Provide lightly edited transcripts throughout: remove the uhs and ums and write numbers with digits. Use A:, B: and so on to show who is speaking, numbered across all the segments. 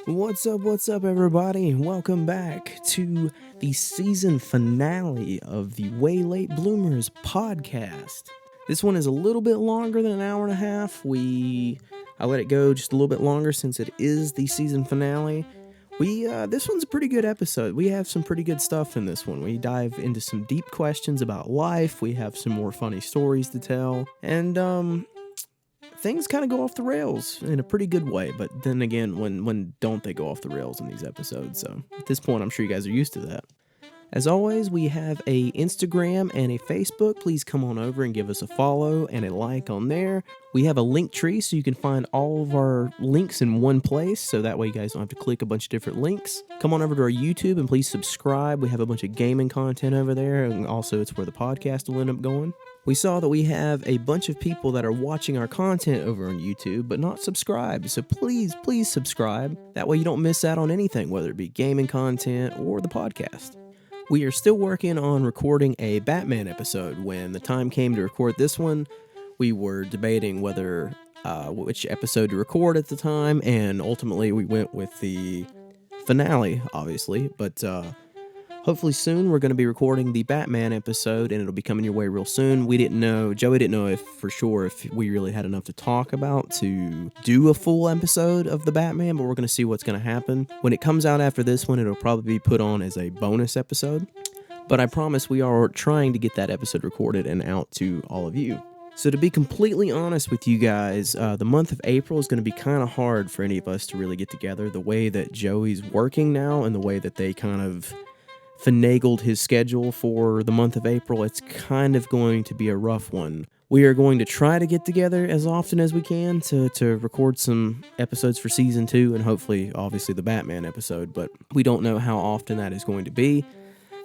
A: What's up, everybody? Welcome back to the season finale of the Way Late Bloomers podcast. This one is a little bit longer than an hour and a half. I let it go just a little bit longer since it is the season finale. This one's a pretty good episode. We have some pretty good stuff in this one. We dive into some deep questions about life. We have some more funny stories to tell, and things kind of go off the rails in a pretty good way, but then again, when don't they go off the rails in these episodes? So at this point, I'm sure you guys are used to that. As always, we have a Instagram and a Facebook. Please come on over and give us a follow and a like on there. We have a link tree so you can find all of our links in one place, so that way you guys don't have to click a bunch of different links. Come on over to our YouTube and please subscribe. We have a bunch of gaming content over there, and also it's where the podcast will end up going. We saw that we have a bunch of people that are watching our content over on YouTube, but not subscribed. So please subscribe. That way you don't miss out on anything, whether it be gaming content or the podcast. We are still working on recording a Batman episode. When the time came to record this one, we were debating whether which episode to record at the time, and ultimately we went with the finale, obviously, but hopefully soon we're going to be recording the Batman episode, and it'll be coming your way real soon. Joey didn't know if we really had enough to talk about to do a full episode of the Batman, but we're going to see what's going to happen. When it comes out after this one, it'll probably be put on as a bonus episode, but I promise we are trying to get that episode recorded and out to all of you. So to be completely honest with you guys, the month of April is going to be kind of hard for any of us to really get together. The way that Joey's working now and the way that they kind of finagled his schedule for the month of April, it's kind of going to be a rough one. We are going to try to get together as often as we can to record some episodes for season 2 and hopefully, obviously, the Batman episode, but we don't know how often that is going to be.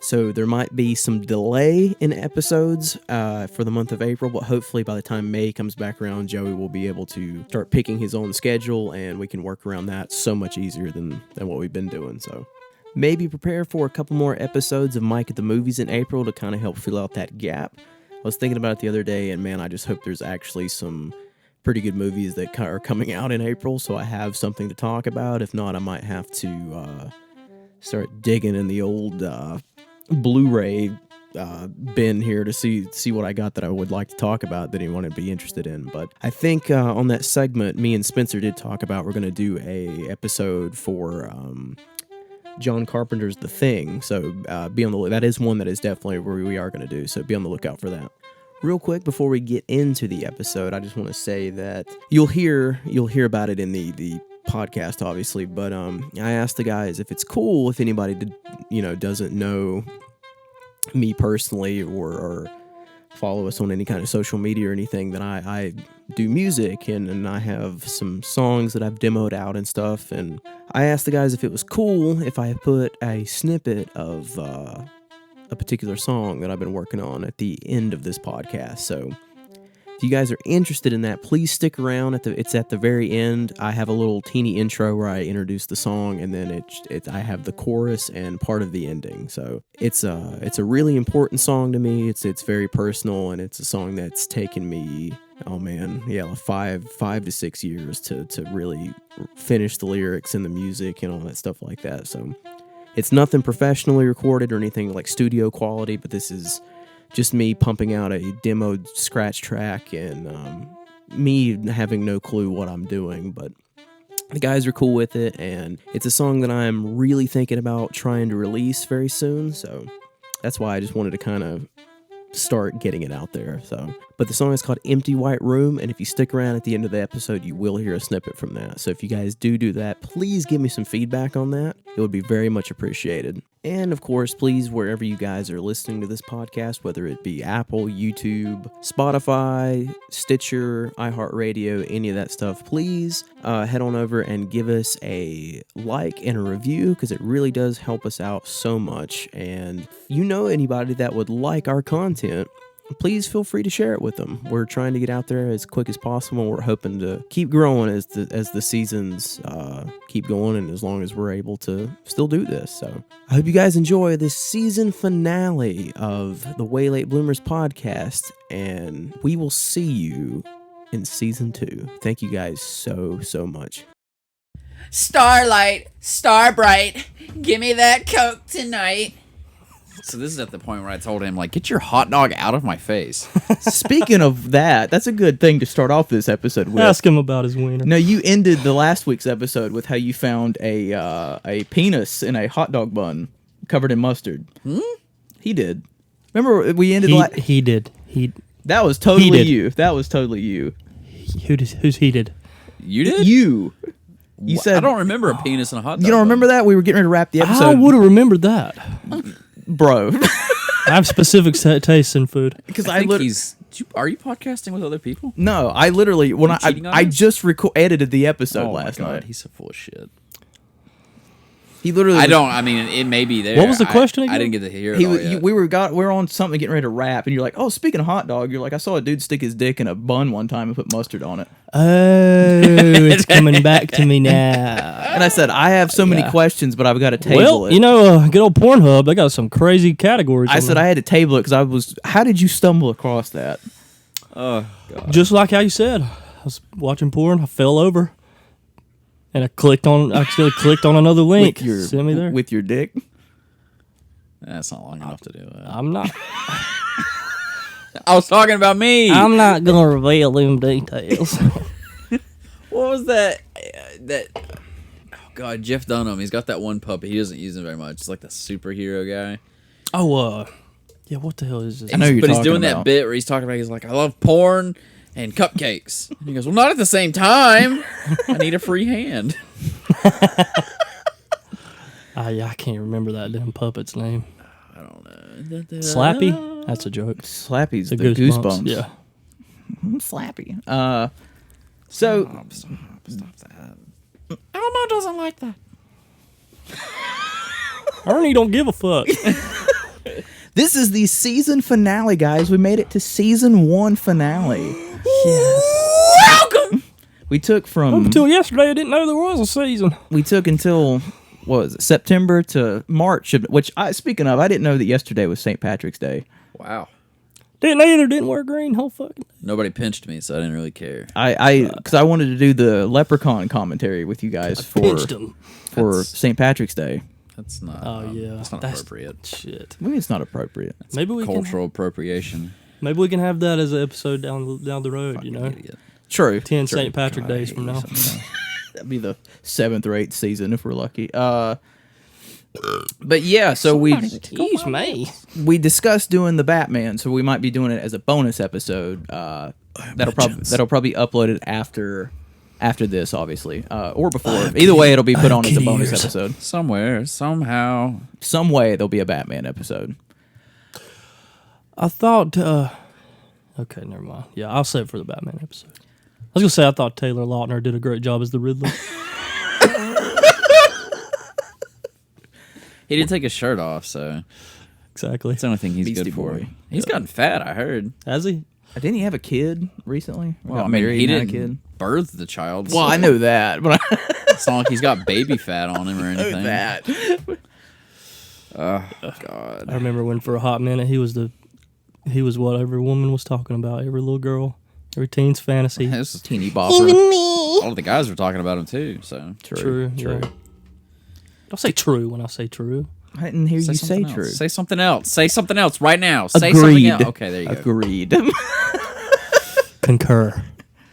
A: So there might be some delay in episodes for the month of April, but hopefully by the time May comes back around, Joey will be able to start picking his own schedule, and we can work around that so much easier than what we've been doing. So maybe prepare for a couple more episodes of Mike at the Movies in April to kind of help fill out that gap. I was thinking about it the other day, and man, I just hope there's actually some pretty good movies that are coming out in April, so I have something to talk about. If not, I might have to start digging in the old Blu-ray bin here to see what I got that I would like to talk about that anyone would be interested in. But I think on that segment, me and Spencer did talk about we're going to do a episode for John Carpenter's The Thing, so be on the that is one that is definitely where we are going to do, so be on the lookout for that. Real quick before we get into the episode, I just want to say that you'll hear about it in the podcast, obviously, but I asked the guys if it's cool if anybody doesn't know me personally or follow us on any kind of social media or anything, that I do music and I have some songs that I've demoed out and stuff, and I asked the guys if it was cool if I put a snippet of a particular song that I've been working on at the end of this podcast. So if you guys are interested in that, please stick around. It's at the very end. I have a little teeny intro where I introduce the song, and then I have the chorus and part of the ending. So it's a really important song to me. It's very personal, and it's a song that's taken me, oh man, yeah, 5 to 6 years to really finish the lyrics and the music and all that stuff like that. So it's nothing professionally recorded or anything like studio quality, but this is just me pumping out a demoed scratch track and me having no clue what I'm doing, but the guys are cool with it, and it's a song that I'm really thinking about trying to release very soon, so that's why I just wanted to kind of start getting it out there. But the song is called Empty White Room, and if you stick around at the end of the episode, you will hear a snippet from that. So if you guys do that, please give me some feedback on that. It would be very much appreciated. And of course, please, wherever you guys are listening to this podcast, whether it be Apple, YouTube, Spotify, Stitcher, iHeartRadio, any of that stuff, please head on over and give us a like and a review, because it really does help us out so much. And if you know anybody that would like our content, please feel free to share it with them. We're trying to get out there as quick as possible. We're hoping to keep growing as the seasons keep going, and as long as we're able to still do this. So I hope you guys enjoy this season finale of the Way Late Bloomers podcast, and we will see you in season 2. Thank you guys so much.
B: Starlight, Starbright, give me that Coke tonight. So this is at the point where I told him, like, get your hot dog out of my face.
A: Speaking of that, that's a good thing to start off this episode with.
C: Ask him about his wiener.
A: No, you ended the last week's episode with how you found a penis in a hot dog bun covered in mustard. He did. Remember we ended
C: He did.
A: That was totally
C: did.
A: you. That was totally you.
C: Who's he did?
B: You did?
A: You said
B: I don't remember a penis in a hot dog.
A: You don't remember that? We were getting ready to wrap the
C: I
A: episode.
C: would have remembered that.
A: Bro.
C: I have specific tastes in food.
A: Because
B: I think are you podcasting with other people?
A: No, I literally when
B: cheating on
A: I
B: us?
A: just edited the episode
B: Oh my
A: last
B: God,
A: night.
B: he's so full of shit.
A: He literally
B: I mean, it may be there.
C: What was the question again?
B: I didn't get to hear it
A: He
B: all
A: was,
B: yet.
A: we were on something getting ready to wrap, and you're like, "Oh, speaking of hot dog, you're like, I saw a dude stick his dick in a bun one time and put mustard on it."
C: Oh, it's coming back to me now.
A: And I said, "I have so many
C: Yeah.
A: questions, but I've got to table
C: Well,
A: it."
C: you know, good old Pornhub, they got some crazy categories.
A: I
C: on
A: said
C: there.
A: I had to table it because I was. How did you stumble across that?
B: Oh, God.
C: Just like how you said. I was watching porn, I fell over, and I accidentally clicked on another link. Send me there.
A: with your dick.
B: That's not long enough to do it.
C: I'm not
B: I was talking about me.
C: I'm not gonna reveal them details.
B: What was that? Oh, God, Jeff Dunham. He's got that one puppet. He doesn't use him very much. It's like the superhero guy.
C: Yeah, what the hell is this?
A: I know you're
B: But he's
A: talking
B: doing that
A: about.
B: bit where he's talking about, he's like, I love porn and cupcakes. And he goes, well, not at the same time. I need a free hand.
C: I can't remember that damn puppet's name.
B: I don't know.
C: Slappy? That's a joke.
A: Slappy's
C: The
A: the goosebumps.
C: Yeah.
A: Slappy. So
B: Stop that. Elmo doesn't like that.
C: Ernie don't give a fuck.
A: this is the season finale, guys. We made it to season 1 finale.
B: Welcome.
A: We took from
C: Until yesterday, I didn't know there was a season.
A: we took until what was it, September to March, which speaking of, I didn't know that yesterday was St. Patrick's Day.
B: Wow.
C: Didn't either. Didn't wear green. Whole fucking.
B: Nobody pinched me, so I didn't really care.
A: Because I wanted to do the Leprechaun commentary with you guys
C: Pinched him.
A: for St. Patrick's Day.
B: That's not.
C: Oh yeah,
B: That's not appropriate.
C: Shit.
A: Maybe it's not appropriate.
C: Maybe we
B: Cultural appropriation.
C: Maybe we can have that as an episode down the road. You know,
B: Idiot.
A: True.
C: 10
A: True.
C: St. Patrick days from now.
A: That'd be the 7th or 8th season if we're lucky. But yeah, so
C: Excuse me.
A: we discussed doing the Batman, so we might be doing it as a bonus episode. That'll probably be uploaded after this, obviously, or before. Either way, it'll be put on as a bonus episode.
B: Somewhere, somehow.
A: Some way there'll be a Batman episode.
C: I thought. Okay, never mind. Yeah, I'll save it for the Batman episode. I was gonna say I thought Taylor Lautner did a great job as the Riddler.
B: He didn't take his shirt off, so
C: Exactly.
B: that's the only thing he's
A: Beastie
B: good for.
A: Boy.
B: He's gotten fat, I heard.
C: Has he?
A: Didn't he have a kid recently?
B: Well,
A: Got
B: I mean,
A: married
B: he
A: and had
B: didn't
A: a kid.
B: birth the child.
A: Well,
B: so
A: I know that, but
B: it's not like he's got baby fat on him or anything. Oh, God.
C: I remember when for a hot minute he was what every woman was talking about, every little girl, every teen's fantasy.
B: This is
A: Teeny bopper.
B: all of the guys were talking about him, too, so.
C: True. Yeah. Don't say true when I say true.
A: I didn't hear you say
B: something else.
A: true.
B: Say something else. Say something else right now. Say something else. Okay, there you go.
A: Agreed.
C: Concur.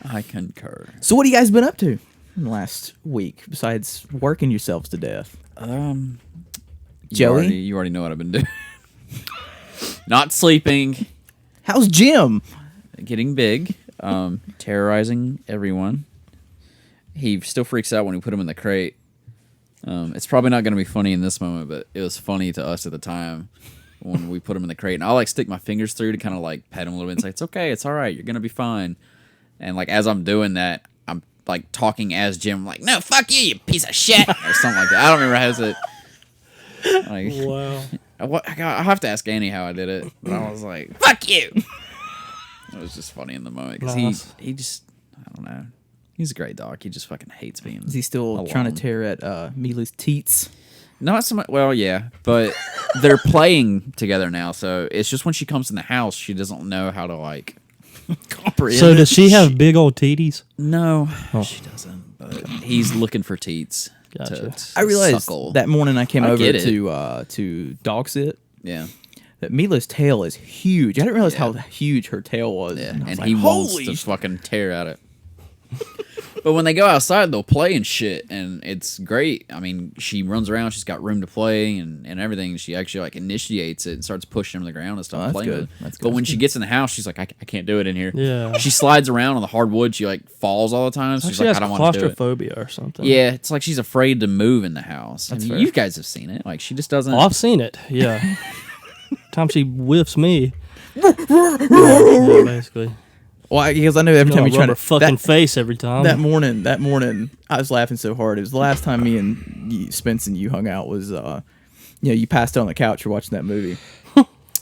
B: I concur.
A: So what have you guys been up to in the last week besides working yourselves to death? Joey?
B: You already know what I've been doing. Not sleeping.
A: How's Jim?
B: Getting big. Terrorizing everyone. He still freaks out when we put him in the crate. It's probably not going to be funny in this moment, but it was funny to us at the time when we put him in the crate. And I'll like stick my fingers through to kind of like pet him a little bit and say, it's okay, it's all right, you're going to be fine. And like as I'm doing that, I'm like talking as Jim, I'm like, no, fuck you, you piece of shit, or something like that. I don't remember how it. Like,
C: Wow.
B: I have to ask Annie how I did it, but I was like, fuck you. It was just funny in the moment because
C: Nice.
B: he just, I don't know. He's a great dog. He just fucking hates being
A: Is he still
B: alone.
A: trying to tear at Mila's teats?
B: Not so much. Well, yeah, but they're playing together now, so it's just when she comes in the house, she doesn't know how to like
A: comprehend.
C: So does she have big old titties?
B: No,
C: Oh.
B: she doesn't. But he's looking for teats.
C: Gotcha.
B: To
A: I realized
B: suckle.
A: that morning I came
B: I
A: over
B: get it.
A: to dog sit
B: Yeah.
A: that Mila's tail is huge. I didn't realize
B: Yeah.
A: how huge her tail was.
B: Yeah,
A: I was
B: and
A: like,
B: he wants
A: holy
B: to fucking tear at it. But when they go outside, they'll play and shit, and it's great. I mean, she runs around, she's got room to play and everything. She actually like initiates it and starts pushing him to the ground and stuff.
A: Oh, that's
B: playing
A: good.
B: with it.
A: That's
B: But
A: good.
B: when she gets in the house, she's like, I can't do it in here.
C: Yeah.
B: She slides around on the hardwood. She like falls all the time. So she's
C: She
B: like,
C: has
B: I don't want to do it.
C: claustrophobia or something.
B: Yeah, it's like she's afraid to move in the house.
A: That's
B: I mean,
A: fair.
B: you guys have seen it. Like she just doesn't.
C: Oh, I've seen it. Yeah. Time she whiffs me. Yeah, basically.
A: Well, because I know every
C: You know,
A: time
C: I
A: you try
C: rub
A: to
C: her fucking face every time.
A: that morning, I was laughing so hard. It was the last time me and Spence and you hung out. Was you passed out on the couch. You're watching that movie,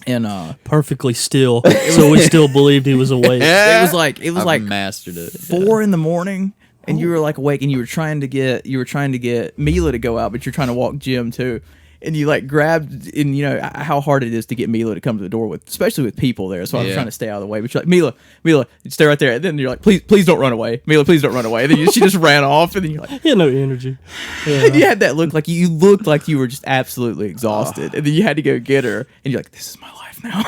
A: and
C: Perfectly still, so we still believed he was awake.
A: it was like
B: I've mastered it.
A: 4 a.m. and you were like awake and you were trying to get Mila to go out, but you're trying to walk Jim too. And you like grabbed, and you know how hard it is to get Mila to come to the door with, especially with people there. So I was
B: Yeah.
A: trying to stay out of the way. But you're like, Mila, you stay right there. And then you're like, please don't run away, Mila, please don't run away. And then she just ran off, and then you're like,
C: He had no energy.
A: and you
C: Yeah.
A: had that look like you looked like you were just absolutely exhausted, and then you had to go get her, and you're like, this is my life now.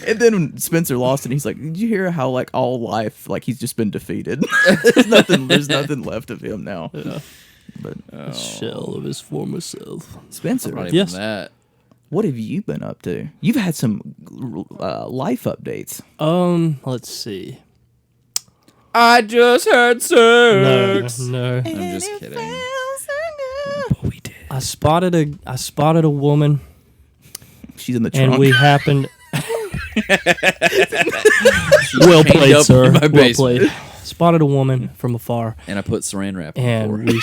A: And then when Spencer lost it, he's like, did you hear how like all life, like he's just been defeated? There's nothing left of him now. But
C: A shell of his former self.
A: Spencer,
B: Not even
C: Yes.
B: that.
A: what have you been up to? You've had some life updates.
C: Let's see.
B: I just had sex.
C: No.
B: I'm just kidding.
A: But we did.
C: I spotted a woman,
A: She's in the trunk.
C: and we happened.
B: She
C: Well
B: chained
C: played,
B: up
C: sir.
B: in my
C: Well
B: basement.
C: played. Spotted a woman from afar,
B: And I put saran wrap on
C: and
B: the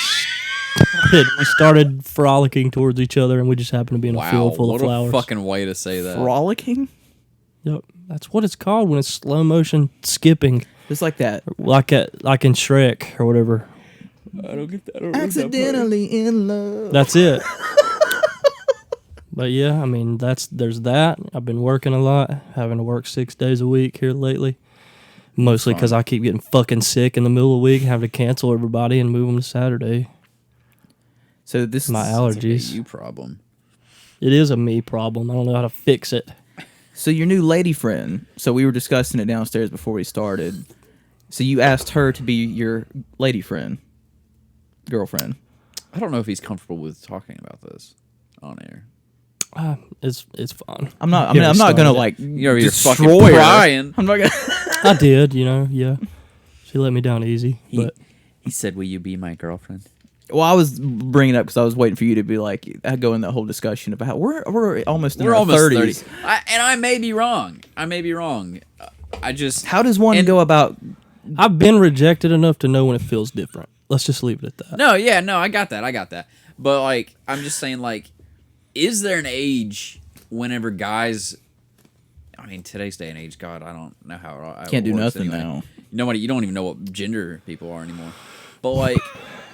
C: we started frolicking towards each other, and we just happened to be in a
B: Wow,
C: field full
B: what
C: of flowers.
B: a fucking way to say that.
A: Frolicking,
C: Yep, that's what it's called when it's slow motion skipping,
A: just like that.
C: like in Shrek or whatever.
B: I don't get that.
A: Accidentally in love.
C: That's it. But yeah, I mean, there's that. I've been working a lot, having to work 6 days a week here lately. Mostly because I keep getting fucking sick in the middle of the week, having to cancel everybody and move them to Saturday.
A: So this
C: My
A: is
C: allergies.
B: You problem.
C: It is a me problem. I don't know how to fix it.
A: So your new lady friend. So we were discussing it downstairs before we started. So you asked her to be your lady friend, girlfriend.
B: I don't know if he's comfortable with talking about this on air.
C: It's fine.
A: I'm not
C: Get her
A: gonna
C: started.
A: like
B: You're fucking
A: destroy her.
B: crying.
A: I'm not gonna.
C: I did, yeah. She let me down easy, but
B: He said, "Will you be my girlfriend?"
A: Well, I was bringing it up because I was waiting for you to be like, I go in that whole discussion about how we're almost in
B: We're
A: our
B: almost
A: 30s.
B: 30. And I may be wrong. I just
A: How does one
B: And-
A: go about?
C: I've been rejected enough to know when it feels different. Let's just leave it at that.
B: No, yeah, no, I got that. But like, I'm just saying, like, is there an age whenever guys? I mean, today's day and age, God, I don't know how. It
A: Can't do
B: works
A: nothing
B: anyway.
A: now.
B: You don't even know what gender people are anymore. But like,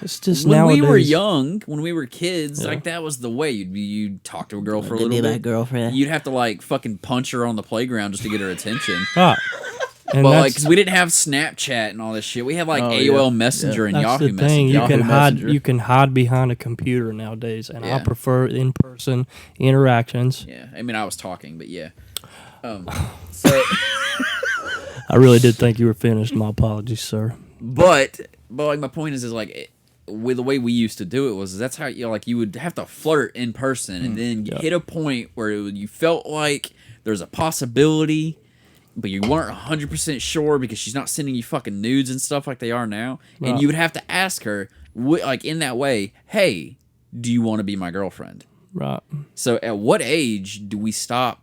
C: It's just
B: when
C: nowadays.
B: we were young, when we were kids,
C: Yeah.
B: like that was the way. You'd talk to a girl for a little bit.
A: girlfriend.
B: You'd have to like fucking punch her on the playground just to get her attention.
C: Right. And
B: But like,
C: that's,
B: 'cause we didn't have Snapchat and all this shit. We had like
A: Oh,
B: AOL
A: yeah.
B: Messenger and
C: that's
B: Yahoo
C: the
B: Messenger.
C: thing. You
A: Yahoo
C: can hide.
A: Messenger.
C: You can hide behind a computer nowadays, and I
B: Yeah.
C: prefer in-person interactions.
B: Yeah, I mean, I was talking, but yeah. So,
C: I really did think you were finished. My apologies, sir.
B: but like my point is like with the way we used to do it was that's how you would have to flirt in person and then you hit a point where you felt like there's a possibility, but you weren't 100% sure because she's not sending you fucking nudes and stuff like they are now, and
C: Right.
B: you would have to ask her like in that way, hey, do you want to be my girlfriend?
C: Right.
B: So at what age do we stop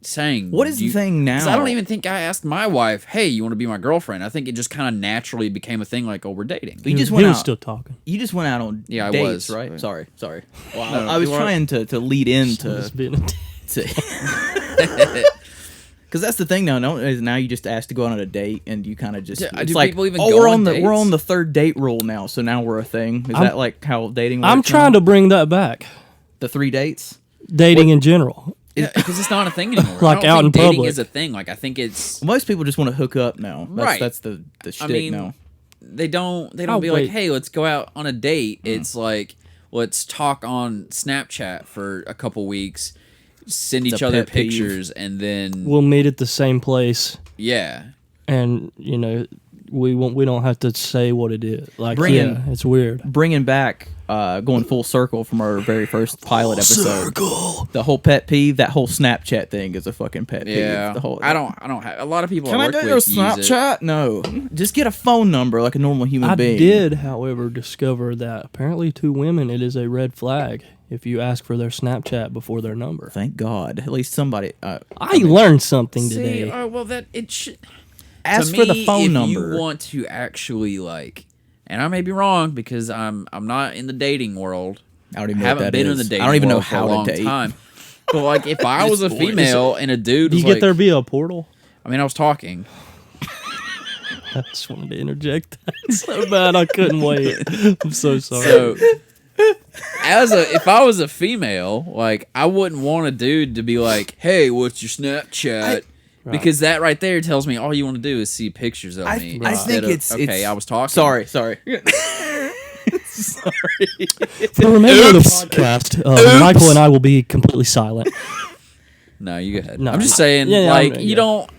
B: saying
A: What is
B: do
A: the thing now?
B: 'Cause I don't even think I asked my wife, hey, you want to be my girlfriend? I think it just kind of naturally became a thing like, oh, we're dating.
A: You just
C: he
A: went
C: was
A: out.
C: still talking.
A: You just went out on
B: Yeah, I
A: dates,
B: was.
A: right?
B: Right.
A: Sorry. Well,
B: No,
A: I was
B: you are-
A: trying to lead into
C: Just being a
A: because that's the thing now. No, is now you just ask to go out on a date and you kind of just
B: Yeah,
A: it's
B: do
A: like
B: people even
A: oh
B: go
A: we're
B: on
A: we're
B: dates?
A: on the third date rule now, so now we're a thing. Is
C: I'm-
A: that like how dating works?
C: I'm trying to bring that back.
A: the 3 dates.
C: Dating in general.
B: because it's not a thing anymore.
C: Like
B: I don't
C: out
B: think
C: in
B: dating
C: public.
B: is a thing. Like I think it's
A: Most people just want to hook up now.
B: Right.
A: That's the shtick
B: I mean,
A: now.
B: they don't
C: Oh,
B: be
C: wait.
B: like, hey, let's go out on a date. It's like, let's talk on Snapchat for a couple weeks, send
A: It's
B: each
A: a
B: other
A: pet peeve.
B: pictures, and then
C: We'll meet at the same place,
B: yeah.
C: and we don't have to say what it is. Like,
A: Bringing-
C: yeah, it's weird.
A: Bringing back, going full circle from our very first pilot episode. The whole pet peeve, that whole Snapchat thing is a fucking pet peeve.
B: Yeah,
A: The whole,
B: I don't have a lot of people
A: Can
B: I
A: I
B: work
A: get
B: with
A: your
B: use it.
A: Snapchat? No. Just get a phone number like a normal human
C: I
A: being.
C: did, however, discover that apparently to women it is a red flag if you ask for their Snapchat before their number.
A: Thank God. At least somebody.
C: I learned something today.
B: See, well, that it should.
A: Ask
B: to
A: for the
B: me,
A: phone
B: if
A: number.
B: you want to actually like, and I may be wrong because I'm not in the dating world.
A: I don't even know what
B: haven't
A: that
B: been in
A: is.
B: the dating
A: I don't even know
B: world for
A: how
B: a
A: to
B: long
A: date.
B: time. But like, if I was a
A: Just-
B: female and a dude
C: Do
B: was
C: you get
B: like,
C: there via a portal?
B: I mean, I was talking.
C: I just wanted to interject that so bad I couldn't wait. I'm so sorry.
B: So, if I was a female, like I wouldn't want a dude to be like, "Hey, what's your Snapchat?" Because that right there tells me all you want to do is see pictures of me.
A: I
B: instead
A: think
B: of,
A: it's
B: okay. I was talking.
A: Sorry.
C: For the remainder of the podcast, Michael and I will be completely silent.
B: No, you go ahead.
C: No,
B: I'm just saying,
C: yeah,
B: like
C: yeah.
B: you don't.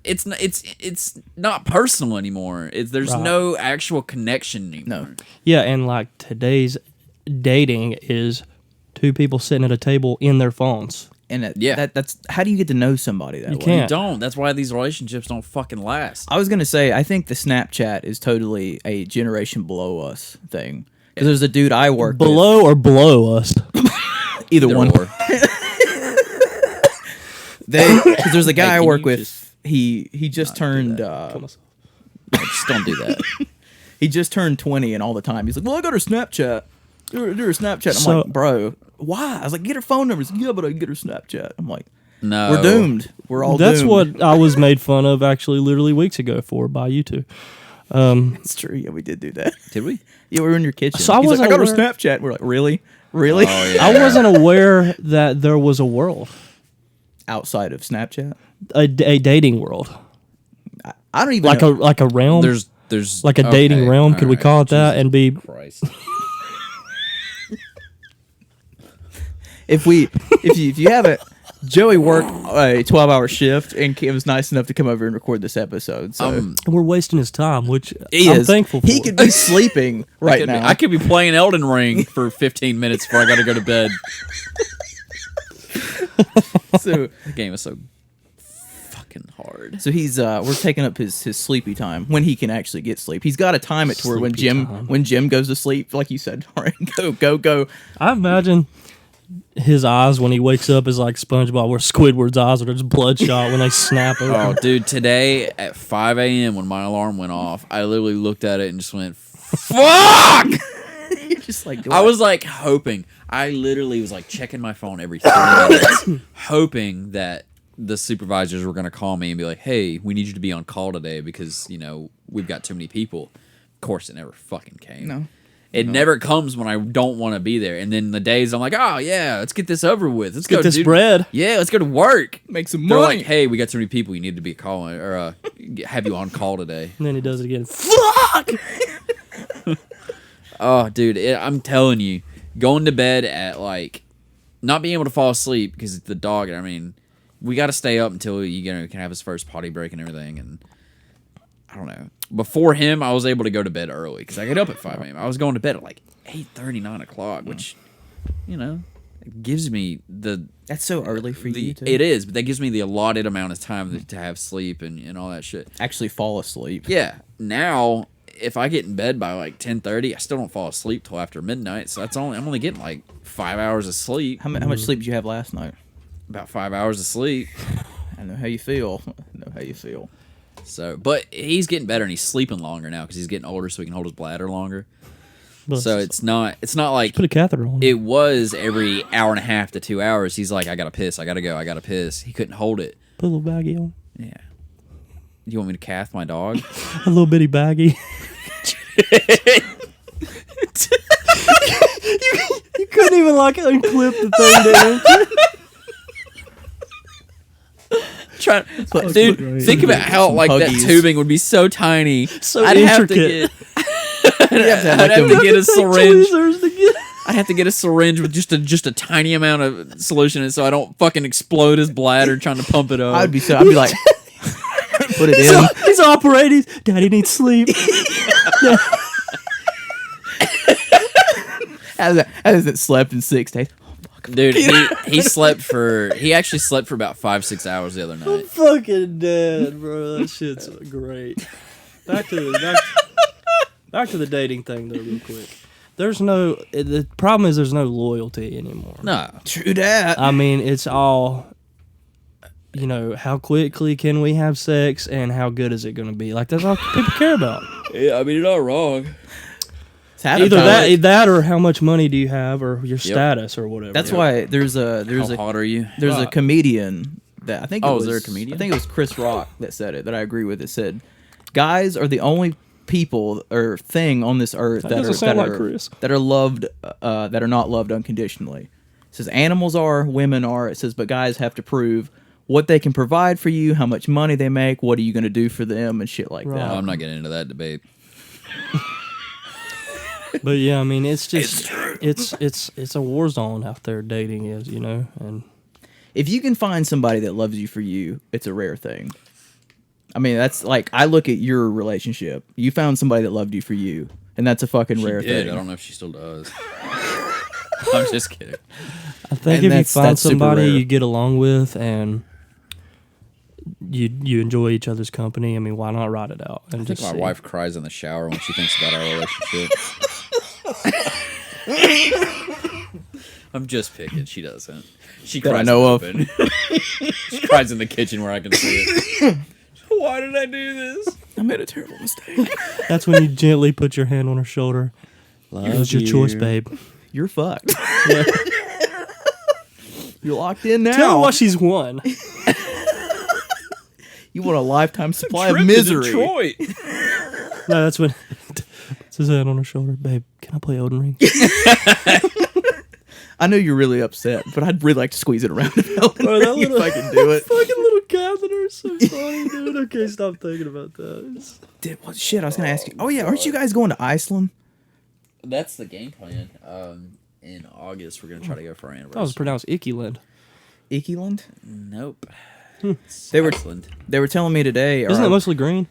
B: It's not personal anymore. There's
C: Right.
B: no actual connection anymore.
A: No.
C: Yeah, and like today's dating is two people sitting at a table in their phones.
A: And
B: Yeah.
A: that's how do you get to know somebody that
C: You
A: way?
C: can't.
B: Don't. That's why these relationships don't fucking last.
A: I was gonna say I think the Snapchat is totally a generation below us thing. Because there's a dude I work
C: Below or below us?
A: with. Either one.
B: Or,
A: Because there's a guy
B: Hey,
A: I
B: can
A: work
B: you
A: with.
B: just
A: He just
B: not do
A: turned.
B: just don't do that.
A: He just turned 20, and all the time he's like, "Well, I got her Snapchat. Do her Snapchat." I'm
C: So-
A: like, "Bro, why?" I was like, "Get her phone numbers." Yeah, but I can get her Snapchat. I'm like,
B: No,
A: "We're doomed. We're all
C: That's
A: doomed."
C: what I was made fun of actually literally weeks ago for by you two.
A: It's true. Yeah, we did do that.
B: Did we?
A: Yeah, we were in your kitchen.
C: So I
A: He's like,
C: wasn't
A: I got her
C: aware-
A: Snapchat. We're like, really? Really?
B: Oh yeah.
C: I wasn't aware that there was a world,
A: Outside of Snapchat,
C: a dating world,
A: I don't even
C: like
A: know.
C: a realm,
B: There's
C: like a dating
B: okay,
C: realm. Could we
B: alright,
C: call it that?
B: Jesus
C: And be
B: Christ.
A: if you haven't, Joey worked a 12-hour shift and he was nice enough to come over and record this episode. So
C: we're wasting his time, which
A: he
C: I'm
A: is
C: thankful for.
A: He could be sleeping right now.
B: I could be playing Elden Ring for 15 minutes before I got to go to bed.
A: so
B: The game is so fucking hard.
A: So he's we're taking up his sleepy time when he can actually get sleep. He's got to time it to where when
C: Sleepy time.
A: Jim goes to sleep, like you said, all right, go.
C: I imagine his eyes when he wakes up is like SpongeBob, where Squidward's eyes are just bloodshot when they snap open.
B: Oh, dude, today at 5 a.m. when my alarm went off, I literally looked at it and just went, fuck!
A: You're just like,
B: I was like hoping. I literally was like checking my phone every 3 minutes, hoping that the supervisors were going to call me and be like, hey, we need you to be on call today because, we've got too many people. Of course, it never fucking came.
A: No.
B: It never comes when I don't want to be there. And then the days I'm like, oh, yeah, let's get this over with. Let's
C: Get
B: go,
C: this
B: dude.
C: bread.
B: Yeah, let's go to work.
A: make some
B: They're
A: money.
B: like, hey, we got too many people. You need to be calling or have you on call today.
C: And then he does it again. Fuck!
B: Oh, dude, I'm telling you, going to bed at not being able to fall asleep because it's the dog. I mean, we got to stay up until can have his first potty break and everything. And I don't know. Before him, I was able to go to bed early because I get up at 5 a.m. I was going to bed at 8:30, 9 o'clock, which it gives me the.
A: That's so early for you to
B: It is, but that gives me the allotted amount of time to have sleep and all that shit.
A: actually fall asleep.
B: Yeah. Now, if I get in bed by 10:30, I still don't fall asleep till after midnight. So I'm only getting 5 hours of sleep.
A: How much sleep did you have last night?
B: About 5 hours of sleep.
A: I know how you feel.
B: So, but he's getting better and he's sleeping longer now because he's getting older, so he can hold his bladder longer.
C: But
B: So it's not like
C: put a catheter on.
B: it was every hour and a half to 2 hours. He's like, I gotta piss, I gotta go, I gotta piss. He couldn't hold it.
C: Put a little baggie on.
B: Yeah. You want me to cath my dog?
C: A little bitty baggie. you couldn't even unclip the thing, did you?
B: trying,
A: like
B: dude.
C: great.
B: Think about how
A: Some
B: like that
A: Huggies.
B: tubing would be so tiny.
C: So
B: I'd have to
C: intricate.
B: get.
A: You have to have,
B: I'd
A: like,
B: have
A: them-
B: to get a syringe.
C: Tweezers to get-
B: I have to get a syringe with just a tiny amount of solution in it so I don't fucking explode his bladder trying to pump it up.
A: I'd be like, put it in.
C: He's operating. Daddy needs sleep.
A: Hasn't slept in 6 days.
B: Dude, he actually slept for about 5-6 hours the other night.
C: Fucking dead, bro. That shit's great. Back to the dating thing though, real quick. The problem is there's no loyalty anymore.
B: No.
A: True that.
C: I mean, it's all, how quickly can we have sex and how good is it going to be? Like, that's all people care about.
B: Yeah, I mean, you're not wrong.
C: Either that or how much money do you have or your status or whatever.
A: That's why there's
B: How hot are you?
A: a comedian that I think.
B: Oh, is there a comedian?
A: I think it was Chris Rock that said it. That I agree with. It said, "Guys are the only people or thing on this earth that are loved, that are not loved unconditionally." It says animals are, women are. It says, but guys have to prove what they can provide for you, how much money they make, what are you going to do for them, and shit like
C: Right.
A: that.
B: Oh, I'm not getting into that debate.
C: But yeah, I mean, it's just it's a war zone out there. Dating is, and
A: If you can find somebody that loves you for you, it's a rare thing. I mean, that's like, I look at your relationship. You found somebody that loved you for you, and that's a fucking rare
B: Did.
A: thing.
B: I don't know if she still does. I'm just kidding.
C: I think
A: And
C: if you
A: that's
C: find
A: super
C: somebody
A: rare.
C: you get along with and you enjoy each other's company, I mean, why not ride it out and
B: I think
C: just
B: my
C: see?
B: wife cries in the shower when she thinks about our relationship. I'm just picking. She doesn't. She
A: That I
B: cries
A: know of.
B: open. She cries in the kitchen where I can see it. Why did I do this?
A: I made a terrible mistake.
C: That's when you gently put your hand on her shoulder. It was your choice, babe.
A: You're fucked. You're locked in now.
C: Tell her what she's won.
A: You want a lifetime supply
B: Trip
A: of
B: to
A: misery.
B: Detroit.
C: No, that's when puts his hand on her shoulder. Babe, can I play Elden Ring?
A: I know you're really upset, but I'd really like to squeeze it around the belt
C: Bro, that
A: if
C: little-
A: I can do it.
C: Fucking little catheter is so funny, dude. I can't stop thinking about that.
A: Shit, I was going to ask you. Oh, yeah, aren't you guys going to Iceland?
B: That's the game plan. In August, we're gonna try to go for our
C: That was
B: anniversary.
C: pronounced Ickeyland.
A: Ickeyland?
B: Nope.
A: They were
B: Iceland.
A: They were telling me today.
C: Isn't it mostly green?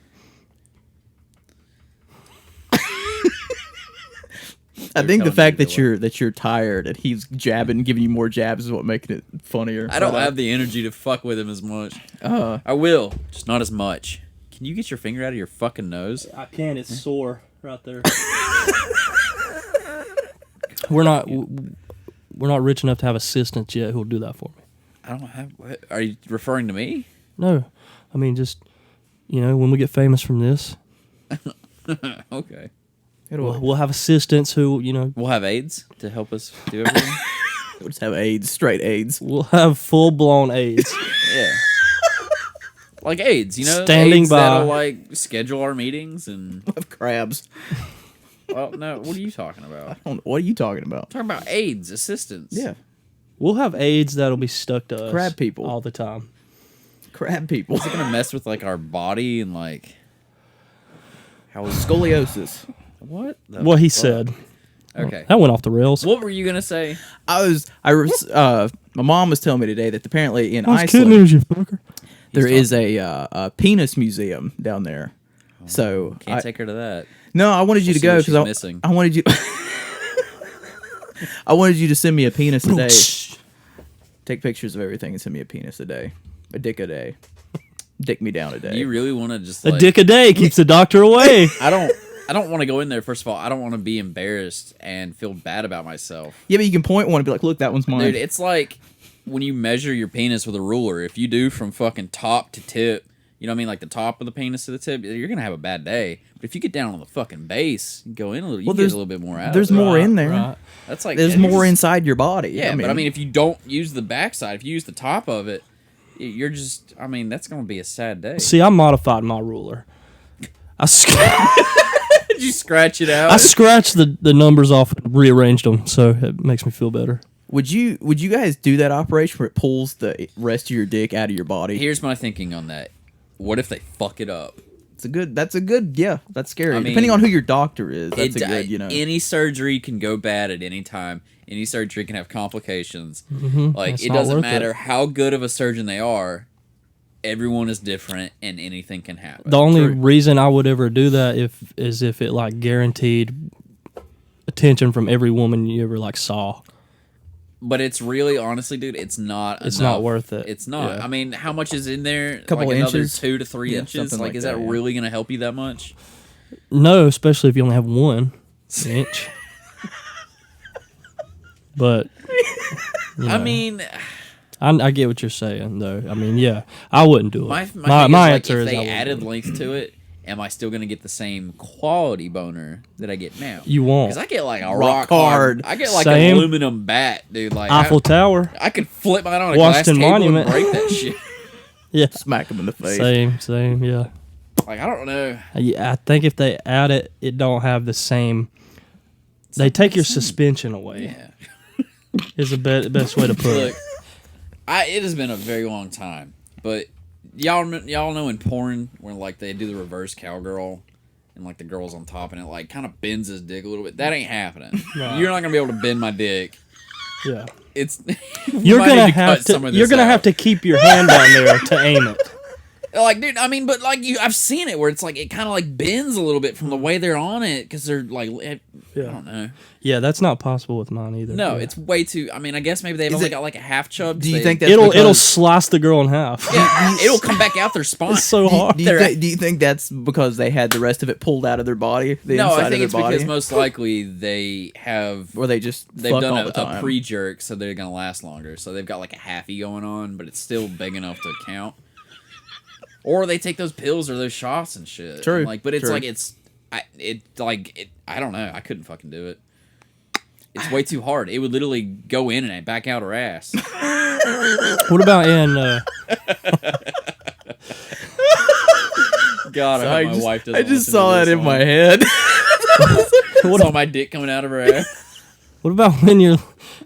A: I think the
B: telling
A: fact
B: me
A: that you're tired and he's jabbing, giving you more jabs is what making it funnier.
B: I don't have the energy to fuck with him as much.
A: Uh,
B: I will, just not as much. Can you get your finger out of your fucking nose?
C: I can. It's sore right there. We're not rich enough to have assistants yet who'll do that for me.
B: I don't have. What, are you referring to me?
C: No, I mean just when we get famous from this,
B: Okay.
C: we'll have assistants who
B: We'll have aides to help us do everything.
A: we'll just have AIDS, straight AIDS.
C: we'll have full blown aides.
B: Yeah. Like aides,
C: Standing
B: aides
C: by.
B: that'll like schedule our meetings and.
A: Of crabs.
B: Well, no. What are you talking about?
A: What are you talking about?
B: Talking about aides, assistants.
A: Yeah,
C: We'll have aides that'll be stuck to us.
A: Crab people.
C: all the time.
A: crab people.
B: Is it gonna mess with like our body and like how we
A: Scoliosis.
B: what? the
C: What he
B: fuck?
C: said.
B: Okay.
C: That went off the rails.
B: What were you gonna say?
A: My mom was telling me today that apparently in
C: I was kidding,
A: Iceland
C: you fucker.
A: there is a penis museum down there. So
B: Can't take her to that.
A: no, I wanted you to
B: We'll see
A: go
B: what
A: because
B: she's missing.
A: I wanted you. I wanted you to send me a penis a day. Take pictures of everything and send me a penis a day, a dick a day, dick me down a day.
B: You really want to just
C: A
B: like,
C: dick a day keeps the doctor away.
B: I don't want to go in there. First of all, I don't want to be embarrassed and feel bad about myself.
A: Yeah, but you can point one and be like, "Look, that one's mine."
B: Dude, it's like when you measure your penis with a ruler. If you do from fucking top to tip, you know what I mean, like the top of the penis to the tip, you're gonna have a bad day. But if you get down on the fucking base, and go in a little, you
A: Well,
B: get a
A: there's-
B: little bit more out.
A: there's
B: of it.
A: more in there.
C: Right.
B: That's like
A: There's
B: you're
A: more
B: just-
A: inside your body.
B: Yeah, but I mean, if you don't use the backside, if you use the top of it, you're just. I mean, that's gonna be a sad day.
C: See, I modified my ruler. I
B: Did you scratch it out?
C: I scratched the numbers off and rearranged them, so it makes me feel better.
A: Would you guys do that operation where it pulls the rest of your dick out of your body?
B: Here's my thinking on that. What if they fuck it up?
A: That's a good, yeah, that's scary.
B: I mean,
A: Depending on who your doctor is, that's a good,
B: Any surgery can go bad at any time. Any surgery can have complications. Like,
C: It's
B: it
C: not
B: doesn't
C: worth
B: matter
C: it.
B: how good of a surgeon they are. Everyone is different, and anything can happen.
C: The only
A: True.
C: reason I would ever do that is if it like guaranteed attention from every woman you ever like saw.
B: But it's really, honestly, dude, it's not.
C: It's
B: enough.
C: not worth it.
B: It's not.
C: Yeah.
B: I mean, how much is in there?
A: Couple
B: like another
A: inches?
B: 2 to 3
A: Yeah,
B: inches.
A: something
B: Like,
A: like
B: is
A: that,
B: that
A: yeah.
B: really going to help you that much?
C: No, especially if you only have 1 inch. But you
B: I
C: know,
B: mean,
C: I get what you're saying, though. I mean, yeah, I wouldn't do it.
B: my
C: My
B: thing is, like,
C: answer
B: if
C: is I
B: they
C: wouldn't
B: added
C: do it.
B: length to it, am I still going to get the same quality boner that I get now?
C: You won't.
B: Because I get like a
A: Rock
B: rock
A: hard.
B: hard. I get like
C: Same.
B: an aluminum bat, dude. Like
C: Eiffel Tower.
B: I could flip mine on a
C: Washington
B: glass table
C: Monument.
B: and break that shit.
C: Yeah,
A: smack him in the face.
C: same. Yeah.
B: Like, I don't know.
C: I think if they add it, it don't have the same. They take your suspension away.
B: Yeah.
C: Is the best way to put
B: Look,
C: it.
B: it has been a very long time, but y'all know in porn where like they do the reverse cowgirl and like the girl's on top and it like kind of bends his dick a little bit. That ain't happening.
C: No.
B: You're not gonna be able to bend my dick.
C: Yeah,
B: It's
C: you're gonna have to. You're gonna have to keep your hand down there to aim it.
B: Like, dude, I mean, but like I've seen it where it's like it kind of like bends a little bit from the way they're on it because they're like, I don't know.
C: Yeah, that's not possible with mine either.
B: No,
C: Yeah.
B: it's way too. I mean, I guess maybe they've only got like a half chub.
A: Do you think that's
C: it'll
A: because,
C: slice the girl in half.
B: Yeah, it'll come back out their spine.
C: It's so hard.
A: do you think that's because they had the rest of it pulled out of their body? The
B: No,
A: inside
B: I think
A: of
B: it's
A: their body?
B: because most likely they have
A: or they just
B: they've
A: fuck
B: done
A: all the time.
B: a pre-jerk, so they're gonna last longer. So they've got like a halfie going on, but it's still big enough to count. Or they take those pills or those shots and shit.
A: True,
B: Like, but it's
A: true.
B: like I don't know. I couldn't fucking do it. It's way too hard. It would literally go in and back out her ass.
C: What about in?
B: God, I hope my wife doesn't.
A: I just
B: listen
A: saw
B: to
A: that
B: this
A: in my
B: one.
A: head.
B: Saw my dick coming out of her ass.
C: What about when you're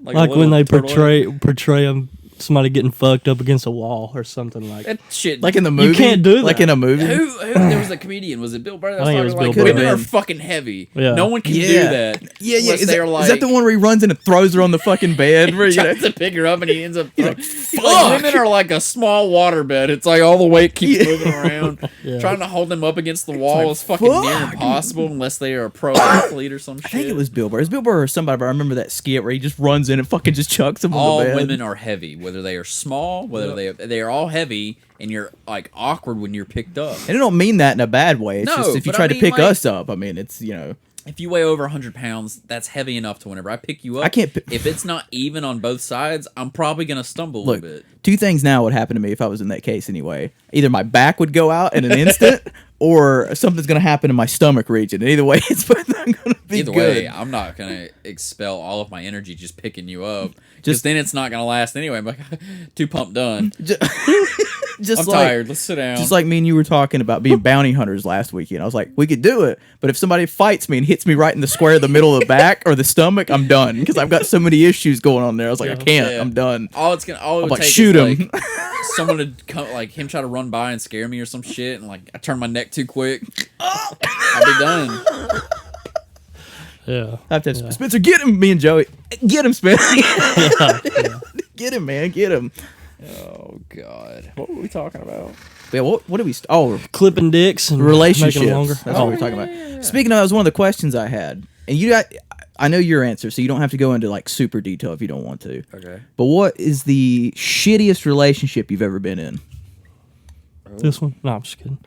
B: Like,
C: like
B: a
C: when
B: little
C: they
B: turtle.
C: portray somebody getting fucked up against a wall or something like?
B: That shit.
A: Like in the movie,
C: can't do
A: Like
C: that.
A: in a movie.
B: Who there was a comedian? Was it Bill Burr? That
C: I think it
B: was
C: was
B: talking
C: Bill
B: like, women
A: Burr.
B: are fucking heavy.
C: Yeah.
B: No one can do
A: Yeah.
B: that.
A: Yeah,
B: Unless
A: Is
B: they're
A: that the one where he runs in and throws her on the fucking bed? Where you
B: tries to pick her up and he ends up like, women are like a small waterbed. It's like all the weight keeps moving around.
C: Yeah.
B: Trying to hold them up against the wall is fucking near
A: fuck.
B: impossible unless they are a pro athlete or some shit.
A: I think it was Bill Burr. It's Bill Burr or somebody, but I remember that skit where he just runs in and fucking just chucks him
B: all
A: on the bed.
B: women are heavy, whether they are small, whether they are all heavy, and you're like awkward when you're picked up.
A: And I don't mean that in a bad way. It's
B: No,
A: just if you
B: but
A: try
B: I
A: to
B: mean,
A: pick
B: like-
A: us up, I mean, it's,
B: If you weigh over 100 pounds, that's heavy enough to whenever I pick you up.
A: I can't pi-
B: If it's not even on both sides, I'm probably gonna stumble a
A: look,
B: little bit.
A: two things now would happen to me if I was in that case anyway. Either my back would go out in an instant, or something's going to happen in my stomach region. And either way, it's both not going to be
B: Either
A: good.
B: way, I'm not gonna expel all of my energy just picking you up. Just then, it's not gonna last anyway. I'm like, too pumped, done.
A: Just
B: I'm
A: like,
B: tired. Let's sit down.
A: Just like me and you were talking about being bounty hunters last weekend. I was like, we could do it, but if somebody fights me and hits me right in the square of the middle of the back or the stomach, I'm done because I've got so many issues going on there. I was like, I can't.
B: Yeah.
A: I'm done.
B: all it would
A: like,
B: take
A: shoot
B: is,
A: him.
B: like, someone to come, like him try to run by and scare me or some shit, and like I turn my neck too quick. I'll be done.
C: Yeah.
A: I have to have Spencer, get him. Me and Joey, get him, Spencer. Get him, man, get him.
B: Oh God.
A: What were we talking about? Yeah, what did we?
C: Clipping dicks and
A: Relationships.
C: making them longer.
A: That's what we're talking about. Speaking of, that was one of the questions I had, and you got. I know your answer, so you don't have to go into like super detail if you don't want to.
B: Okay.
A: But what is the shittiest relationship you've ever been in?
C: This one? No, I'm just kidding.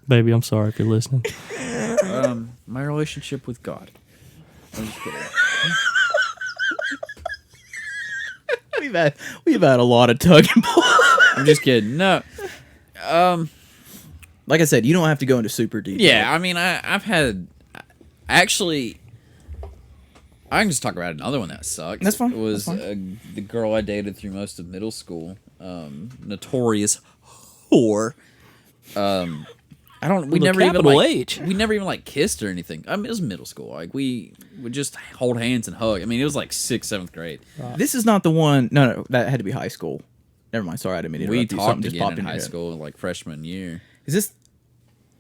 C: Baby, I'm sorry if you're listening.
B: My relationship with God. I'm just kidding.
A: We've had a lot of tug and pull.
B: I'm just kidding. No.
A: Like I said, you don't have to go into super detail.
B: Yeah, I mean, I've had actually. I can just talk about another one that sucked.
A: That's fine,
B: It was
A: that's
B: the girl I dated through most of middle school. Notorious whore.
A: I
B: I don't. We
C: With a
B: never even
C: capital
B: like.
C: H.
B: We never even like kissed or anything. I mean, it was middle school. Like we would just hold hands and hug. I mean, it was like 6th, 7th grade.
A: This is not the one. No, that had to be high school. Never mind. Sorry, I didn't mean to
B: We
A: interrupt you.
B: talked
A: Something just
B: again
A: popped
B: in
A: your
B: high
A: head.
B: school, like freshman year.
A: Is this?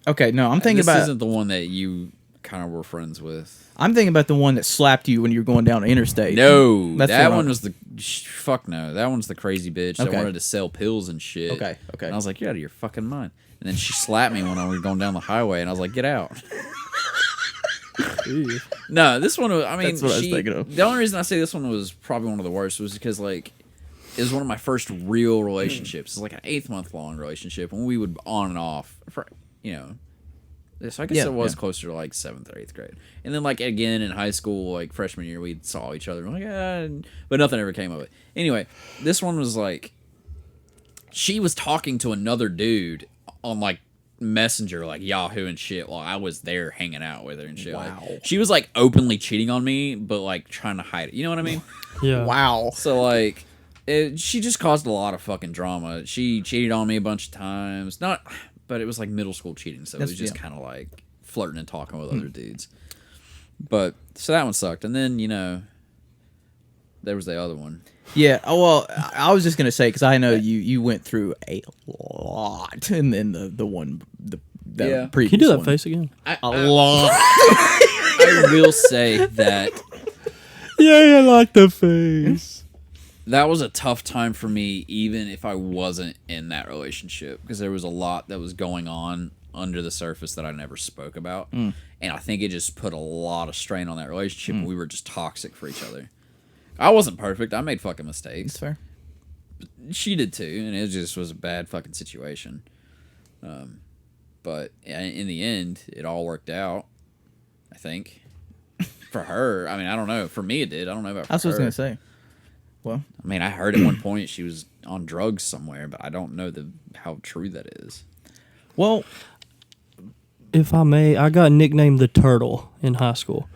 A: Okay, no, I'm thinking
B: This
A: about.
B: isn't the one that you kind of were friends with.
A: I'm thinking about the one that slapped you when you were going down the interstate.
B: No,
A: That's
B: that
A: the
B: one was the fuck no. That one's the crazy bitch that
A: Okay.
B: wanted to sell pills and shit.
A: Okay.
B: And I was like, you're out of your fucking mind. And then she slapped me when I was going down the highway, and I was like, get out. No, this one was, I mean,
A: That's what I was thinking of.
B: The only reason I say this one was probably one of the worst was because, like, it was one of my first real relationships. It's like an 8-month long relationship, and we would on and off for, you know. So I guess
A: Yeah,
B: it was
A: yeah.
B: closer to like 7th or 8th grade. And then, like, again in high school, like freshman year, we saw each other. We're like, but nothing ever came of it. Anyway, this one was like, she was talking to another dude on like Messenger, like Yahoo and shit, while I was there hanging out with her and shit.
A: Wow.
B: Like, she was like openly cheating on me, but like trying to hide it. You know what I mean?
C: Yeah.
A: Wow.
B: So like, she just caused a lot of fucking drama. She cheated on me a bunch of times. But it was like middle school cheating, so it was just
A: yeah.
B: kind of like flirting and talking with other dudes. But so that one sucked, and then you know, there was the other one.
A: Yeah. Oh well, I was just gonna say because I know you went through a lot, and then the one the
B: Yeah.
A: previous
C: Can you do that
A: one.
C: face again?
A: A lot.
B: I will say that
C: Yeah, I like the face.
B: that was a tough time for me, even if I wasn't in that relationship, because there was a lot that was going on under the surface that I never spoke about, and I think it just put a lot of strain on that relationship. And we were just toxic for each other. I wasn't perfect. I made fucking mistakes.
A: That's fair.
B: She did too, and it just was a bad fucking situation. But in the end, it all worked out. I think for her. I mean, I don't know. For me, it did. I don't know about.
A: That's
B: for
A: what I was
B: her.
A: gonna say. Well,
B: I mean, I heard at one point she was on drugs somewhere, but I don't know how true that is.
A: well,
C: If I may, I got nicknamed the Turtle in high school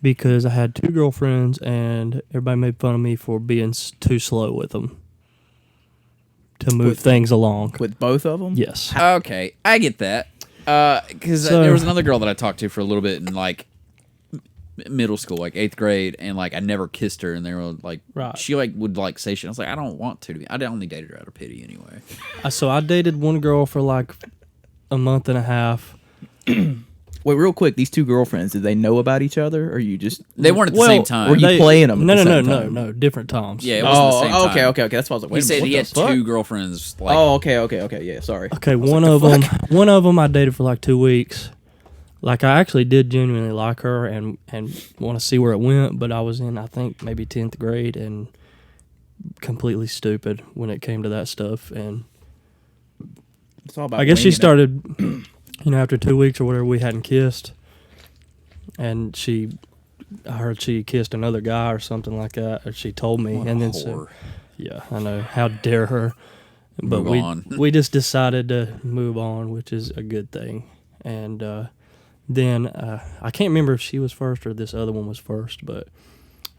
C: because I had 2 girlfriends and everybody made fun of me for being too slow with them to move
A: With-
C: things along.
A: with both of them.
C: Yes.
B: Okay, I get that. Because
C: So-
B: there was another girl that I talked to for a little bit in like middle school, like 8th grade, and like I never kissed her, and they were like,
C: Right.
B: she like would like say shit. I was like, I don't want to be. I only dated her out of pity anyway.
C: So I dated one girl for like a month and a half.
A: Wait, real quick. These 2 girlfriends, did they know about each other, or you just?
B: They weren't at the
C: Well,
B: same time.
A: Were you playing them?
C: No,
A: at the
C: no,
A: same
C: no,
A: time?
C: no, different times.
B: Yeah, it wasn't the same time.
A: okay. That's why I was like,
B: He
A: wait a
B: said
A: minute,
B: he
A: what
B: had
A: the fuck?
B: 2 girlfriends. Like,
A: Oh, okay. Yeah, sorry.
C: Okay, one of them I dated for like 2 weeks. Like I actually did genuinely like her and want to see where it went, but I was in I think maybe 10th grade and completely stupid when it came to that stuff. And
A: It's all about.
C: I guess she
A: winging it.
C: started, after 2 weeks or whatever, we hadn't kissed, and I heard she kissed another guy or something like that, or she told me,
B: what a
C: and then
B: whore.
C: yeah, I know, how dare her. But
B: Move on.
C: we just decided to move on, which is a good thing. And then I can't remember if she was first or this other one was first, but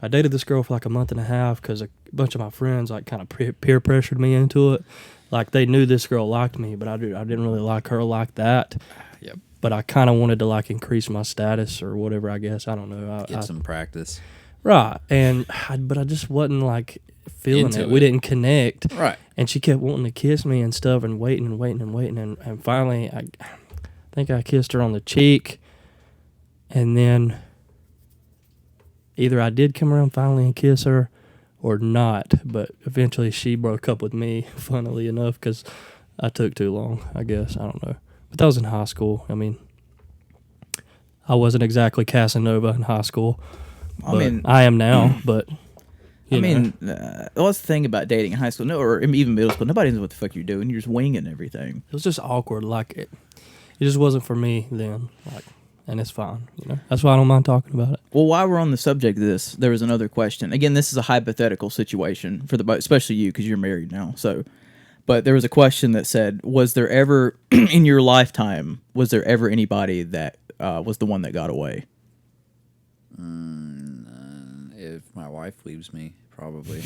C: I dated this girl for like a month and a half because a bunch of my friends like kind of peer pressured me into it. Like they knew this girl liked me, but I didn't really like her like that.
B: Yep.
C: But I kind of wanted to like increase my status or whatever. I guess I don't know.
B: Get some practice.
C: Right, but I just wasn't like feeling
B: Into
C: it. We
B: it.
C: didn't connect.
B: Right.
C: And she kept wanting to kiss me and stuff and waiting. And finally, I think I kissed her on the cheek. And then either I did come around finally and kiss her or not. But eventually she broke up with me, funnily enough, because I took too long, I guess. I don't know. But that was in high school. I mean, I wasn't exactly Casanova in high school.
A: I mean,
C: I am now, but...
A: well,
C: know.
A: that's the thing about dating in high school, or even middle school. Nobody knows what the fuck you're doing. You're just winging everything.
C: It was just awkward. Like it just wasn't for me then. Like, and it's fine. That's why I don't mind talking about it.
A: Well, while we're on the subject of this, there was another question. Again, this is a hypothetical situation for especially you because you're married now. So, but there was a question that said, "Was there ever in your lifetime was there ever anybody that was the one that got away?"
B: If my wife leaves me, probably.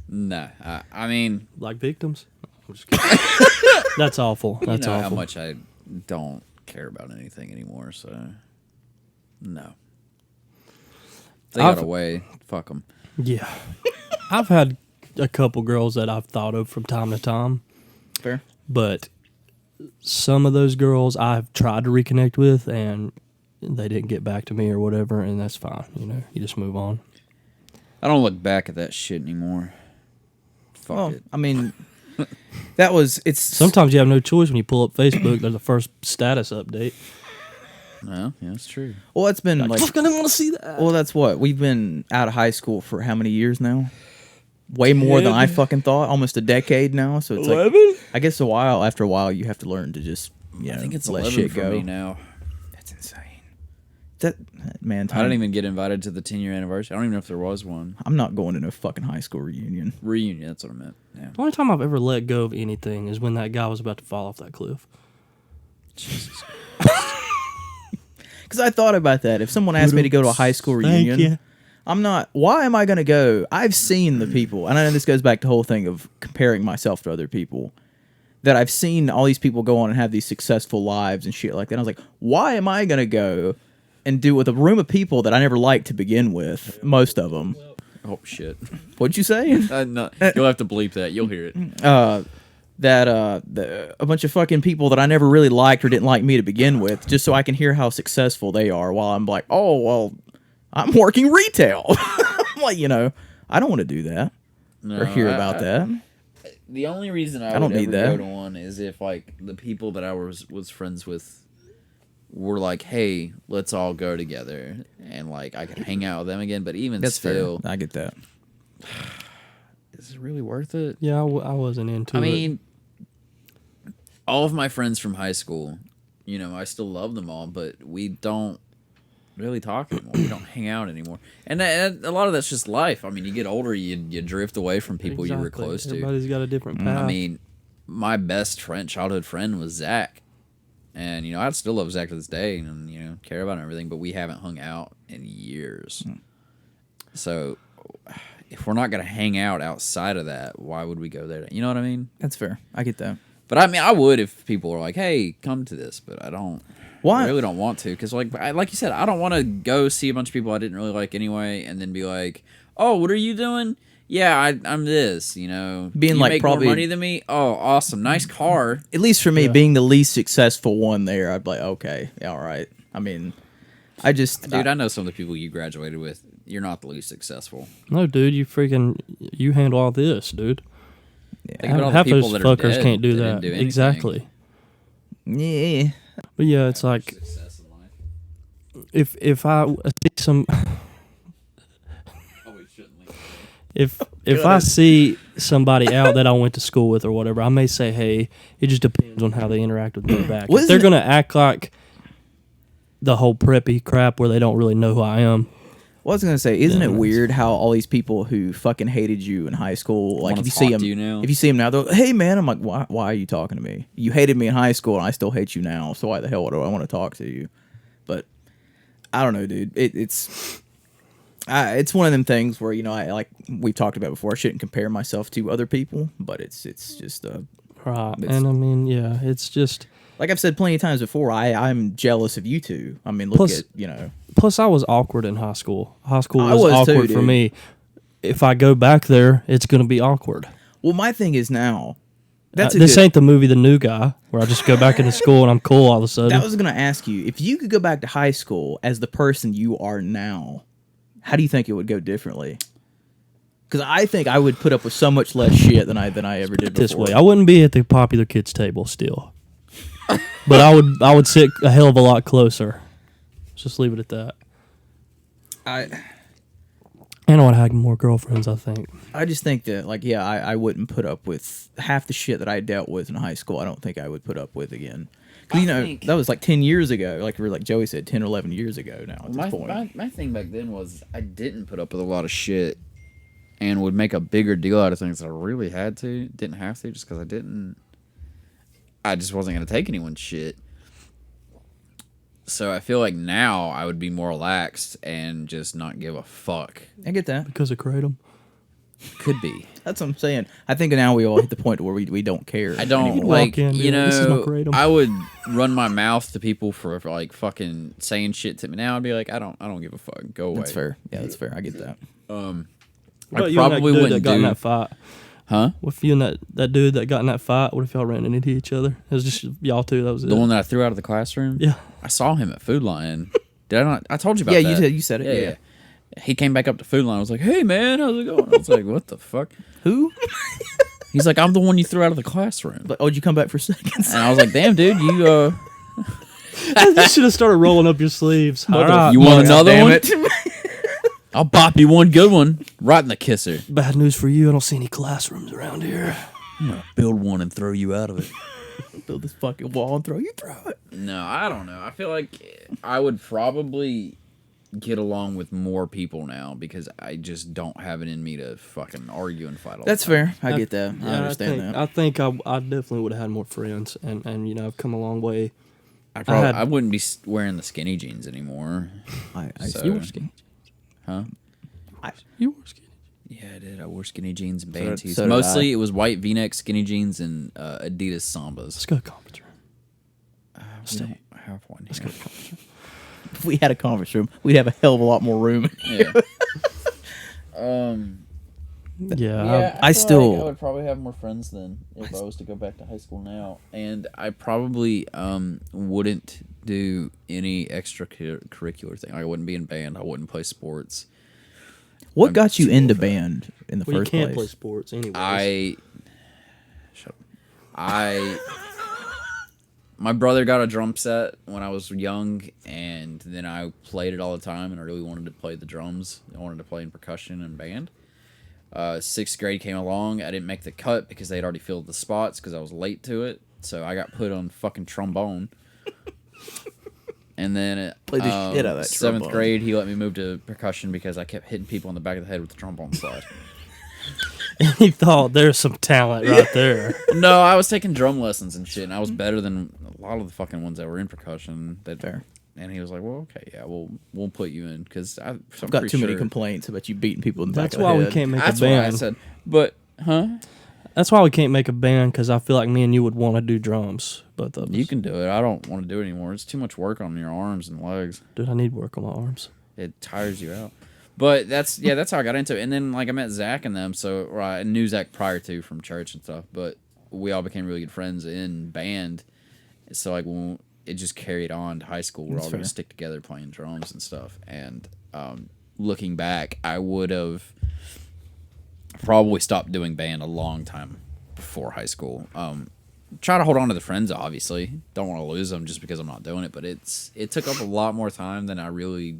B: No, I mean,
C: Like victims. I'm just kidding. That's awful. That's
B: you know
C: awful.
B: how much I don't care about anything anymore. So no, if they got
C: I've-
B: away. Fuck them.
C: Yeah. I've had a couple girls that I've thought of from time to time,
A: Fair.
C: but some of those girls I've tried to reconnect with and they didn't get back to me or whatever, and that's fine. You know, you just move on.
B: I don't look back at that shit anymore. Fuck
A: Well,
B: it.
A: I mean, it's
C: Sometimes you have no choice when you pull up Facebook. There's the first status update.
B: No, yeah, it's true.
A: well, it's been like
C: Fuck, I didn't want to see that.
A: well, that's what we've been out of high school for how many years now? Way more than I fucking thought. Almost a decade now. So it's
C: 11?
A: like I guess after a while, you have to learn to just
B: I think it's
A: let
B: 11
A: shit
B: for
A: go.
B: me now.
A: That's insane. That man,
B: I didn't even get invited to the 10-year anniversary. I don't even know if there was one.
A: I'm not going to no fucking high school reunion.
B: Reunion, that's what I meant. Yeah.
C: The only time I've ever let go of anything is when that guy was about to fall off that cliff.
B: Jesus.
A: Because I thought about that. If someone asked me to go to a high school reunion,
C: you.
A: I'm not. Why am I going to go? I've seen the people, and I know this goes back to the whole thing of comparing myself to other people. That I've seen all these people go on and have these successful lives and shit like that. I was like, why am I going to go and do with a room of people that I never liked to begin with? Most of them.
B: Oh, shit.
A: What'd you say?
B: No, you'll have to bleep that. You'll hear it.
A: A bunch of fucking people that I never really liked or didn't like me to begin with, just so I can hear how successful they are while I'm like, oh, well, I'm working retail. I'm like, I don't want to do that or hear about that.
B: The only reason I
A: don't
B: would
A: need
B: ever
A: that.
B: go to one is if, like, the people that I was friends with were like, hey, let's all go together. And, like, I could hang out with them again. But even
A: That's
B: still,
A: fair. I get that.
B: is it really worth it?
C: Yeah, I wasn't into it.
B: I mean, all of my friends from high school, I still love them all, but we don't really talk anymore. We don't hang out anymore. And a lot of that's just life. I mean, you get older, you drift away from people you were
C: Exactly.
B: close to.
C: Everybody's got a different path.
B: I mean, my best childhood friend was Zach. And, I still love Zach to this day and, care about him and everything, but we haven't hung out in years. So, if we're not going to hang out outside of that, why would we go there? You know what I mean?
A: That's fair. I get that.
B: But I mean, I would if people were like, "Hey, come to this," but I don't.
A: Why?
B: I really don't want to because, like you said, I don't want to go see a bunch of people I didn't really like anyway, and then be like, "Oh, what are you doing?" Yeah, I'm this.
A: Being
B: you
A: like
B: make
A: probably
B: more money than me. Oh, awesome, nice car.
A: At least for me, being the least successful one there, I'd be like, okay, yeah, all right. I mean,
B: Dude, I know some of the people you graduated with. You're not the least successful.
C: No, dude, you handle all this, dude.
B: Think about all
C: Half
B: the people
C: those
B: that are
C: fuckers
B: dead
C: can't do
B: that
C: that.
B: didn't do anything.
C: Exactly.
A: yeah.
C: But yeah, it's like
B: Success in life.
C: if I see some
B: Oh, we shouldn't leave.
C: if I see somebody out that I went to school with or whatever, I may say, hey, it just depends on how they interact with me back. If they're gonna act like the whole preppy crap where they don't really know who I am.
A: Well, I was gonna say, isn't it
C: Yeah.
A: weird how all these people who fucking hated you in high school, like
B: Wanna
A: if you see
B: talk
A: them,
B: to you now?
A: if you see them now, they're like, hey man, I'm like, why are you talking to me? You hated me in high school, and I still hate you now. So why the hell do I want to talk to you? But I don't know, dude. It's one of them things where I like we've talked about before. I shouldn't compare myself to other people, but it's just
C: Right.
A: It's-
C: And I mean, yeah, it's just
A: like I've said plenty of times before. I'm jealous of you two. I mean, look
C: Plus-
A: at
C: plus I was awkward in high school. High school
A: I
C: was
A: was too,
C: awkward for
A: dude.
C: me. If I go back there, it's gonna be awkward.
A: Well, my thing is now. That's
C: This ain't the movie The New Guy, where I just go back into school and I'm cool all of a sudden.
A: That was going to ask you, if you could go back to high school as the person you are now, how do you think it would go differently? Because I think I would put up with so much less shit than I ever did before.
C: this way. I wouldn't be at the popular kids table still, but I would sit a hell of a lot closer. Just leave it at that. And I would have more girlfriends, I think.
A: I just think that, I wouldn't put up with half the shit that I dealt with in high school. I don't think I would put up with again. Because, that was like 10 years ago. Like Joey said, 10 or 11 years ago now at this point.
B: My thing back then was I didn't put up with a lot of shit and would make a bigger deal out of things that I really didn't have to, just because I just wasn't going to take anyone's shit. So I feel like now I would be more relaxed and just not give a fuck.
A: I get that.
C: Because of Kratom.
B: Could be.
D: That's what I'm saying. I think now we all hit the point where we don't care.
B: I don't
D: anymore.
B: like,
C: Walk in, be like, "This is my kratom."
B: I would run my mouth to people for like fucking saying shit to me. Now I'd be like, I don't give a fuck. Go away.
D: That's fair. Yeah, that's fair. I get that.
C: What
B: I
C: about you and that
B: probably
C: dude
B: wouldn't
C: that got in
B: do.
C: that fight?
B: Huh?
C: What if you and that dude that got in that fight? What if y'all ran into each other? It was just y'all two. That was it.
B: The one that I threw out of the classroom.
C: Yeah.
B: I saw him at Food Lion. Did I not? I told you about
D: Yeah,
B: that.
D: you said it. Yeah.
B: He came back up to Food Lion. I was like, "Hey man, how's it going?" I was like, "What the fuck?"
D: Who?
B: He's like, "I'm the one you threw out of the classroom."
D: Like, oh, did you come back for seconds?
B: And I was like, "Damn, dude, you
C: You should have started rolling up your sleeves. All right.
B: you want another
D: Damn
B: one?
D: it.
B: I'll bop you one good one right in the kisser.
C: Bad news for you. I don't see any classrooms around here.
B: I'm gonna build one and throw you out of it."
D: Build this fucking wall and throw you through it.
B: No, I don't know. I feel like I would probably get along with more people now because I just don't have it in me to fucking argue and fight all
D: That's
B: the time.
D: fair. I get that. I understand that.
C: I think I definitely would have had more friends, and you know, I've come a long way.
B: I wouldn't be wearing the skinny jeans anymore. So-
D: you were skinny.
B: Huh?
C: You were skinny.
B: Yeah, I did. I wore skinny jeans and
D: So
B: band
D: did-
B: tees.
D: so did
B: Mostly
D: I.
B: it was white V-neck, skinny jeans, and Adidas Sambas.
C: Let's go to conference room.
B: We don't have one here.
D: If we had a conference room, we'd have a hell of a lot more room.
B: Yeah.
C: Yeah.
D: I
B: feel
D: still-
B: like I would probably have more friends then if I was to go back to high school now, and I probably wouldn't do any extracurricular thing. I wouldn't be in band. I wouldn't play sports.
D: What
B: I'm
D: got you
B: too
D: into
B: old for that.
D: band in the
C: Well, you
D: first
C: can't play
D: place?
C: sports anyway.
B: Shut up. My brother got a drum set when I was young, and then I played it all the time, and I really wanted to play the drums. I wanted to play in percussion and band. 6th grade came along. I didn't make the cut because they'd already filled the spots because I was late to it. So I got put on fucking trombone. And then
D: Played the shit out of that
B: 7th
D: trombone.
B: grade, he let me move to percussion because I kept hitting people in the back of the head with the trombone slide.
C: He thought there's some talent right there.
B: No, I was taking drum lessons and shit, and I was better than a lot of the fucking ones that were in percussion.
D: Fair.
B: And he was like, "Well, okay, yeah, we'll put you in because I've
D: I've got too many complaints about you beating people in the
C: That's
D: back of
C: why
D: the
C: we
D: head.
C: can't make
B: That's
C: a
B: what I
C: band.
B: said. But
C: That's why we can't make a band, because I feel like me and you would want to do drums, both of us.
B: you can do it. I don't want to do it anymore. It's too much work on your arms and legs.
C: Dude, I need work on my arms.
B: It tires you out. But that's how I got into it. And then like I met Zach and them, so or I knew Zach prior to from church and stuff. But we all became really good friends in band. So like when it just carried on to high school. We're
D: That's
B: all going
D: fair.
B: to stick together playing drums and stuff. And looking back, I would have probably stopped doing band a long time before high school. Try to hold on to the friends, obviously. Don't want to lose them just because I'm not doing it. But it took up a lot more time than I really.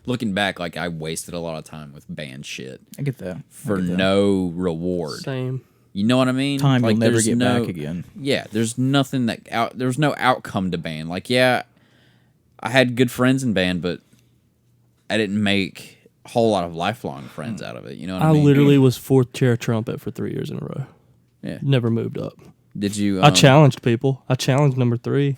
B: Looking back, like I wasted a lot of time with band shit
D: I get that.
B: for no reward.
C: Same.
B: You know what I mean?
D: Time
B: like,
D: you'll never
B: there's
D: get
B: no-
D: back again.
B: Yeah, there's nothing there's no outcome to band. Like, yeah, I had good friends in band, but I didn't make a whole lot of lifelong friends out of it. You know what I
C: I
B: mean?
C: literally was 4th chair trumpet for 3 years in a row.
B: Yeah.
C: Never moved up.
B: Did you?
C: I challenged people. I challenged number 3.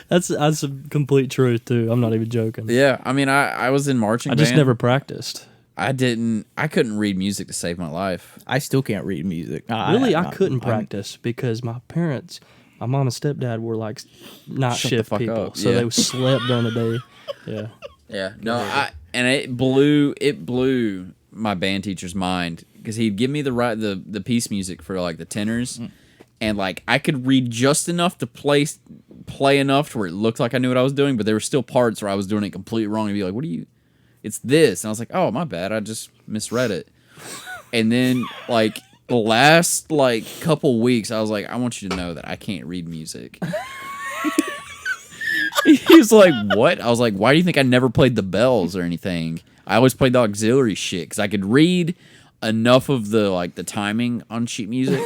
C: That's a complete truth too. I'm not even joking.
B: Yeah, I mean, I was in marching
C: I
B: band.
C: just never practiced.
B: I couldn't read music to save my life.
D: I still can't read music.
C: Really, I couldn't practice because my parents, my mom and stepdad, were like night
B: Shut the
C: shift
B: fuck
C: people,
B: up,
C: so
B: yeah.
C: they slept during the day. Yeah,
B: Yeah, no, it blew my band teacher's mind because he'd give me the piece music for like the tenors, and like I could read just enough to play enough to where it looked like I knew what I was doing, but there were still parts where I was doing it completely wrong. And he'd be like, "What are you? It's this," and I was like, "Oh, my bad, I just misread it." And then like the last like couple weeks, I was like, "I want you to know that I can't read music." He was like, "What?" I was like, "Why do you think I never played the bells or anything? I always played the auxiliary shit because I could read enough of the timing on sheet music,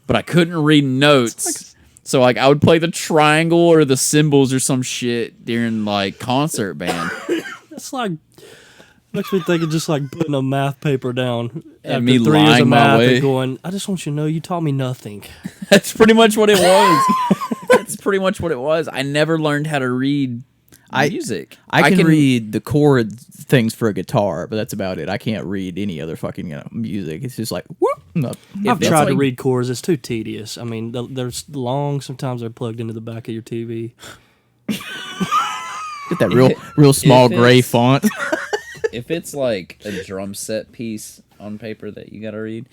B: but I couldn't read notes. So like I would play the triangle or the cymbals or some shit during like concert band.
C: it's like makes me think of just like putting a math paper down
B: And
C: after
B: me
C: 3 years
B: lying
C: of
B: my
C: math
B: way.
C: and going, "I just want you to know, you taught me nothing."
B: That's pretty much what it was. That's pretty much what it was. I never learned how to read music.
D: I can read the chord things for a guitar, but that's about it. I can't read any other fucking music. It's just like whoop. No.
C: I've
B: that's
C: tried to
B: like-
C: read chords. It's too tedious. I mean, they're long. Sometimes they're plugged into the back of your TV.
D: Get that real small
B: if
D: gray
B: it's-
D: font.
B: If it's like a drum set piece on paper that you got to read,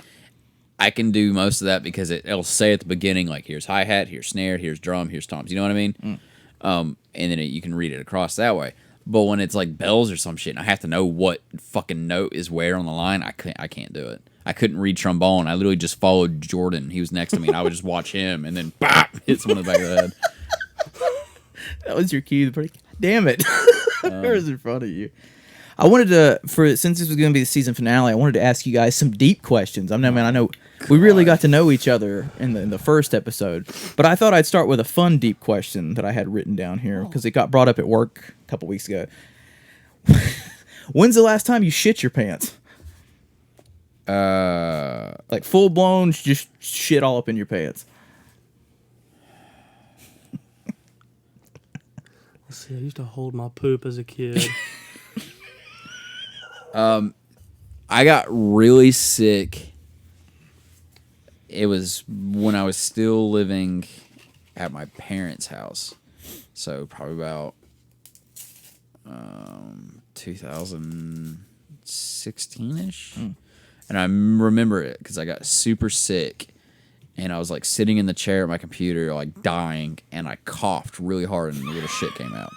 B: I can do most of that because it'll say at the beginning, like, here's hi-hat, here's snare, here's drum, here's toms. You know what I mean? And then you can read it across that way. But when it's like bells or some shit, and I have to know what fucking note is where on the line, I can't do it. I couldn't read trombone. I literally just followed Jordan. He was next to me, and I would just watch him, and then bop, hit someone in the back of the head.
D: That was your cue. Damn it. Where's in front of you? I wanted to, since this was going to be the season finale, I wanted to ask you guys some deep questions. I know we really got to know each other in the first episode, but I thought I'd start with a fun deep question that I had written down here because it got brought up at work a couple weeks ago. When's the last time you shit your pants? Like full blown, just shit all up in your pants.
C: Let's see. I used to hold my poop as a kid.
B: I got really sick. It was when I was still living at my parents' house. So probably about 2016-ish. And I remember it because I got super sick. And I was like sitting in the chair at my computer, like dying. And I coughed really hard and a little shit came out.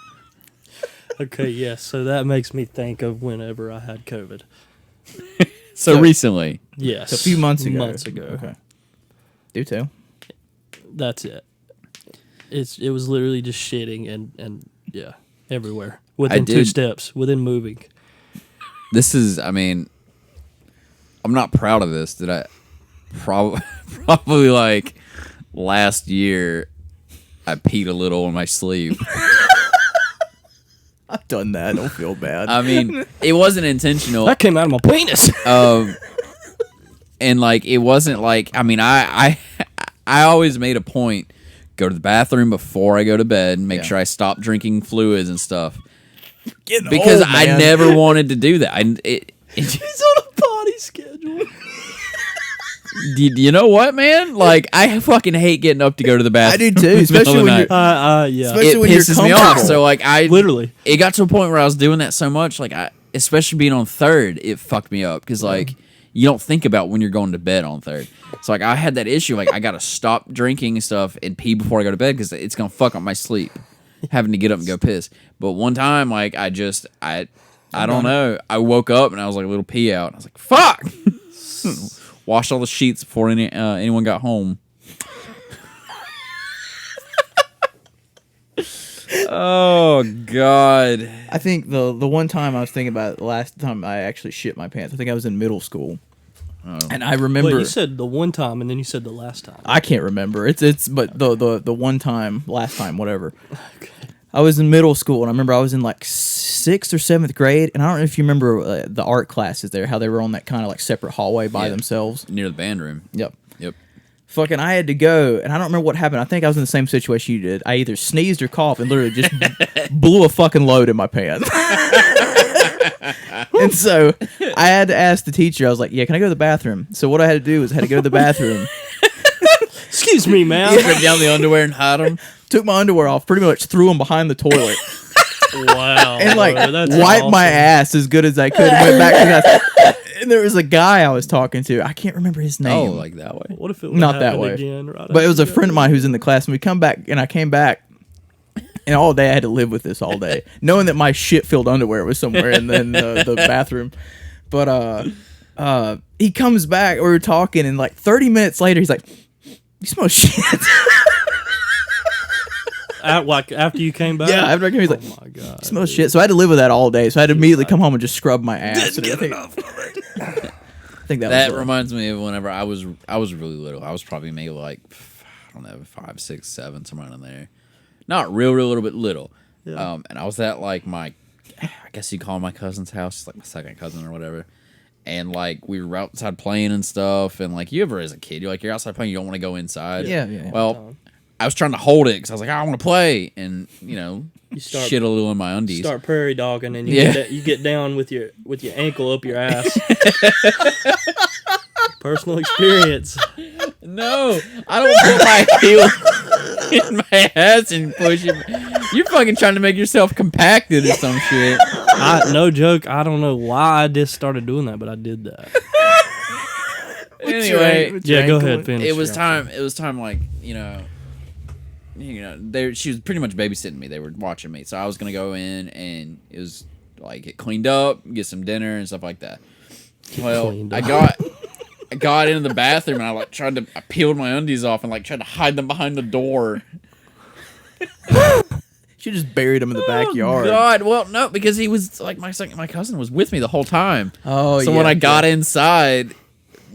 C: Okay, yes. So that makes me think of whenever I had COVID.
B: So recently.
C: Yes.
D: A few months ago.
C: Okay.
D: Do tell.
C: That's it. It was literally just shitting and yeah, everywhere. Within 2 steps, within moving.
B: This is, I mean, I'm not proud of this. That I probably like last year I peed a little in my sleep.
D: I've done that. Don't feel bad.
B: I mean, it wasn't intentional.
C: That came out of my penis.
B: And like it wasn't like, I mean, I always made a point, go to the bathroom before I go to bed, make sure I stop drinking fluids and stuff. Because
D: old,
B: I
D: man.
B: never wanted to do that.
C: He's on a potty schedule.
B: You know what, man? Like, I fucking hate getting up to go to the bathroom.
D: I do too,
B: in the
D: especially
B: middle of
D: when
B: the
D: you're-
B: night.
C: Yeah.
D: Especially
B: It
D: when you're
B: pisses me off.
D: comfortable.
B: So like,
C: Literally.
B: it got to a point where I was doing that so much, like especially being on third, it fucked me up because like you don't think about when you're going to bed on third. So like I had that issue, like I gotta stop drinking and stuff and pee before I go to bed because it's gonna fuck up my sleep, having to get up and go piss. But one time, like I don't know, I woke up and I was like a little pee out. I was like, fuck. Washed all the sheets before anyone got home. Oh God!
D: I think the one time I was thinking about it, the last time I actually shit my pants, I think I was in middle school, and I remember.
C: Wait, you said the one time and then you said the last time.
D: I can't remember. But the one time, last time, whatever. Okay. I was in middle school, and I remember I was in like 6th or 7th grade, and I don't know if you remember the art classes there, how they were on that kind of like separate hallway by themselves.
B: Near the band room.
D: Yep.
B: Yep.
D: I had to go, and I don't remember what happened. I think I was in the same situation you did. I either sneezed or coughed and literally just blew a fucking load in my pants. And so I had to ask the teacher. I was like, yeah, can I go to the bathroom? So what I had to do was I had to go to the bathroom.
C: Excuse me, man.
B: Strip down the underwear and hide them.
D: Took my underwear off, pretty much threw them behind the toilet,
C: Wow.
D: and like
C: bro, that's
D: wiped
C: awesome.
D: my ass as good as I could. And went back to the class. And there was a guy I was talking to. I can't remember his name.
B: Oh, like that way.
C: What if it would
D: Not that
C: happen
D: way.
C: again? Right
D: But it was a
C: after
D: friend of mine who's in the class, and we come back, and I came back, and all day I had to live with this all day, knowing that my shit-filled underwear was somewhere in the bathroom. But he comes back, we were talking, and like 30 minutes later, he's like, "You smell shit."
C: Like after you came back?
D: Yeah, after I came, he's like,
C: oh my God.
D: "You smell shit." So I had to live with that all day. So I had to immediately come home and just scrub my ass. And everything. I think
B: That
D: was
B: reminds me of whenever I was really little. I was probably maybe like, I don't know, 5, 6, 7, somewhere in there. Not real little, but little.
C: Yeah.
B: And I was at like I guess you call him my cousin's house. It's like my second cousin or whatever. And like we were outside playing and stuff. And like you ever as a kid, you're outside playing, you don't want to go inside.
D: Yeah.
B: Well, I was trying to hold it because I was like, I want to play, and
C: You start
B: shit a little in my undies.
C: start prairie dogging, and you get down with your ankle up your ass. Personal experience.
B: No, I don't put my heel in my ass and push it. You're fucking trying to make yourself compacted or some shit.
C: No joke. I don't know why I just started doing that, but I did that.
B: Anyway,
C: Yeah, go ahead. Finish.
B: it was time. It was time. Like she was pretty much babysitting me. They were watching me, so I was gonna go in and it was like get cleaned up, get some dinner and stuff like that. Well, I got into the bathroom and I peeled my undies off and tried to hide them behind the door.
D: She just buried him in the backyard.
B: God, well, no, because he was like my cousin was with me the whole time.
D: Oh,
B: so when I got inside,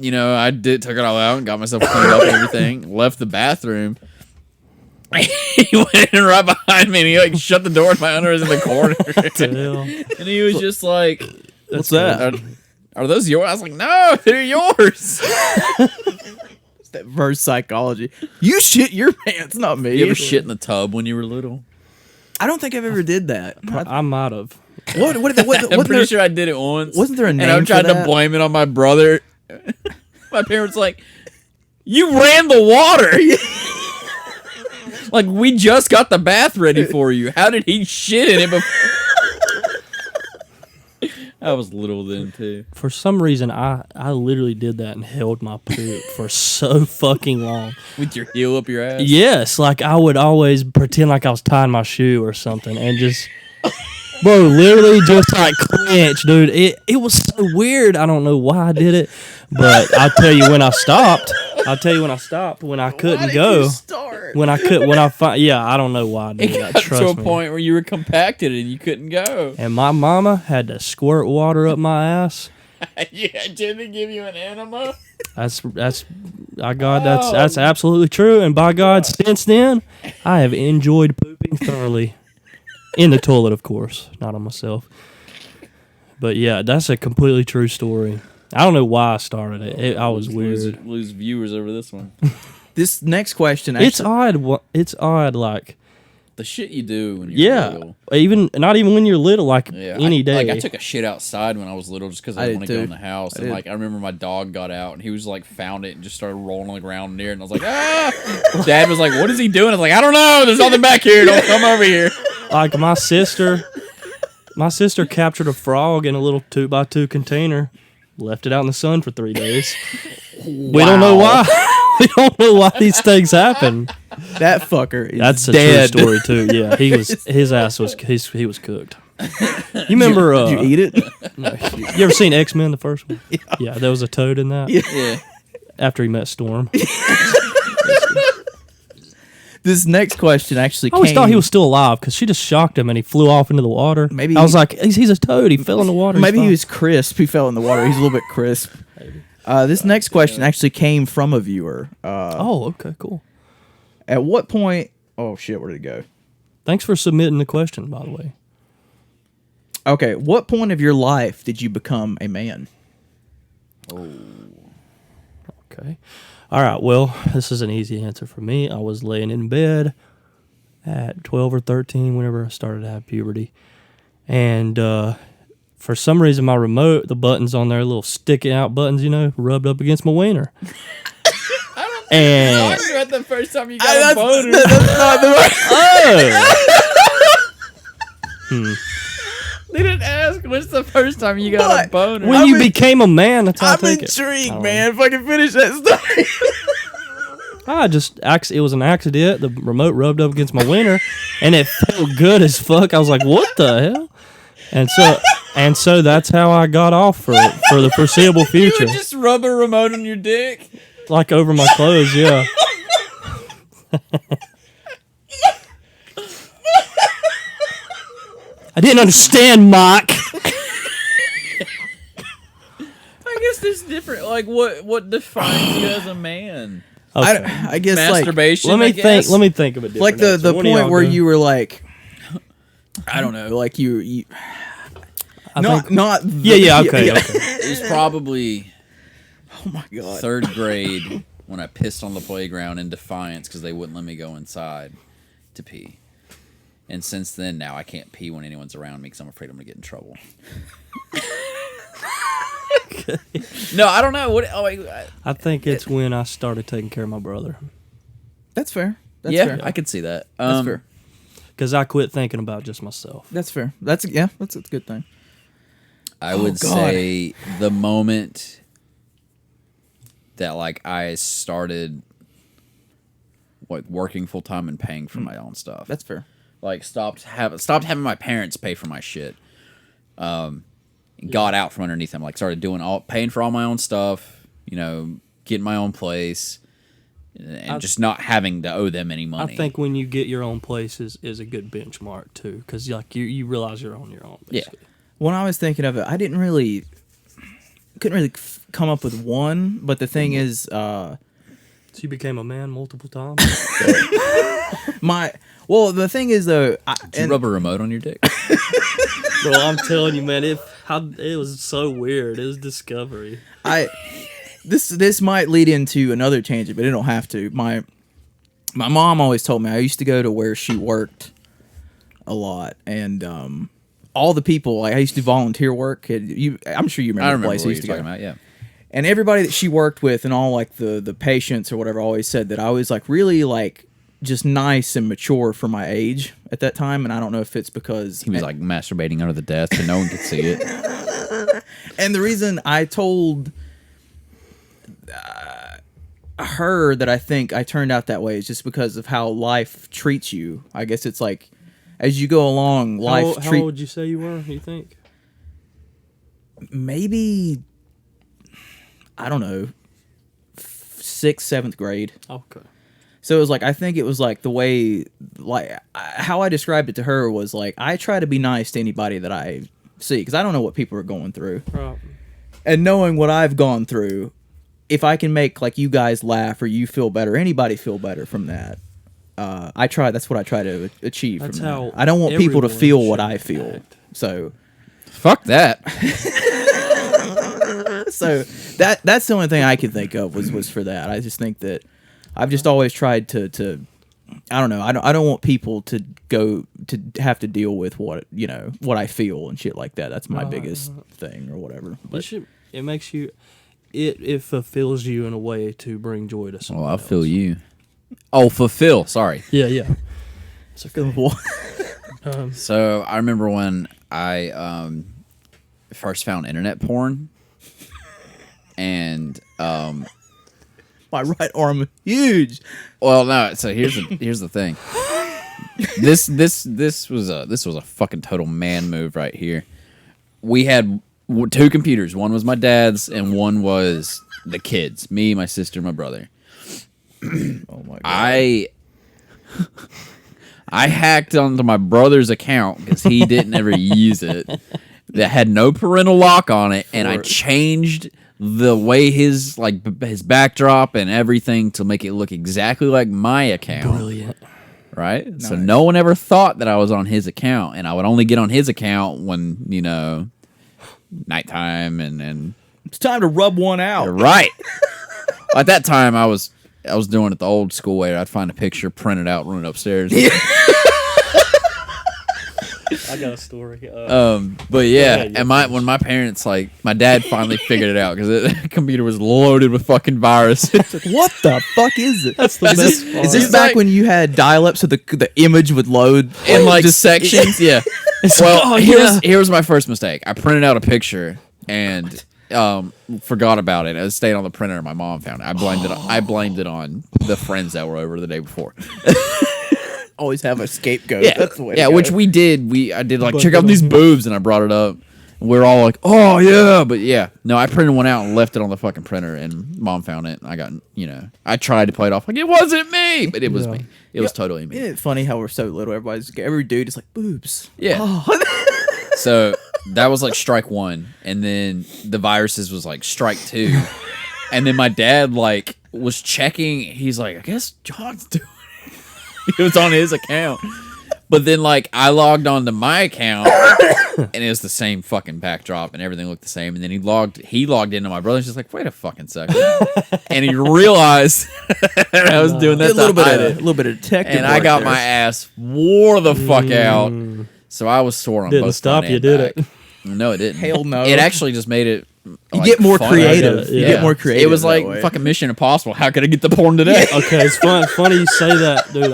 B: I took it all out and got myself cleaned up and everything. Left the bathroom. He went in right behind me and he shut the door and my underwear was in the corner. And he was just like,
D: "What's that?
B: Are those yours?" I was like, "No, they're yours."
D: It's that reverse psychology. You shit your pants, not me.
B: You ever shit in the tub when you were little?
D: I don't think I've ever did that.
C: I might have.
D: What
B: I'm pretty sure I did it once.
D: Wasn't there a name
B: And I tried
D: for
B: to
D: that?
B: blame it on my brother. My parents like, "You ran the water." Like, we just got the bath ready for you. How did he shit in it before? I was little then too.
C: For some reason, I literally did that and held my poop for so fucking long.
B: With your heel up your ass?
C: Yes, like I would always pretend like I was tying my shoe or something and just, bro, literally just like clench, dude. It was so weird. I don't know why I did it, but I'll tell you when I stopped. When I couldn't go. When I I don't know why I did
B: It
C: that.
B: got
C: Trust
B: to a
C: me.
B: point where you were compacted and you couldn't go.
C: And my mama had to squirt water up my ass.
B: Yeah, did they give you an enema?
C: That's absolutely true. And by God, since then, I have enjoyed pooping thoroughly. In the toilet, of course, not on myself. But yeah, that's a completely true story. I don't know why I started it. I was weird.
B: Lose viewers over this one.
D: This next question actually,
C: It's odd. It's odd. Like,
B: The shit you do when you're little.
C: Not even when you're little. Like any day.
B: Like I took a shit outside when I was little just because I didn't want to go in the house. And I remember my dog got out and he was like found it and just started rolling on the ground near it. And I was like, ah! Dad was like, what is he doing? I was like, I don't know. There's nothing back here. Don't come over here.
C: Like my sister captured a frog in a little 2x2 container, left it out in the sun for 3 days. We don't know why. We don't know why these things happen.
D: that fucker is
C: That's a
D: dead.
C: true story too. Yeah, he was cooked. You remember?
D: Did you eat it?
C: You ever seen X-Men, the first one? Yeah, there was a toad in that.
B: Yeah.
C: After he met Storm,
D: This next question actually
C: I always
D: came.
C: thought he was still alive because she just shocked him and he flew off into the water.
D: Maybe
C: I was like, he's a toad. He fell in the water.
D: Maybe
C: He's
D: he was crisp. He fell in the water. He's a little bit crisp. This next question actually came from a viewer.
C: Oh, okay, cool.
D: At what point? Oh shit! Where did it go?
C: Thanks for submitting the question, by the way.
D: Okay, what point of your life did you become a man?
C: Okay. All right. Well, this is an easy answer for me. I was laying in bed at 12 or 13 whenever I started to have puberty. And for some reason, my remote, the buttons on there, little sticking out buttons, rubbed up against my wiener. And
B: At the first time you got a boner.
D: That's not the right.
B: They didn't ask when's the first time you got a boner.
C: when you became a man, that's how I
D: I'm
C: take it.
D: intrigued, man. Fucking finish that story.
C: It was an accident. The remote rubbed up against my wiener, and it felt good as fuck. I was like, "What the hell?" And so that's how I got off for the foreseeable
B: You
C: future,
B: would just rub a remote on your dick.
C: like over my clothes. Yeah. I didn't understand, Mike.
B: I guess there's different. Like what defines you as a man?
C: Okay.
D: I guess like
B: Masturbation.
C: Let
B: I
C: me
B: guess?
C: think of it.
D: like the point where you were like, I don't know, like you
C: Yeah. Okay.
B: It was probably
D: Oh my god.
B: third grade when I pissed on the playground in defiance because they wouldn't let me go inside to pee. And since then, now I can't pee when anyone's around me because I'm afraid I'm gonna get in trouble. No, I don't know. What? Oh,
C: I think it's when I started taking care of my brother.
D: That's fair. That's
B: yeah,
D: fair.
B: I could see that.
D: That's fair.
C: Because I quit thinking about just myself.
D: That's fair. That's a good thing.
B: I would say the moment that like I started like working full time and paying for my own stuff.
D: That's fair.
B: Like stopped having my parents pay for my shit. Got out from underneath them. Like started paying for all my own stuff. You know, getting my own place, and just not having to owe them any money.
C: I think when you get your own place is a good benchmark too, because like you realize you're on your own. Basically.
B: Yeah.
D: When I was thinking of it, I couldn't really come up with one. But the thing is,
C: So you became a man multiple times.
D: the thing is though,
B: Did you rub a remote on your dick?
C: Bro, I'm telling you, man, it was so weird. It was discovery.
D: This might lead into another tangent, but it don't have to. My mom always told me I used to go to where she worked a lot, and all the people, like I used to volunteer work. I'm sure you remember,
B: I remember
D: the place
B: what
D: I used to
B: you're
D: go.
B: talking about. Yeah.
D: And everybody that she worked with, and all like the patients or whatever, always said that I was like really like just nice and mature for my age at that time. And I don't know if it's because
B: He was like masturbating under the desk, and no one could see it.
D: And the reason I told her that I think I turned out that way is just because of how life treats you. I guess it's like as you go along, life
C: How old would you say you were? You think?
D: Maybe I don't know, 6th, 7th grade.
C: Okay.
D: So it was like I think it was like the way how I described it to her was like I try to be nice to anybody that I see because I don't know what people are going through.
C: Right.
D: And knowing what I've gone through, if I can make like you guys laugh or you feel better, anybody feel better from that. That's what I try to achieve.
C: That's
D: from
C: how
D: that. I don't want people to
C: everyone
D: feel what
C: should
D: I feel.
C: act.
D: So
B: Fuck that.
D: that's the only thing I could think of was for that. I just think that I've just always tried to I don't know. I don't want people to go to have to deal with what I feel and shit like that. That's my biggest thing or whatever. But
C: It makes you. It fulfills you in a way to bring joy to someone.
B: Well, I feel you. Oh, fulfill. Sorry.
C: Yeah.
B: So I remember when I first found internet porn, and
D: my right arm huge.
B: well, no. So here's the thing. This was a fucking total man move right here. We had two computers. One was my dad's, and one was the kids. Me, my sister, my brother.
D: Oh my god.
B: I hacked onto my brother's account because he didn't ever use it. That had no parental lock on it, and I changed the way his backdrop and everything to make it look exactly like my account.
C: Brilliant.
B: Right? Nice. So no one ever thought that I was on his account, and I would only get on his account when, nighttime and
D: it's time to rub one out.
B: Right. At that time I was doing it the old school way. I'd find a picture, print it out, run it upstairs.
C: I got a story.
B: But yeah, and when my parents, my dad finally figured it out because the computer was loaded with fucking viruses.
D: What the fuck is it?
C: That's the best part.
D: Is this back when you had dial-up so the image would load
B: in just sections? Yeah. Well, here's my first mistake. I printed out a picture and forgot about it. It stayed on the printer. My mom found it. I blamed it on the friends that were over the day before.
D: Always have a scapegoat.
B: Yeah,
D: that's the way.
B: Yeah, which we did. I did check out these boobs, and I brought it up. We're all like, oh yeah, but yeah, no, I printed one out and left it on the fucking printer, and mom found it. And I got, I tried to play it off like it wasn't me, but it was me. It was totally me.
D: Isn't it funny how we're so little? Every dude is like boobs.
B: Yeah. Oh. So that was strike one, and then the viruses was strike two, and then my dad was checking. He's like, I guess John's doing it. It was on his account. But then, like, I logged on to my account, and it was the same fucking backdrop, and everything looked the same. And then he logged into my brother's, just like, wait a fucking second, and he realized I was doing that.
D: A little bit of detective.
B: and I
D: work
B: got
D: there.
B: my ass wore the fuck out. So I was sore on
C: Didn't
B: both
C: stop
B: front
C: you,
B: and
C: did
B: back.
C: it?
B: No, it didn't.
D: Hell no.
B: It actually just made it.
D: You get more
B: fun.
D: creative.
C: Yeah.
D: You get more creative.
B: It was
D: that
B: like
D: way.
B: fucking Mission Impossible. How could I get the porn today?
C: Okay, it's funny you say that, dude.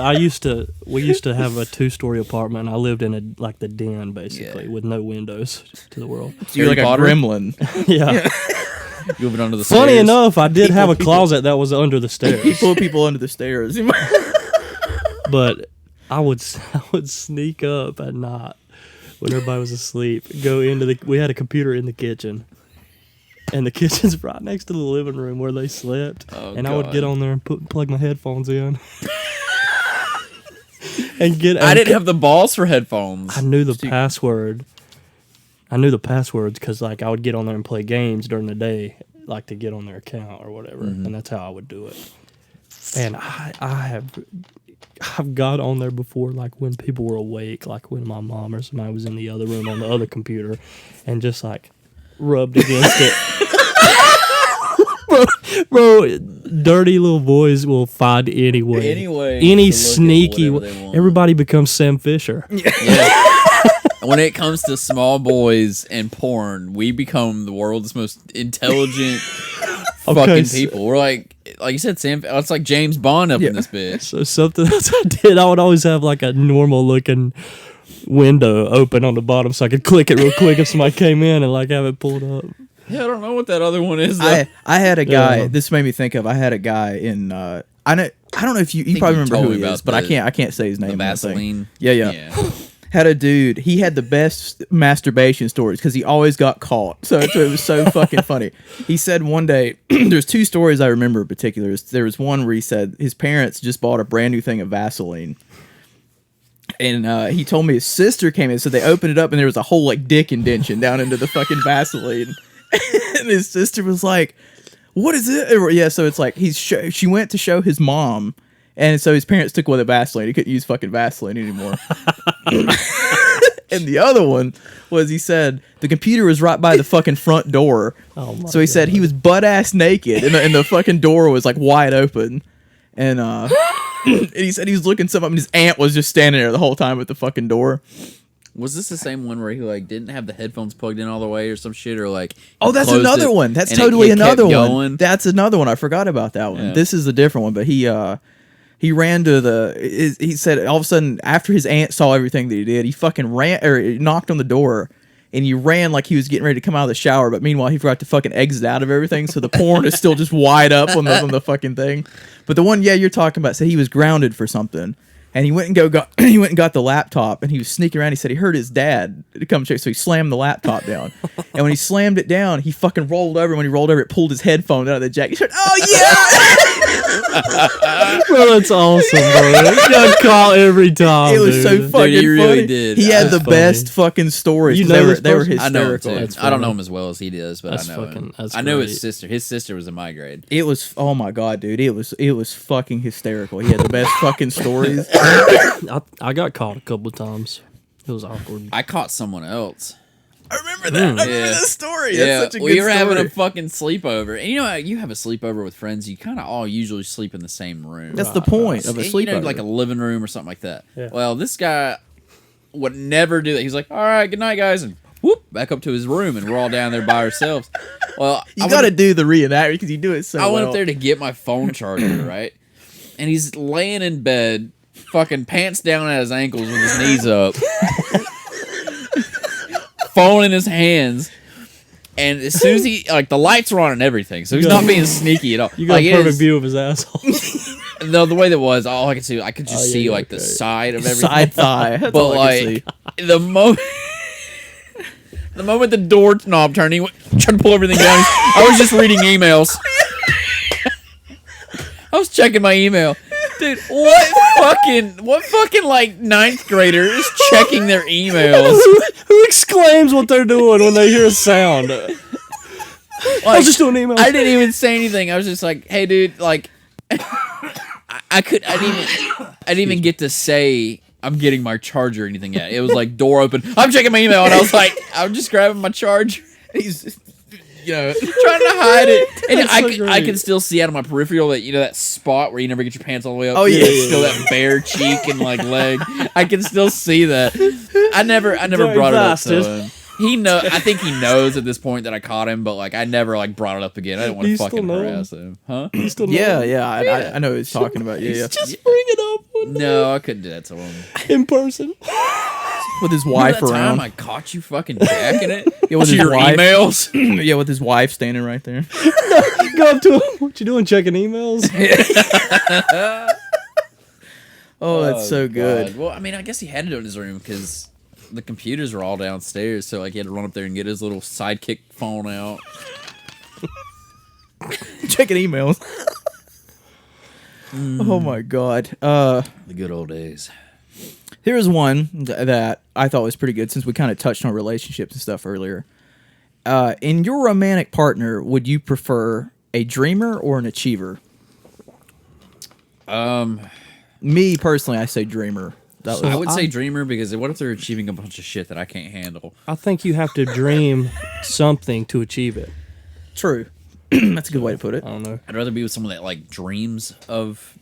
C: We used to have a 2-story apartment. And I lived in the den basically with no windows to the world.
D: You're like
B: Harry
D: a
B: Potter?
D: gremlin.
C: Yeah.
B: Moving under the
C: Funny
B: stairs.
C: enough, I did have a closet that was under the
D: You
C: stairs,
D: pull people under the stairs.
C: but I would sneak up at night when everybody was asleep. Go into we had a computer in the kitchen. And the kitchen's right next to the living room where they slept.
B: Oh,
C: and I would
B: God.
C: get on there and plug my headphones in. and
B: I didn't have the balls for headphones.
C: I knew the password. I knew the passwords because I would get on there and play games during the day, like to get on their account or whatever, and that's how I would do it. And I've got on there before, like when people were awake, like when my mom or somebody was in the other room on the other computer, and just like rubbed against it. Bro, dirty little boys will find any way.
B: Any way
C: Any
B: to look at
C: sneaky
B: whatever they want.
C: Everybody becomes Sam Fisher.
B: Yeah. When it comes to small boys and porn, we become the world's most intelligent fucking
C: so-
B: people. We're like you said, Sam. It's like James Bond up in this bitch.
C: So something else I did, I would always have like a normal looking window open on the bottom so I could click it real quick if somebody came in and like have it pulled up.
B: Yeah, I don't know what that other one is. Though.
D: I had a guy.
C: Yeah.
D: This made me think of. I had a guy in. I don't know if you
B: think
D: probably
B: you
D: remember
B: told
D: who
B: me
D: he
B: about
D: is, but I can't say his
B: the
D: name. on the thing.
B: Vaseline.
D: Yeah. Had a dude. He had the best masturbation stories because he always got caught. So it was so fucking funny. He said one day, there's 2 stories I remember in particular. There was one where he said his parents just bought a brand new thing of Vaseline. And he told me his sister came in, so they opened it up and there was a whole like dick indention down into the fucking Vaseline. And his sister was like, "What is it?" Yeah, so it's like she went to show his mom, and so his parents took away the Vaseline. He couldn't use fucking Vaseline anymore. And the other one was he said the computer was right by the fucking front door.
C: Oh my
D: So he said he was butt ass naked, and the fucking door was like wide open, and and he said he was looking something up, and his aunt was just standing there the whole time at the fucking door.
B: Was this the same one where he like didn't have the headphones plugged in all the way or some shit, or like?
D: Oh, that's
B: closed
D: another
B: it
D: one. That's
B: and it
D: totally
B: kept
D: another one.
B: going?
D: That's another one. I forgot about that one.
B: Yeah.
D: This is a different one, but he ran to he said all of a sudden after his aunt saw everything that he did, he fucking ran or knocked on the door. And he ran like he was getting ready to come out of the shower, but meanwhile he forgot to fucking exit out of everything, so the porn is still just wide up on the fucking thing. But the one, you're talking about, said he was grounded for something, and he went and got the laptop, and he was sneaking around. He said he heard his dad come check, so he slammed the laptop down. And when he slammed it down, he fucking rolled over. When he rolled over, it pulled his headphone out of the jacket. He said, "Oh yeah!"
C: Bro, that's awesome, bro. Got caught every time.
D: It was so
C: dude.
D: fucking
B: he really
D: funny.
B: did.
D: He had
B: That's
D: the
C: funny.
D: best fucking stories.
C: You
D: 'cause
C: know
D: they were
C: this person?
B: I know him
D: hysterical.
B: too.
C: That's
B: I don't
C: funny.
B: know him as well as he does, but
C: That's
B: I know
C: fucking-
B: him.
C: that's
B: I know
C: great.
B: his sister. His sister was in my grade.
D: It was, oh my god, dude! It was fucking hysterical. He had the best fucking stories.
C: I got caught a couple of times. It was awkward.
B: I caught someone else.
D: I remember that. I remember
B: Yeah.
D: that story.
B: Yeah,
D: That's such a
B: we
D: good
B: were having
D: story.
B: a fucking sleepover, and you know how you have a sleepover with friends. You kind of all usually sleep in the same room.
D: That's the point of a
B: You
D: sleepover.
B: know, like a living room or something like that.
C: Yeah.
B: Well, this guy would never do that. He's like, "All right, good night, guys," and whoop, back up to his room, and we're all down there by ourselves. Well,
D: you got to do the reenactment because you do it so
B: I went
D: well.
B: up there to get my phone charger, right? And he's laying in bed, fucking pants down at his ankles with his knees up, phone in his hands. And as soon as he, like, the lights are on and everything, so he's
C: got-
B: not being sneaky at all.
C: You got
B: like,
C: a
B: it
C: perfect
B: is-
C: view of his asshole.
B: No, the way that was, all I could see, I could just
C: Oh, yeah,
B: see,
C: yeah,
B: like, the
C: okay.
B: side of everything.
D: Side thigh. That's
B: But,
D: all I can
B: like,
D: see.
B: the moment the door knob turned, he went, tried to pull everything down. I was just reading emails. I was checking my email. Dude, what fucking like ninth grader is checking their emails?
C: Who exclaims what they're doing when they hear a sound? I was just doing email.
B: I didn't even say anything. I was just like, "Hey, dude, like, I didn't even get to say I'm getting my charger or anything yet. It was like door open. I'm checking my email, and I was like, I'm just grabbing my charger.
D: He's,
B: Trying to hide it, and
C: That's so great.
B: I can still see out of my peripheral that that spot where you never get your pants all the way up.
D: Oh, yeah,
B: It's
D: yeah,
B: still that bare cheek and like leg. I can still see that. I never
C: Dirty
B: brought it up
C: bastard.
B: to him. I think he knows at this point that I caught him, but like I never like brought it up again. I didn't want
C: Do
B: to
C: you still
B: fucking
C: know him?
B: harass him, huh?
C: You still know
D: yeah,
C: him?
D: yeah. I know what he's talking about. Yeah, yeah.
C: Just bring it up one day
B: No, I couldn't do that to him.
C: in person.
D: With his
B: Remember
D: wife
B: that time
D: around.
B: I caught you fucking jacking it?
D: Yeah, with
B: To
D: his
B: your
D: wife.
B: emails.
D: Yeah, with his wife standing right there.
C: Go up to him. What you doing? Checking emails?
D: Oh, that's so
B: God.
D: good.
B: Well, I mean, I guess he had to do it in his room because the computers were all downstairs, so like he had to run up there and get his little sidekick phone out.
D: Checking emails. Oh my god.
B: The good old days.
D: Here's one that I thought was pretty good since we kind of touched on relationships and stuff earlier. In your romantic partner, would you prefer a dreamer or an achiever? Me personally, I say dreamer. That
C: So
B: I
D: was,
B: would say dreamer because what if they're achieving a bunch of shit that I can't handle?
C: I think you have to dream something to achieve it.
D: true. That's a good way to put it.
C: I don't know.
B: I'd rather be with someone that like dreams of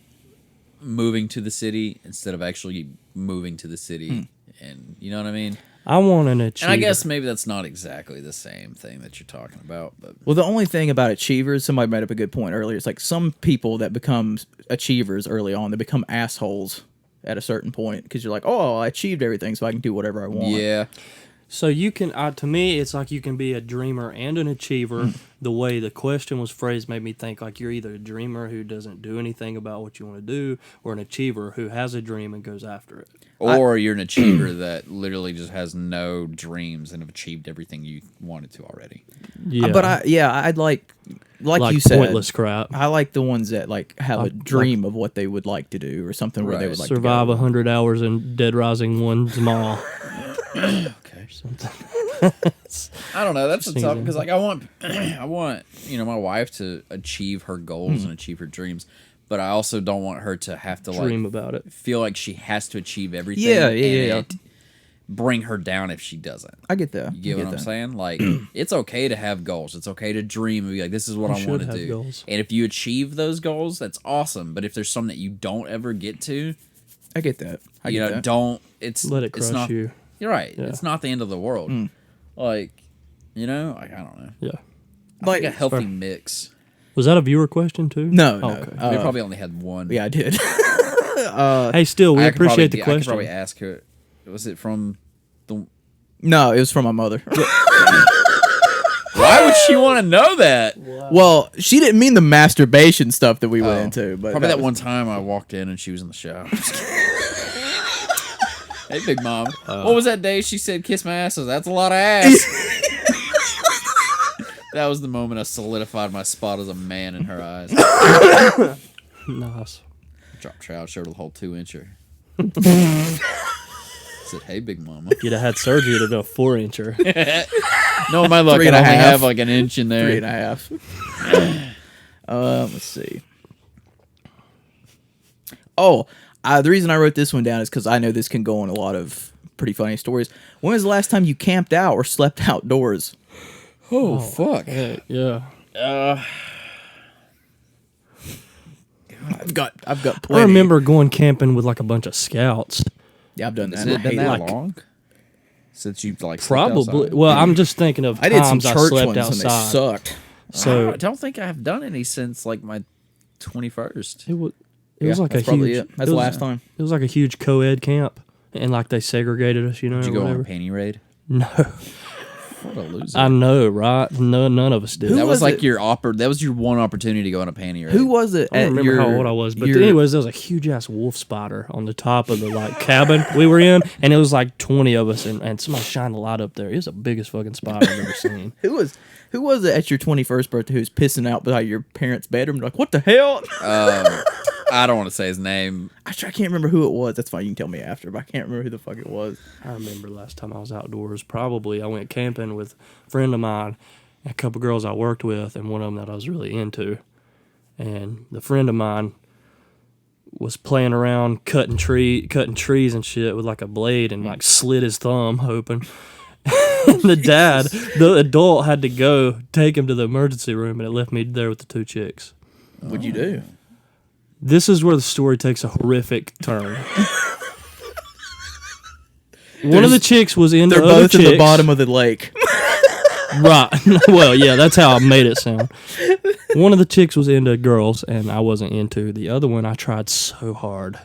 B: moving to the city instead of actually moving to the city. And you know what I mean?
C: I want an achiever.
B: And I guess maybe that's not exactly the same thing that you're talking about, but
D: Well, the only thing about achievers, somebody made up a good point earlier. It's like some people that become achievers early on, they become assholes at a certain point because you're like, oh, I achieved everything, so I can do whatever I want.
B: yeah.
C: So you can, to me, it's like you can be a dreamer and an achiever. The way the question was phrased made me think like you're either a dreamer who doesn't do anything about what you want to do, or an achiever who has a dream and goes after it.
B: Or you're an achiever that literally just has no dreams and have achieved everything you wanted to already.
C: Yeah,
D: But I'd like you said,
C: pointless crap.
D: I like the ones that like have a
C: Like-
D: dream of what they would like to do or something where they
B: Right.
D: would like
C: Survive
D: to go.
C: 100 hours in Dead Rising 1's mall.
B: Okay.
C: Something.
B: I don't know. That's the tough
C: Season.
B: because like I want my wife to achieve her goals and achieve her dreams, but I also don't want her to have to
C: Dream
B: like
C: about it.
B: feel like she has to achieve everything.
D: Yeah,
B: and
D: yeah.
B: it bring her down if she doesn't.
D: I get that.
B: You get what I'm saying? Like, it's okay to have goals. It's okay to dream and be like, this is what
C: You
B: I
C: should
B: want to
C: have
B: do.
C: goals.
B: And if you achieve those goals, that's awesome. But if there's some that you don't ever get to,
D: I get that. I
B: you
D: get
B: know,
D: that.
B: don't. It's
C: Let it
B: it's
C: crush
B: not,
C: you.
B: You're right.
C: Yeah.
B: It's not the end of the world. Like, I don't know.
C: Yeah.
B: Like a healthy
C: fair.
B: mix.
C: Was that a viewer question too?
D: No,
C: Oh,
D: no.
C: okay.
B: We probably only had one.
D: Yeah, I did.
C: Hey, still, we
B: I could
C: appreciate
B: probably-
C: the
B: I could
C: question.
B: probably ask her. Was it from the?
D: No, it was from my mother.
B: Why would she want to know that?
D: Well, she didn't mean the masturbation stuff that we went
B: Oh,
D: into, but
B: Probably that
D: was-
B: one time I walked in and she was in the shower. Hey, big mom. What was that day she said kiss my ass? I was, that's a lot of ass. That was the moment I solidified my spot as a man in her eyes.
C: Nice.
B: Dropped trout, showed her the whole 2-incher. Said, hey, big mama.
C: You'd have had surgery, it'd have been a 4-incher.
B: No, my luck,
D: 3
B: I
D: and a
B: only
D: half.
B: have like an inch in there.
D: 3.5. Let's see. Oh, the reason I wrote this one down is because I know this can go on a lot of pretty funny stories. When was the last time you camped out or slept outdoors?
B: Oh, fuck.
C: Yeah.
D: I've got
C: I
D: plenty.
C: remember going camping with like a bunch of scouts.
D: Yeah, I've done that.
B: Has it
D: I
B: been
D: hate
B: that
D: it.
B: long? Since you've like slept
C: Probably.
B: outside?
C: Well, I'm just thinking of
D: I did some
C: times I
D: church
C: slept
D: ones and they
C: outside.
D: sucked.
C: So
B: I don't think I've done any since like my 21st.
C: it was. It
D: Yeah,
C: was like a
D: that's probably
C: huge.
D: it. That's
C: it
D: the
C: was-
D: last time.
C: It was like a huge co-ed camp, and like they segregated us. You know,
B: Did you
C: or
B: go on a
C: whatever.
B: panty raid?
C: No,
B: What a loser.
C: I know, right? No, none of us did.
B: that
D: Who
B: was
D: was
B: like
D: it?
B: your that was your one opportunity to go on a panty raid.
D: Who was it?
C: I don't
D: at
C: remember
D: your,
C: how old I was, but
D: your-
C: anyways, there was a huge ass wolf spider on the top of the like cabin we were in, and it was like 20 of us, and somebody shined the light up there. It was the biggest fucking spider I've ever seen.
D: Who was it at your 21st birthday who was pissing out by your parents' bedroom? Like, what the hell?
B: I don't want to say his name.
D: I can't remember who it was. That's fine. You can tell me after, but I can't remember who the fuck it was.
C: I remember last time I was outdoors. Probably I went camping with a friend of mine, and a couple girls I worked with, and one of them that I was really into. And the friend of mine was playing around cutting trees and shit with like a blade and like slit his thumb open. The adult, had to go take him to the emergency room, and it left me there with the 2 chicks.
D: What'd you do?
C: This is where the story takes a horrific turn. One of the chicks was into
D: They're
C: other
D: both
C: chicks.
D: in the bottom of the lake.
C: Right. Well, yeah, that's how I made it sound. One of the chicks was into girls, and I wasn't into. The other one, I tried so hard.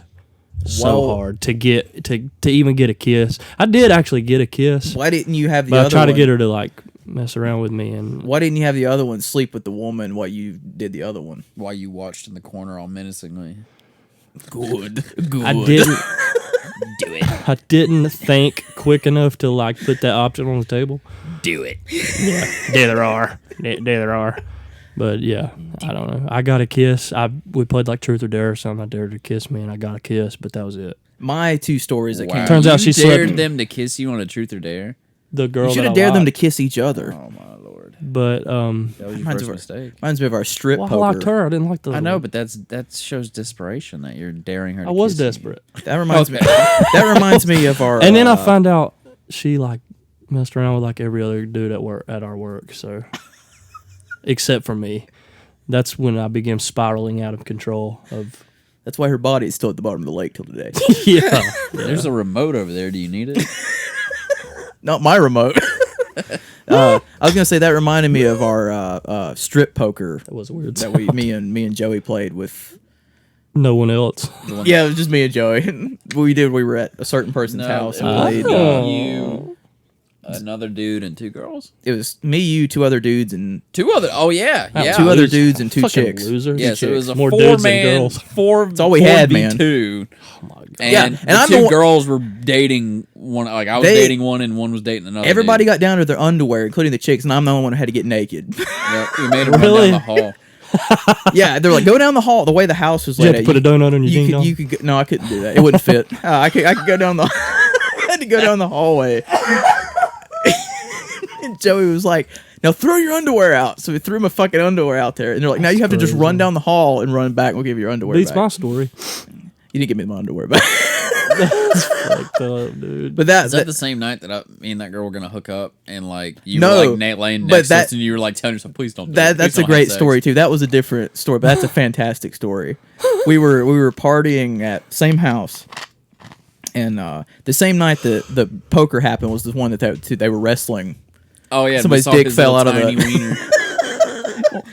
C: To even get a kiss. I did actually get a kiss,
D: Why didn't you have the
C: but
D: other
C: I tried
D: one?
C: to get her to like mess around with me, and
D: Why didn't you have the other one sleep with the woman while you did the other one?
B: While you watched in the corner all menacingly.
D: Good.
C: I didn't
B: Do it.
C: I didn't think quick enough to like put that option on the table.
B: Do it.
C: Yeah, there are. But yeah, I don't know. I got a kiss. We played like truth or dare or something. I dared her to kiss me, and I got a kiss, but that was it.
D: My 2 stories that came.
C: Turns out she
B: dared
C: slept-
B: them to kiss you on a truth or dare.
C: The girl
D: You should
C: that
D: have
C: I
D: dared them to
C: liked.
D: kiss each other.
B: Oh my lord.
C: But
B: That was your
D: Reminds
B: first
D: of our-
B: mistake.
D: Reminds me of our strip
C: well, I
D: poker.
C: liked her. I didn't like the.
B: I know, but that shows desperation that you're daring her.
C: I
B: to
C: was
B: kiss you.
C: desperate.
D: That reminds me. That reminds me of our.
C: And then I found out she like messed around with like every other dude at our work. So, except for me, that's when I began spiraling out of control. Of
D: That's why her body is still at the bottom of the lake till today.
C: yeah,
B: There's a remote over there. Do you need it?
D: Not my remote. I was gonna say that reminded me of our strip poker
C: that was a weird.
D: that
C: Sound.
D: me and Joey played with.
C: No one else.
D: Yeah, it was just me and Joey. We were at a certain person's house and played.
B: You, another dude, and 2 girls.
D: It was me, you, 2 other dudes, and
B: 2 other. Oh yeah, yeah.
D: 2 other
C: Losers.
D: dudes and 2
C: Fucking
D: chicks.
C: losers.
B: Yeah, so it was a
C: More dudes than
B: 4-man,
C: girls.
B: 4.
D: That's all we had, man.
B: 4v2.
C: Oh my god.
B: And,
D: Yeah, and
B: the
D: I'm
B: 2
D: the one-
B: girls were dating one. Like I was
D: They-
B: dating one, and one was dating another.
D: Everybody
B: dude.
D: got down to their underwear, including the chicks, and I'm the only one who had to get naked.
B: Yep, we made them
C: Really?
B: run down the hall.
D: Yeah, they're like, go down the hall. The way the house was
C: Did you
D: laid
C: have to
D: out,
C: put a donut on your ding
D: you
C: dong?
D: could, you could go, no, I couldn't do that. It wouldn't fit. I could go down the. I had to go down the hallway. And Joey was like, "Now throw your underwear out." So we threw my fucking underwear out there, and they're like, "Now you have to just run down the hall and run back. And we'll give you your underwear
C: Beats
D: back."
C: my story.
D: You didn't give me my underwear back.
C: Fucked up, dude.
D: But
B: Is that the same night that me and that girl were gonna hook up, and like you
D: No,
B: were like Nate laying
D: but
B: next to
D: that-
B: us, and you were like telling yourself, "Please don't." Do it. Please
D: that's a
B: don't have
D: great
B: sex."
D: story too. That was a different story, but that's a fantastic story. We were partying at same house, and the same night that the poker happened was the one that they were wrestling.
B: Oh yeah,
D: Somebody's
B: we saw
D: dick
B: his
D: fell
B: little
D: out of
B: tiny
D: the-
B: wiener.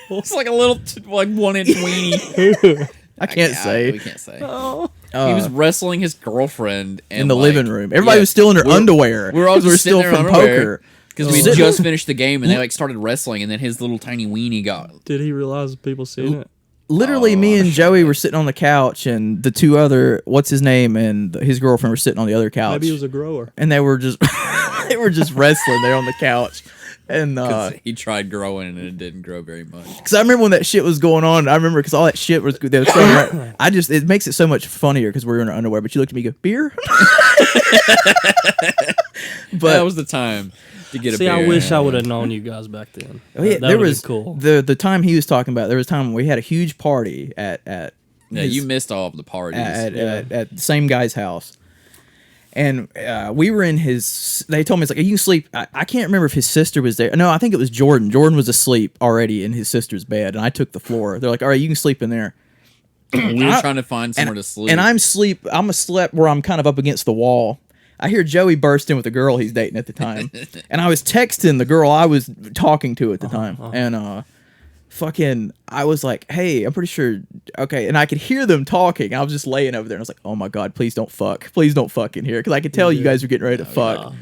B: It's like a little, like 1-inch weenie.
D: I can't say.
B: We can't say.
C: Oh.
B: He was wrestling his girlfriend
D: In the living room. Everybody was still in their underwear.
B: We were all
D: 'cause
B: just
D: still
B: sitting there
D: from
B: in underwear.
D: poker.
B: Because we
D: Sitting-
B: just finished the game, and they like started wrestling, and then his little tiny weenie got.
C: Did he realize people seeing it?
D: Literally, me and Joey were sitting on the couch, and the 2 other, what's his name, and his girlfriend were sitting on the other couch.
C: Maybe he was a grower.
D: And they were just they were just wrestling there on the couch. And
B: He tried growing, and it didn't grow very much.
D: because I remember when that shit was going on, I remember because all that shit was they were throwing around. It makes it so much funnier because we were in our underwear. But you looked at me, and go beer. But
B: That was the time to get a
C: See,
B: beer.
C: I wish I would have known you guys back then.
D: oh, yeah,
C: That
D: there
C: would've
D: was
C: been cool.
D: the time he was talking about. There was a time when we had a huge party at
B: Yeah,
D: his-
B: you missed all of the parties.
D: at the same guy's house. And we were in his. They told me it's like you can sleep. I can't remember if his sister was there. No, I think it was Jordan. Jordan was asleep already in his sister's bed, and I took the floor. They're like, "All right, you can sleep in there."
B: we were trying to find somewhere to sleep.
D: And I'm asleep where I'm kind of up against the wall. I hear Joey burst in with a girl he's dating at the time, and I was texting the girl I was talking to at the time, and fucking, I was like, "Hey, I'm pretty sure." Okay, and I could hear them talking. I was just laying over there, and I was like, "Oh my god, please don't fuck in here," because I could tell you guys were getting ready to fuck,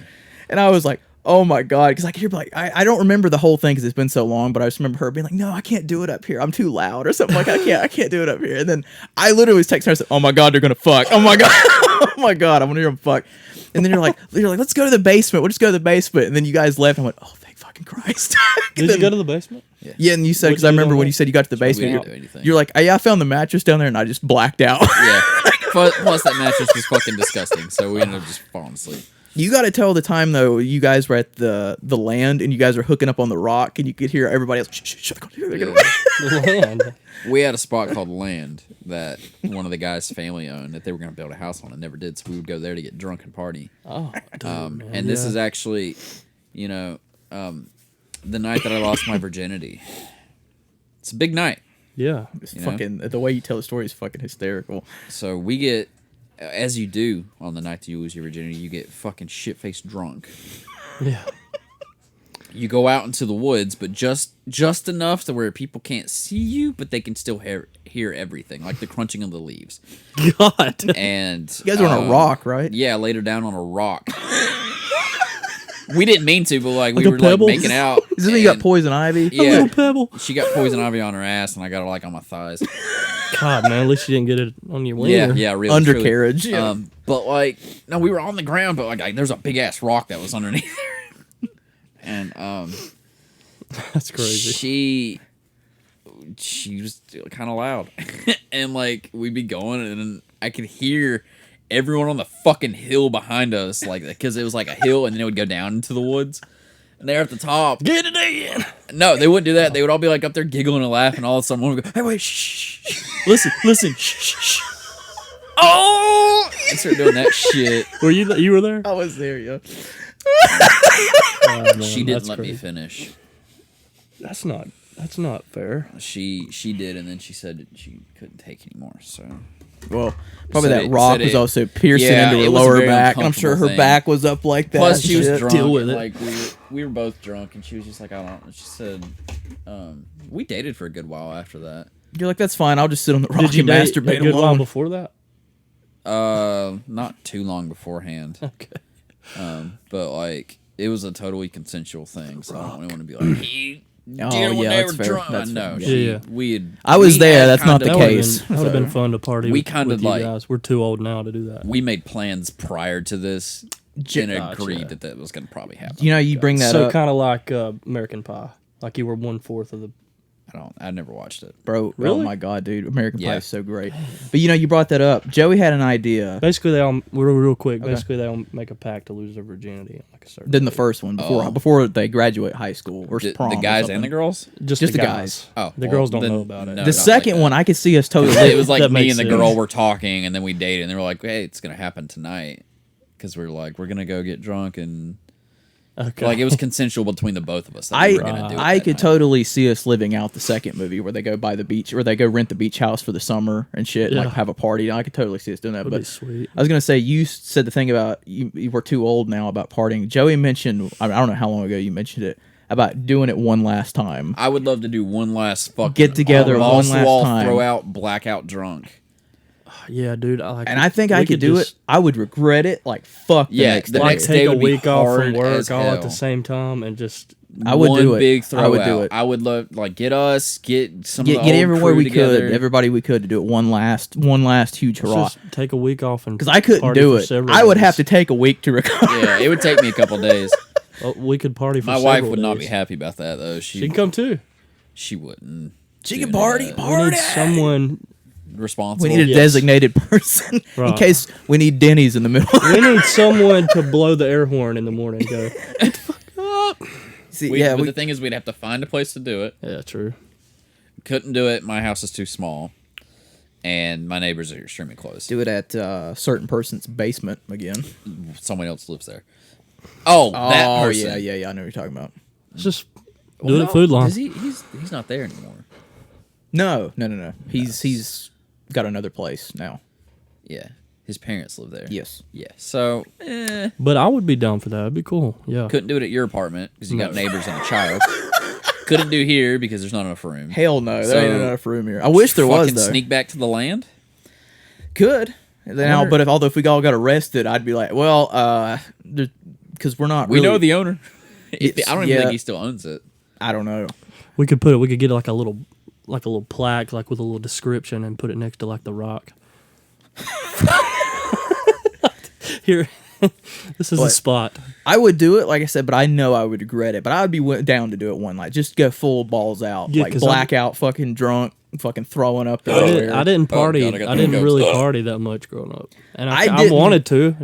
D: and I was like, "Oh my god," because I could hear like I don't remember the whole thing because it's been so long, but I just remember her being like, "No, I can't do it up here. I'm too loud," or something like, I can't do it up here." And then I literally was texting her, I said, "Oh my god, they're gonna fuck. Oh my god, oh my god, I want to hear them fuck." And then you're like, "Let's go to the basement. We'll just go to the basement." And then you guys left. And I went, "Oh, thank fucking Christ."
C: Did you go to the basement?
D: Yeah, and you said,
C: What'd
D: because I
C: you do
D: remember
C: down
D: when
C: there?
D: you said you got to the
B: We
D: basement,
B: didn't do anything.
D: you're like, "Yeah, I found the mattress down there," and I just blacked out.
B: Yeah. Plus, that mattress was fucking disgusting, so we ended up just falling asleep.
D: You got to tell the time though. You guys were at the land, and you guys were hooking up on the rock, and you could hear everybody else. Shut
C: The land.
B: We had a spot called Land that one of the guys' family owned that they were going to build a house on and never did. So we would go there to get drunk and party.
C: Oh, dude, man,
B: And this
C: yeah.
B: is actually, the night that I lost my virginity. It's a big night.
C: Yeah.
D: It's
B: You know?
D: fucking the way you tell the story is fucking hysterical.
B: So we get, as you do on the night that you lose your virginity, you get fucking shit-faced drunk.
C: Yeah.
B: You go out into the woods, but just enough to where people can't see you, but they can still hear everything, like the crunching of the leaves.
C: God.
B: And
D: You guys were on a rock, right?
B: Yeah, laid her down on a rock. We didn't mean to, but like we
C: Like a
B: were like
C: pebble?
B: making out.
D: Is this when you got
B: and-
D: poison ivy?
B: Yeah,
C: Little pebble.
B: she got poison ivy on her ass, and I got her like on my thighs.
C: God, man, at least you didn't get it on your wiener.
B: Yeah, really.
D: Undercarriage.
B: Truly.
D: Yeah.
B: But like, no, we were on the ground, but like there's a big ass rock that was underneath there. And
C: That's crazy.
B: she was kind of loud, and like we'd be going, and I could hear everyone on the fucking hill behind us, like because it was like a hill, and then it would go down into the woods. And they're at the top.
C: Get it in.
B: No, they wouldn't do that. They would all be like up there giggling and laughing. All of a sudden, one would go, "Hey, wait, shh, shh, shh. Listen, shh, shh, shh." Oh! And start doing that shit.
C: Were you were there?
D: I was there, yeah.
C: Oh, man,
B: She didn't
C: that's
B: let me
C: crazy.
B: finish.
C: That's not fair.
B: She did, and then she said that she couldn't take anymore. So
D: Well, probably
B: Said
D: that
B: it-
D: rock
B: said
D: was
B: it-
D: also piercing
B: Yeah,
D: into
B: it
D: her
B: was a
D: lower
B: very
D: back, and I'm sure her
B: uncomfortable thing.
D: back was up like that.
B: plus
D: and
B: she was
D: shit.
B: drunk.
C: Deal with
B: and,
C: it.
B: like we were both drunk, and she was just like, I don't. She said, we dated for a good while after that.
D: You're like, that's fine. I'll just sit on the rock
C: Did you
D: and
C: date
D: masturbate
C: a good while
D: alone.
C: before that?
B: Not too long beforehand.
C: Okay.
B: But like it was a totally consensual thing, so I don't really want to be like he
D: Oh,
B: did it when
D: yeah,
B: they
D: that's
B: were
D: fair.
B: drunk.
D: That's
B: No,
D: fair.
B: she,
C: Yeah.
B: we had.
D: I was
B: we
D: there.
B: had
D: That's
B: kind
D: not the
B: of-
D: case.
C: That would have been fun to party.
B: We
C: with,
B: kind of
C: with you
B: like-
C: guys. We're too old now to do that.
B: We made plans prior to this and
C: Gotcha.
B: agreed that was going to probably happen.
D: You know, you bring that
C: So
D: up,
C: kind of like American Pie. Like you were 1/4 of the.
B: I never watched it.
D: bro. Oh
C: Really?
D: my god, dude, American Pie
B: Yeah.
D: is so great. But you know, you brought that up. Joey had an idea.
C: Basically, they all real quick.
D: Okay.
C: Basically, they all make a pact to lose their virginity. Like a certain.
D: Then the first one before they graduate high school or
B: The
D: prom. or
B: guys
D: something.
B: and the girls.
C: just
D: just
C: the
D: the
C: guys.
B: Oh,
C: the
B: well,
C: girls don't
B: then
C: know about it.
B: no.
D: The
B: not
D: second
B: like that.
D: one, I could see us totally.
B: It was like
C: That
B: me
C: makes
B: and the
C: sense.
B: girl were talking, and then we dated, and they were like, "Hey, it's gonna happen tonight," because we're like, we're gonna go get drunk, and
C: Okay.
B: like it was consensual between the both of us. That we were gonna do it
D: I
B: that
D: could
B: night.
D: totally see us living out the second movie where they go by the beach, or they go rent the beach house for the summer and shit, and, like
C: Yeah.
D: have a party. I could totally see us doing that.
C: That'd
D: But
C: be sweet.
D: I was gonna say, you said the thing about you were too old now about partying. Joey mentioned, I don't know how long ago you mentioned it, about doing it one last time.
B: I would love to do one last fucking
D: Get together
B: balls
D: one
B: to the
D: last
B: wall,
D: time.
B: throw out, blackout drunk.
C: Yeah, dude. I like.
D: And I think I could do it. I would regret it like fuck the
B: Yeah,
D: next
B: the
D: day.
C: Like
B: next
C: take
B: day
C: a
B: would be
C: week off from
B: hard
C: work
B: as
C: all at
B: hell.
C: the same time and just.
D: I would
B: one
D: do it.
B: big
D: I
B: throw
D: would
B: out.
D: do it.
B: I would love get us get some
D: Get
B: of the old
D: everywhere
B: crew
D: we
B: together.
D: could, everybody we could, to do it one last huge hurrah.
C: Just take a week off and
D: Because I couldn't
C: party
D: do
C: for
D: it.
C: several
D: I would
C: days.
D: have to take a week to recover.
B: Yeah, it would take me a couple days.
C: We could party for
B: My wife
C: several
B: would not be
C: days.
B: happy about that though.
C: She can come too.
B: She wouldn't.
D: She
B: do
D: can
B: any of
D: party,
B: that.
C: We need someone.
B: Responsible.
D: We need a
C: Yes.
D: designated person in
C: Right.
D: case we need Denny's in the middle.
C: We need someone to blow the air horn in the morning. Go.
D: See,
B: But the thing is, we'd have to find a place to do it.
C: Yeah, true.
B: Couldn't do it. My house is too small, and my neighbors are extremely close.
D: do it at a certain person's basement again.
B: Someone else lives there. Oh, that person.
D: yeah. I know what you're talking about.
C: It's just
B: Well,
C: do it
B: no,
C: at Food Line.
B: does he's not there anymore.
D: No. He's got another place now.
B: Yeah, his parents live there.
D: Yes.
B: Yeah. So
C: But I would be down for that. It'd be cool. Yeah.
B: couldn't do it at your apartment because you got neighbors and a child. Couldn't do here because there's not enough room.
D: Hell no, there
B: So,
D: ain't enough room here. I wish there was
B: Fucking
D: though.
B: sneak back to the land.
D: Could. Now, but if we all got arrested, I'd be like, well, because we're not.
B: We
D: really,
B: know the owner. I don't even
D: Yeah.
B: think he still owns it.
D: I don't know.
C: We could get like a little plaque, like with a little description, and put it next to like the rock. Here, this is the
D: What?
C: spot.
D: I would do it, like I said, but I know I would regret it. But I would be down to do it one night. Just go full balls out,
C: Yeah,
D: like
C: 'cause I'm-
D: blackout, fucking drunk, fucking throwing up
C: I
D: everywhere.
C: didn't party.
B: God, I got
C: I
B: the
C: didn't
B: hiccups.
C: really
B: Ugh.
C: party that much growing up, and
D: I
C: I
D: didn't-
C: wanted to.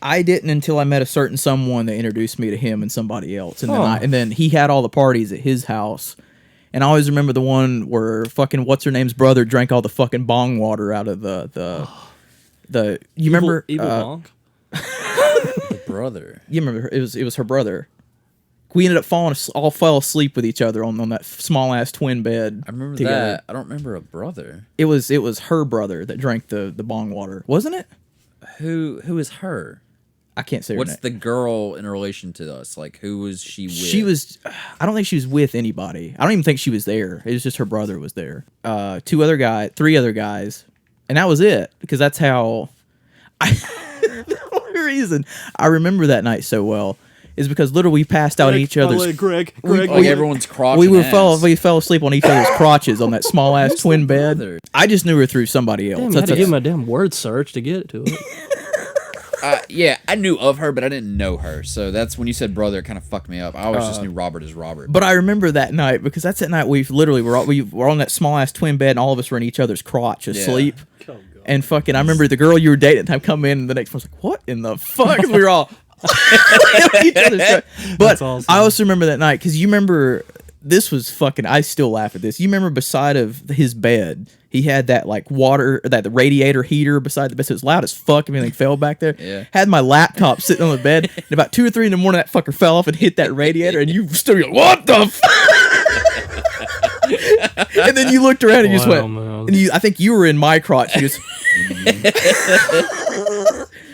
D: I didn't until I met a certain someone that introduced me to him and somebody else, and then
C: Huh.
D: and then he had all the parties at his house, and I always remember the one where fucking what's her name's brother drank all the fucking bong water out of the you remember
C: Evil Bonk?
B: The brother.
D: you remember it was her brother. We ended up all fell asleep with each other on that small ass twin bed.
B: I remember
D: together.
B: that. I don't remember a brother.
D: It was her brother that drank the bong water, wasn't it?
B: Who is her?
D: I can't say her
B: What's
D: name.
B: the girl in relation to us? Like, who was she with?
D: She was. I don't think she was with anybody. I don't even think she was there. It was just her brother was there. 3 other guys, and that was it. Because that's how. The only reason I remember that night so well is because literally we passed out in each other's.
C: Greg.
B: like everyone's crotch.
D: We
B: and ass.
D: fell asleep on each other's crotches on that small ass
B: Who's
D: twin
B: the
D: bed.
B: brother?
D: I just knew her through somebody else.
C: Damn, I had to give him a damn word search to get to it.
B: Yeah, I knew of her, but I didn't know her. So that's when you said brother, it kind of fucked me up. I always just knew Robert as Robert.
D: But I remember that night because that's that night we literally were on that small ass twin bed and all of us were in each other's crotch asleep.
C: Oh, God.
D: And fucking, I remember the girl you were dating at the time come in and the next one was like, "What in the fuck?" 'Cause we were all. Each other's crotch. But
C: That's awesome.
D: I also remember that night because you remember this was fucking. I still laugh at this. You remember beside of his bed, he had that like water, that the radiator heater beside the bed. So it was loud as fuck. Everything fell back there.
B: Yeah.
D: Had my laptop sitting on the bed, and about 2 or 3 in the morning, that fucker fell off and hit that radiator, and you still like, "What the fuck?" And then you looked around and you just
C: Wow,
D: went,
C: man.
D: and I think you were in my crotch. You just,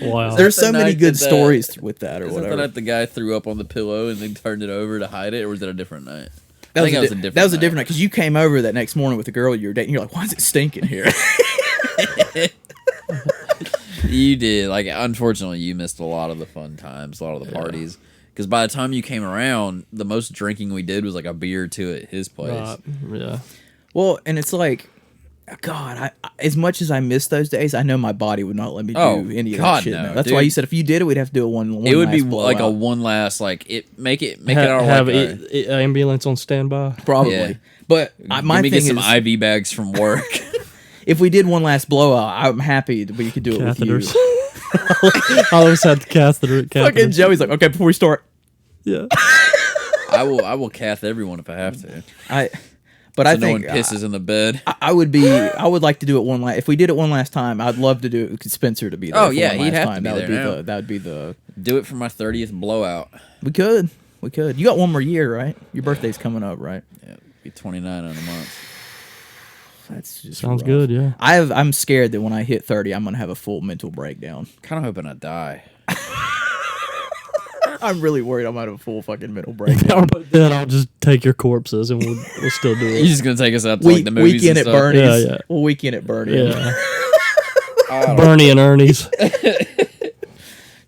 C: Wow.
D: there's
B: the
D: so many
B: night
D: good
B: that
D: stories with that or
B: Is that the
D: whatever.
B: night the guy threw up on the pillow and then turned it over to hide it, or was that a different night?
D: That
B: I
D: was
B: think
D: a
B: that was a different.
D: That was a different night because you came over that next morning with the girl you were dating. You're like, "Why is it stinking here?"
B: You did. Like, unfortunately, you missed a lot of the fun times, a lot of the parties. Because by the time you came around, the most drinking we did was like a beer or two at his place.
C: Yeah.
D: Well, and it's like, God, I as much as I miss those days, I know my body would not let me do
B: Oh,
D: any of
B: God,
D: that shit.
B: no,
D: now. That's
B: dude.
D: why you said if you did it, we'd have to do one
B: It would be
D: last
B: like a
D: blowout.
B: one last, like, make it
C: Ha-
B: our
C: have
B: like
C: ambulance on standby.
D: probably.
B: Yeah.
D: But my
B: Let me
D: thing
B: get some
D: is,
B: IV bags from work.
D: if we did one last blowout, I'm happy that we could do it
C: Catheters.
D: with you.
C: I always had the
D: Fucking
C: catheters.
D: Joey's like, "Okay, before we start,
C: Yeah.
B: I will cath everyone if I have to.
D: But
B: So
D: I
B: no one
D: think
B: pisses in the bed.
D: I would like to do it one last. If we did it one last time, I'd love to do it with Spencer to be there.
B: Oh,
D: for
B: yeah,
D: one
B: he'd
D: last
B: have to
D: time.
B: be
D: That would
B: there now.
D: That would be the.
B: Do it for my 30th blowout.
D: We could. You got one more year, right? Your birthday's coming up, right?
B: Yeah, be 29 in a month.
D: That's just
C: Sounds
D: rough.
C: good, yeah.
D: I'm scared that when I hit 30, I'm gonna have a full mental breakdown.
B: Kind of hoping I die.
D: I'm really worried I might have a full fucking mental breakdown.
C: But then I'll just take your corpses and we'll still do
B: You're
C: it.
B: just gonna take us out to like the movies
D: Weekend
B: and
D: at
B: stuff.
D: Bernie's.
C: Yeah, yeah.
D: Well, weekend at Bernie's.
C: Yeah.
B: I don't-
C: Bernie and Ernie's.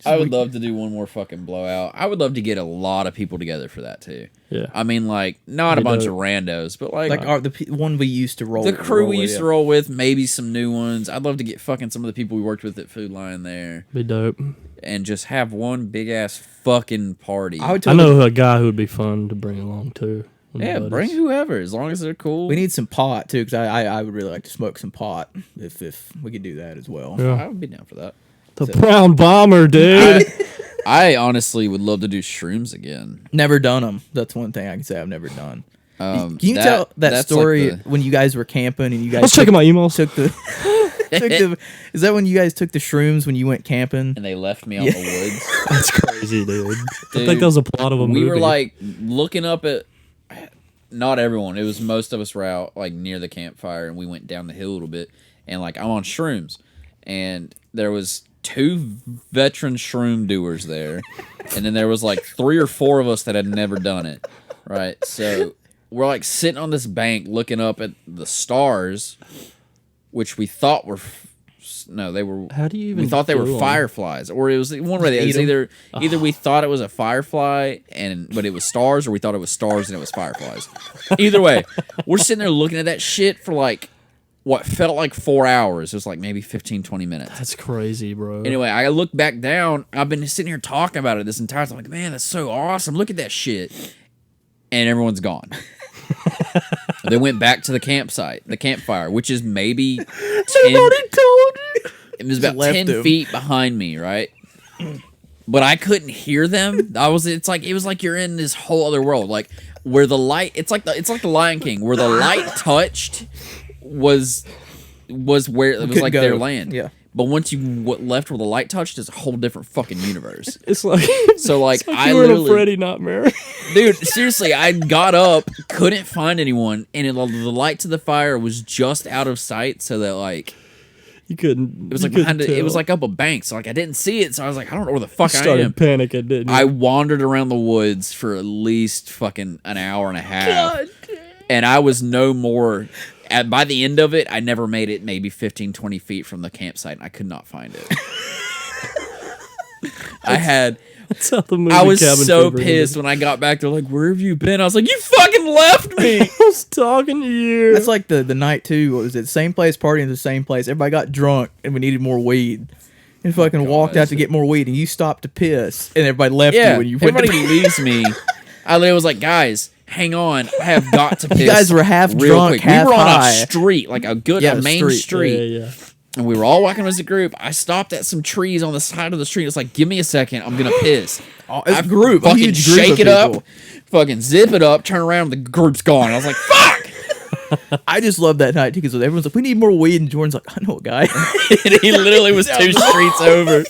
B: I would love to do one more fucking blowout. I would love to get a lot of people together for that too.
C: Yeah.
B: I mean, like not a
C: You
B: bunch
C: know-
B: of randos, but like,
D: Like one we used to roll.
B: the crew we
D: with,
B: used to roll with. Maybe some new ones. I'd love to get fucking some of the people we worked with at Food Lion there,
C: Be dope.
B: and just have one big ass fucking party.
D: I would
C: I
D: totally,
C: know a guy who would be fun to bring along too. One of
B: yeah,
C: the
B: bring
C: buddies.
B: whoever as long as they're cool.
D: We need some pot too, because I would really like to smoke some pot if we could do that as well.
C: Yeah.
B: I would be down for that.
C: The Brown Bomber, dude.
B: I honestly would love to do shrooms again.
D: Never done them. That's one thing I can say I've never done. Can you
B: That-
D: tell that
B: that's
D: story
B: like the-
D: when you guys were camping and you guys
C: I was checking my emails.
D: took the, is that when you guys took the shrooms when you went camping?
B: and they left me out
D: Yeah.
B: in the woods.
C: That's crazy, dude. I
B: Dude,
C: think that was a plot of a movie.
B: We were like looking up at, not everyone. It was most of us were out like near the campfire, and we went down the hill a little bit, and like I'm on shrooms, and there was 2 veteran shroom doers there, and then there was like 3 or 4 of us that had never done it, right? So we're like sitting on this bank looking up at the stars, which we thought were. No, they were.
C: How do you even
B: We thought they were
C: kill 'em?
B: fireflies, or it was one way. It was
D: eat 'em?
B: either we thought it was a firefly but it was stars, or we thought it was stars and it was fireflies. Either way, we're sitting there looking at that shit for like what felt like 4 hours. It was like maybe 15, 20 minutes.
C: That's crazy, bro.
B: Anyway, I look back down. I've been sitting here talking about it this entire time. Like, man, that's so awesome. Look at that shit, and everyone's gone. They went back to the campfire, which is maybe 10. It was about
D: left
B: 10
D: them.
B: feet behind me, right? But I couldn't hear them. It was like you're in this whole other world, like where the light. It's like the Lion King, where the light touched was where it was
D: couldn't
B: like
D: go.
B: their land.
D: Yeah.
B: But once you left where the light touched, it's a whole different fucking universe.
C: It's like
B: So like,
C: it's like
B: I
C: you were in a
B: literally,
C: Freddy nightmare.
B: dude, seriously, I got up, couldn't find anyone, and the light to the fire was just out of sight, so that like.
C: You couldn't.
B: It was like behind it was like up a bank, so like I didn't see it, so I was like, I don't know where the fuck I
C: started
B: am.
C: panicking, didn't you?
B: I wandered around the woods for at least fucking an hour and a half. And I was no more by the end of it, I never made it maybe 15, 20 feet from the campsite, and I could not find it.
C: That's how the movie
B: I was
C: Cabin
B: so
C: Fever
B: pissed
C: ended.
B: when I got back. They're like, "Where have you been?" I was like, "You fucking left me."
C: I was talking to you.
D: That's like the night too. What was it? Same place, partying at the same place. Everybody got drunk and we needed more weed. And fucking walked out to get more weed, and you stopped to piss, and everybody left you when you went to
B: everybody leaves me. I literally was like, "Guys, hang on, I have got to piss."
D: You guys were half
B: real
D: drunk,
B: quick.
D: half
B: We were on
D: high.
B: a street, like a main street.
C: Yeah.
B: And we were all walking as a group. I stopped at some trees on the side of the street. It's like, give me a second. I'm going to piss.
D: It's a group, a
B: Fucking
D: huge group
B: shake
D: of
B: it up.
D: people.
B: Fucking zip it up. Turn around. The group's gone. I was like, fuck.
D: I just love that night too because everyone's like, "We need more weed," and Jordan's like, "I know a guy."
B: And he literally was 2 streets over.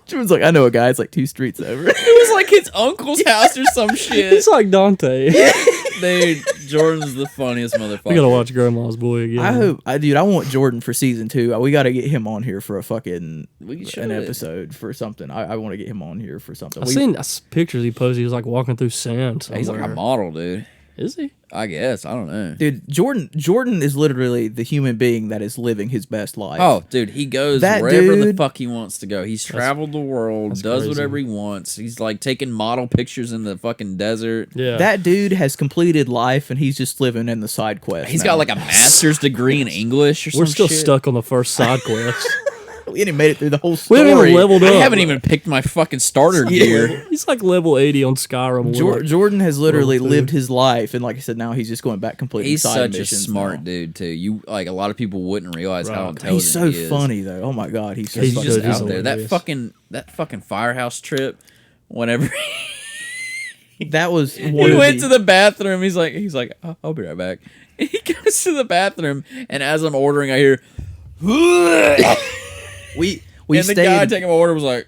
D: Jordan's like, "I know a guy." It's like 2 streets over.
B: It was like his uncle's house or some shit.
C: It's like Dante.
B: Dude, Jordan's the funniest motherfucker.
C: We gotta watch Grandma's Boy again.
D: I want Jordan for season 2. We got to get him on here for a fucking
B: We should.
D: an episode for something. I want to get him on here for something.
C: I seen pictures he posted. He was like walking through sand.
B: He's like a
C: somewhere.
B: model, dude.
C: Is he?
B: I guess. I don't know.
D: Dude, Jordan is literally the human being that is living his best life.
B: Oh, dude, he goes
D: That
B: wherever the
D: dude-
B: fuck he wants to go. He's traveled the world, does
C: crazy.
B: whatever he wants. He's like taking model pictures in the fucking desert.
C: Yeah.
D: That dude has completed life, and he's just living in the side quest.
B: He's
D: now.
B: got like a master's degree in English or something.
C: We're still stuck on the first side quest.
D: We ain't made it through the whole
C: We
D: story.
C: haven't even leveled
B: I
C: up.
B: haven't even picked my fucking starter gear.
C: He's like level 80 on Skyrim. We're like-
D: Jordan has literally
C: level 2.
D: lived his life, and like I said, now he's just going back completing
B: He's
D: side
B: such a
D: missions
B: smart
D: now.
B: dude too. You like a lot of people wouldn't realize how
C: Right.
B: intelligent
D: He's so
B: he is.
D: funny though. Oh my god, he's so
B: He's
D: fucking
B: just
C: good. He's
B: out there.
C: hilarious.
B: That fucking firehouse trip. Whenever
D: That was
B: he
D: one of
B: went to the bathroom, he's like, I'll be right back. He goes to the bathroom, and as I'm ordering, I hear.
D: we
B: And the guy
D: stayed
B: taking my order was like,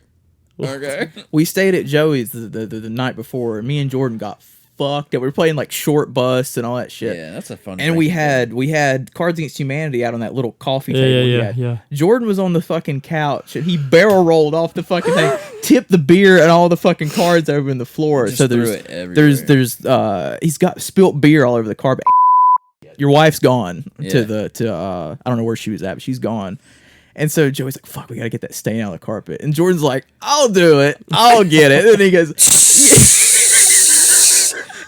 B: okay.
D: we stayed at Joey's the night before. And me and Jordan got fucked up. We were playing like short bus and all that shit.
B: Yeah, that's a fun.
D: And we had Cards Against Humanity out on that little coffee
C: Yeah,
D: table. we
C: yeah,
D: had.
C: yeah.
D: Jordan was on the fucking couch and he barrel rolled off the fucking thing, tipped the beer and all the fucking cards over in the floor.
B: Just
D: so
B: threw
D: there's
B: it everywhere.
D: he's got spilt beer all over the carpet. Your wife's gone
B: Yeah.
D: I don't know where she was at, but she's gone. And so Joey's like, "Fuck, we gotta get that stain out of the carpet." And Jordan's like, "I'll do it. I'll get it." And he goes,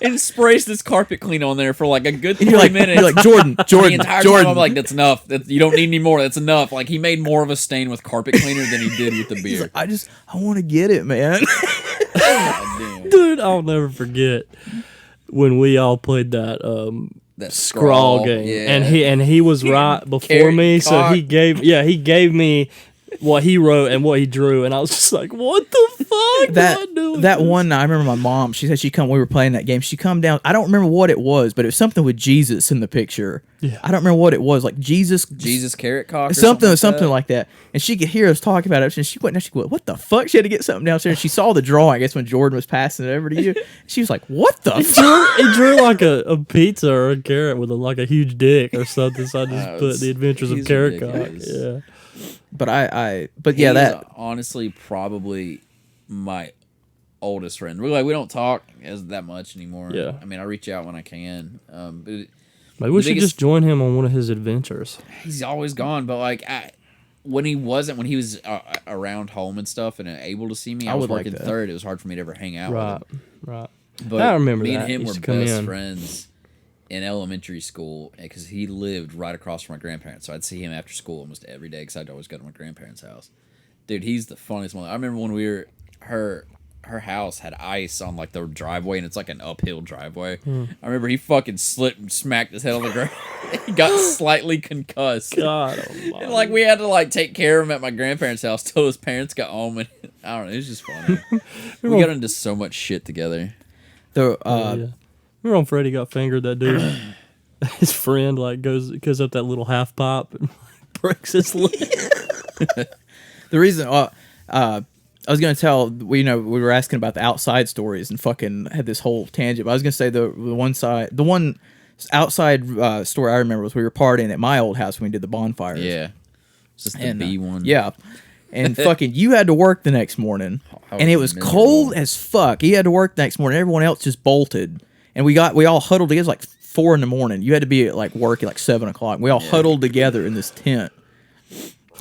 B: and sprays this carpet clean on there for like a good 30
D: and you're like,
B: minutes.
D: you're like, "Jordan,
B: the
D: Jordan,
B: entire
D: Jordan."
B: time I'm like, that's enough. You don't need any more. That's enough. Like he made more of a stain with carpet cleaner than he did with the
D: He's
B: beer.
D: like, I want to get it, man.
B: Goddamn.
C: Dude, I'll never forget when we all played that
B: That
C: scrawl game,
B: yeah.
C: and he was right before
B: Carrot
C: me, so
B: cock.
C: he gave me what he wrote and what he drew, and I was just like, "What the fuck?"
D: that one night, I remember my mom. She said we were playing that game. She come down. I don't remember what it was, but it was something with Jesus in the picture.
C: Yeah.
D: I don't remember what it was. Like Jesus
B: carrot cock. Or
D: something like that. And she could hear us talk about it. And she went. She went, "What the fuck?" She had to get something downstairs. And she saw the drawing. I guess when Jordan was passing it over to you, she was like, "What the fuck?"
C: He drew like a pizza or a carrot with like a huge dick or something. So I just put the Adventures of
B: he's
C: Carrot Cock.
B: ridiculous.
C: Yeah.
D: But yeah,
B: He's
D: that
B: honestly probably my oldest friend. We don't talk as that much anymore.
C: Yeah.
B: I mean, I reach out when I can. But
C: Maybe
B: The
C: we should
B: biggest-
C: just join him on one of his adventures.
B: he's always gone. But like when he was around home and stuff and able to see me, I was
D: would like
B: working
D: that.
B: third. It was hard for me to ever hang out
C: Right,
B: with him.
C: right.
B: But
C: I remember
B: me
C: that.
B: and him
C: He
B: were
C: used to come
B: best
C: in.
B: friends in elementary school because he lived right across from my grandparents. So I'd see him after school almost every day because I'd always go to my grandparents' house. Dude, he's the funniest one. I remember when her her house had ice on like the driveway, and it's like an uphill driveway. I remember he fucking slipped and smacked his head on the ground. He got slightly concussed.
C: God,
B: And like we had to like take care of him at my grandparents' house till his parents got home, and I don't know, it was just funny. We got into so much shit together.
D: The
C: Remember when Freddie got fingered? That dude, his friend, like goes up that little half pipe and breaks his leg.
D: The reason, I was gonna tell, we were asking about the outside stories and fucking had this whole tangent. But I was gonna say the one outside story I remember was we were partying at my old house when we did the bonfires.
B: Yeah, it's just the
D: And,
B: B one.
D: Yeah, and fucking you had to work the next morning, and it was
B: miserable.
D: cold as fuck. You had to work the next morning. Everyone else just bolted, and we all huddled together. It was like 4 a.m. You had to be at like work at like 7 o'clock. We all huddled together in this tent.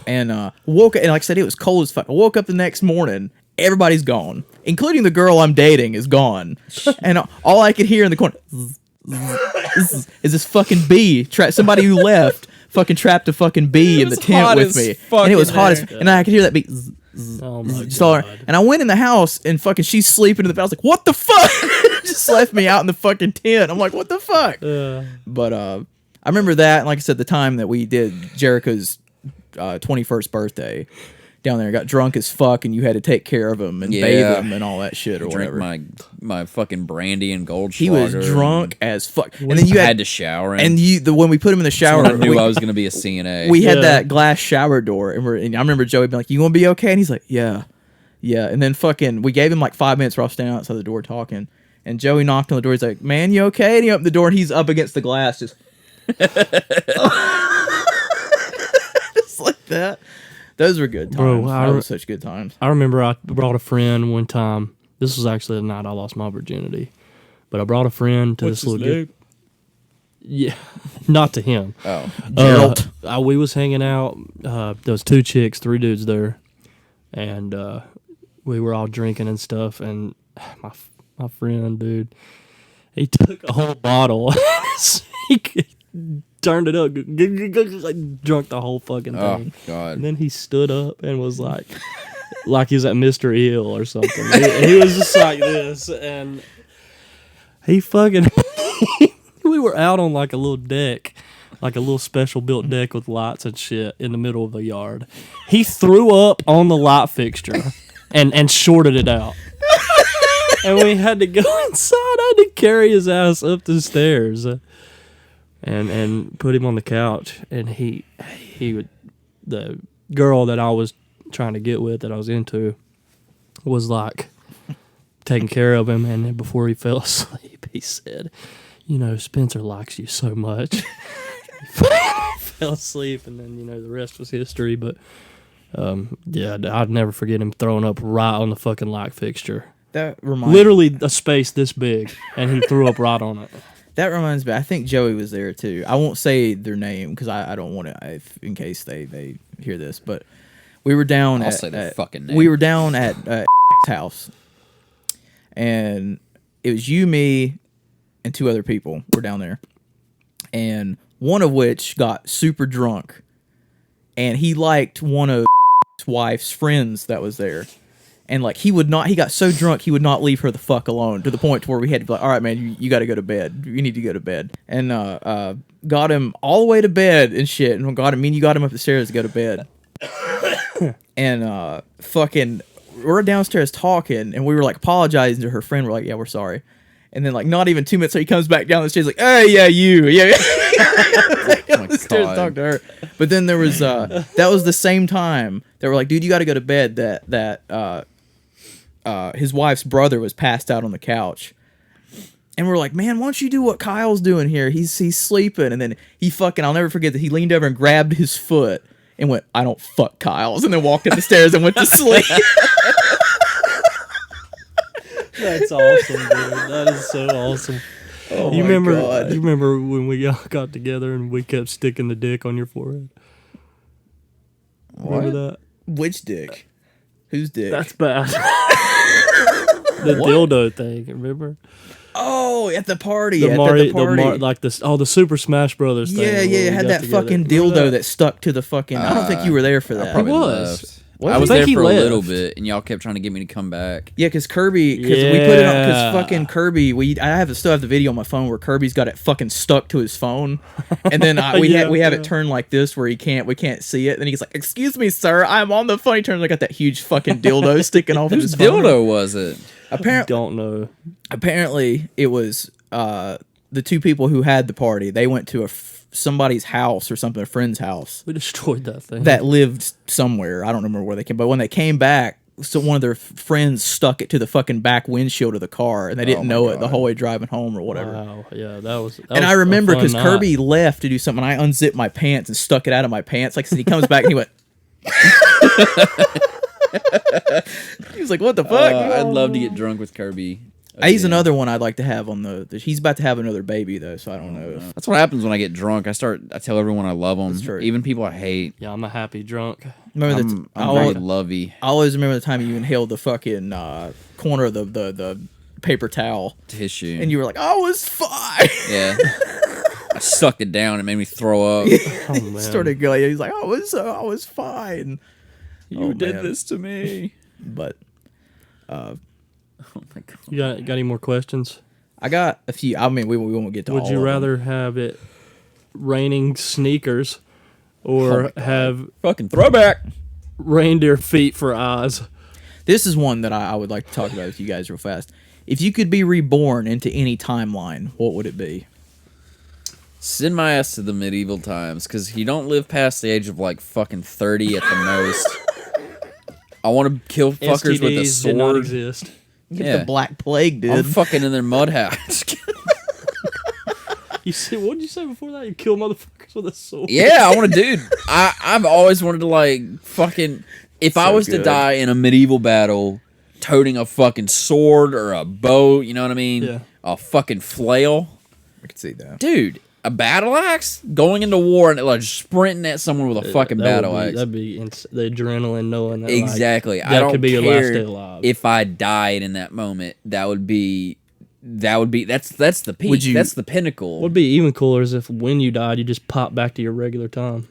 D: And woke up, and like I said, it was cold as fuck. I woke up the next morning, everybody's gone, including the girl I'm dating is gone, and all I could hear in the corner is this fucking bee. Somebody who left fucking trapped a fucking bee in the tent with me, and it was hot as, and I could hear that bee.
C: Oh my
D: Just all-
C: God.
D: and I went in the house, and fucking she's sleeping in the bed. I was like, "What the fuck?" Just left me out in the fucking tent. I'm like, "What the fuck?" But I remember that, and like I said, the time that we did Jericho's 21st birthday down there, got drunk as fuck, and you had to take care of him and bathe him and all that shit or
B: Drink
D: whatever.
B: my fucking brandy and Goldschlager.
D: He was drunk as fuck, and then
B: And
D: you
B: I
D: had
B: had to shower him.
D: and when we put him in the shower,
B: I knew
D: we,
B: I was gonna be a CNA.
D: we had
C: Yeah.
D: that glass shower door, and I remember Joey being like, "You gonna be okay?" And he's like, "Yeah." And then fucking, we gave him like 5 minutes. We're all standing outside the door talking, and Joey knocked on the door. He's like, "Man, you okay?" And he opened the door, and he's up against the glass, just just like that. Those were good times.
C: Bro,
D: That was such good times.
C: I remember I brought a friend one time. This was actually the night I lost my virginity, but I brought a friend to this little get. Yeah, not to him.
B: Oh,
D: Gerald.
C: We was hanging out. There was 2 chicks, 3 dudes there, and we were all drinking and stuff. And my friend, dude, he took a whole bottle. He turned it up, like drunk the whole fucking thing.
B: oh
C: And
B: God.
C: then he stood up and was like he was at Mr. Eel or something. He was just like this, and he fucking. We were out on like a little deck, like a little special built deck with lights and shit in the middle of the yard. He threw up on the light fixture and shorted it out. And we had to go inside. I had to carry his ass up the stairs and put him on the couch. And he would, the girl that I was trying to get with, that I was into, was like taking care of him. And then before he fell asleep, he said, "You know, Spencer likes you so much." He fell asleep, and then, the rest was history. But yeah, I'd never forget him throwing up right on the fucking light fixture.
D: That reminds
C: Literally a space this big, and he threw up right on it.
D: That reminds me. I think Joey was there too. I won't say their name because I don't want to, in case they hear this. But we were down.
B: I'll
D: at,
B: say their
D: at-
B: fucking name.
D: We were down at house, and it was you, me, and 2 other people were down there, and one of which got super drunk, and he liked one of his wife's friends that was there. And like he got so drunk he would not leave her the fuck alone, to the point to where we had to be like, "All right, man, you got to go to bed. You need to go to bed." And got him all the way to bed and shit. And you got him up the stairs to go to bed. And fucking, we're downstairs talking, and we were like apologizing to her friend. We're like, "Yeah, we're sorry." And then like not even 2 minutes later, he comes back down the stairs like, "Hey, yeah, you, yeah."
B: Oh my
D: The stairs
B: God.
D: talk to her. But then there was that was the same time they were like, "Dude, you got to go to bed." That his wife's brother was passed out on the couch, and we're like, "Man, why don't you do what Kyle's doing here? He's sleeping." And then he fucking, I'll never forget that he leaned over and grabbed his foot and went, "I don't fuck Kyle's," and then walked up the stairs and went to sleep.
C: That's awesome, dude. That is so awesome.
D: Oh
C: You
D: my
C: remember?
D: God.
C: You remember when we all got together and we kept sticking the dick on your forehead? Remember that?
D: Which dick? Whose dick?
C: That's bad. The dildo thing, remember?
D: oh, at the party.
C: The
D: at
C: Mario,
D: the party.
C: like this. Oh, the Super Smash Brothers thing.
D: Yeah,
C: where
D: yeah,
C: we
D: it had
C: got
D: that
C: together.
D: fucking
C: Remember
D: dildo that stuck to the fucking. I don't think you were there for that.
B: Probably
C: was.
B: left. I was
C: I
B: there
C: think
B: for
C: he
B: a little
C: left.
B: bit, and y'all kept trying to get me to come back.
D: Yeah, because Kirby, because we put it on, because
C: Yeah.
D: fucking Kirby, still have the video on my phone where Kirby's got it fucking stuck to his phone, and then we have
C: Yeah.
D: it turned like this where we can't see it. Then he's like, "Excuse me, sir, I'm on the phone." He turns, I got that huge fucking dildo sticking off of
B: Whose
D: his phone.
B: dildo was it?
C: Don't know.
D: Apparently, it was the two people who had the party. They went to somebody's house or something, a friend's house
C: We destroyed that thing.
D: that lived somewhere. I don't remember where they came, but when they came back, so one of their friends stuck it to the fucking back windshield of the car, and they didn't
B: my
D: know it the
B: God.
D: whole way driving home or whatever.
C: Wow. Yeah, that was.
D: And I remember because Kirby left to do something, and I unzipped my pants and stuck it out of my pants. Like I said, he comes back and he went. He was like, "What the fuck?"
B: I'd love to get drunk with Kirby.
D: He's
B: again.
D: another one I'd like to have on he's about to have another baby though, so I don't know.
B: That's what happens when I get drunk. I tell everyone I love them,
D: That's true.
B: even people I hate.
C: Yeah, I'm a happy drunk.
D: Remember
B: I'm very lovey.
D: I always remember the time you inhaled the fucking corner of the paper towel,
B: Tissue.
D: and you were like, "I was fine."
B: Yeah. I sucked it down. It made me throw up.
C: Oh man.
D: Started going. He's like, "I was fine."
B: You
D: Oh,
B: did
D: man.
B: this to me.
D: But
B: Oh my god.
C: You got any more questions?
D: I got a few. I mean, we won't get to all
C: Would you
D: of them.
C: rather have it raining sneakers or have
B: Fucking throwback.
C: reindeer feet for eyes?
D: This is one that I would like to talk about with you guys real fast. If you could be reborn into any timeline, what would it be?
B: Send my ass to the medieval times, because you don't live past the age of like fucking 30 at the most. I want to kill fuckers with a
C: STDs did not
B: sword.
C: exist.
B: Yeah.
D: The Black Plague, dude.
B: I'm fucking in their mud house.
C: You see, what did you say before that? You kill motherfuckers with a sword.
B: Yeah, I want to, dude. I've always wanted to like fucking. If I
D: So
B: was to
D: good.
B: die in a medieval battle, toting a fucking sword or a bow, you know what I mean?
C: Yeah.
B: A fucking flail,
D: I could see that.
B: dude. A battle axe, going into war and like sprinting at someone with a fucking battle axe.
C: That'd be the adrenaline knowing that.
B: Exactly.
C: Like,
B: I
C: that
B: don't
C: could be
B: care
C: your last day alive.
B: if I died in that moment. That's the peak.
D: Would you-
B: That's the pinnacle.
C: What'd be even cooler is if when you died, you just pop back to your regular time.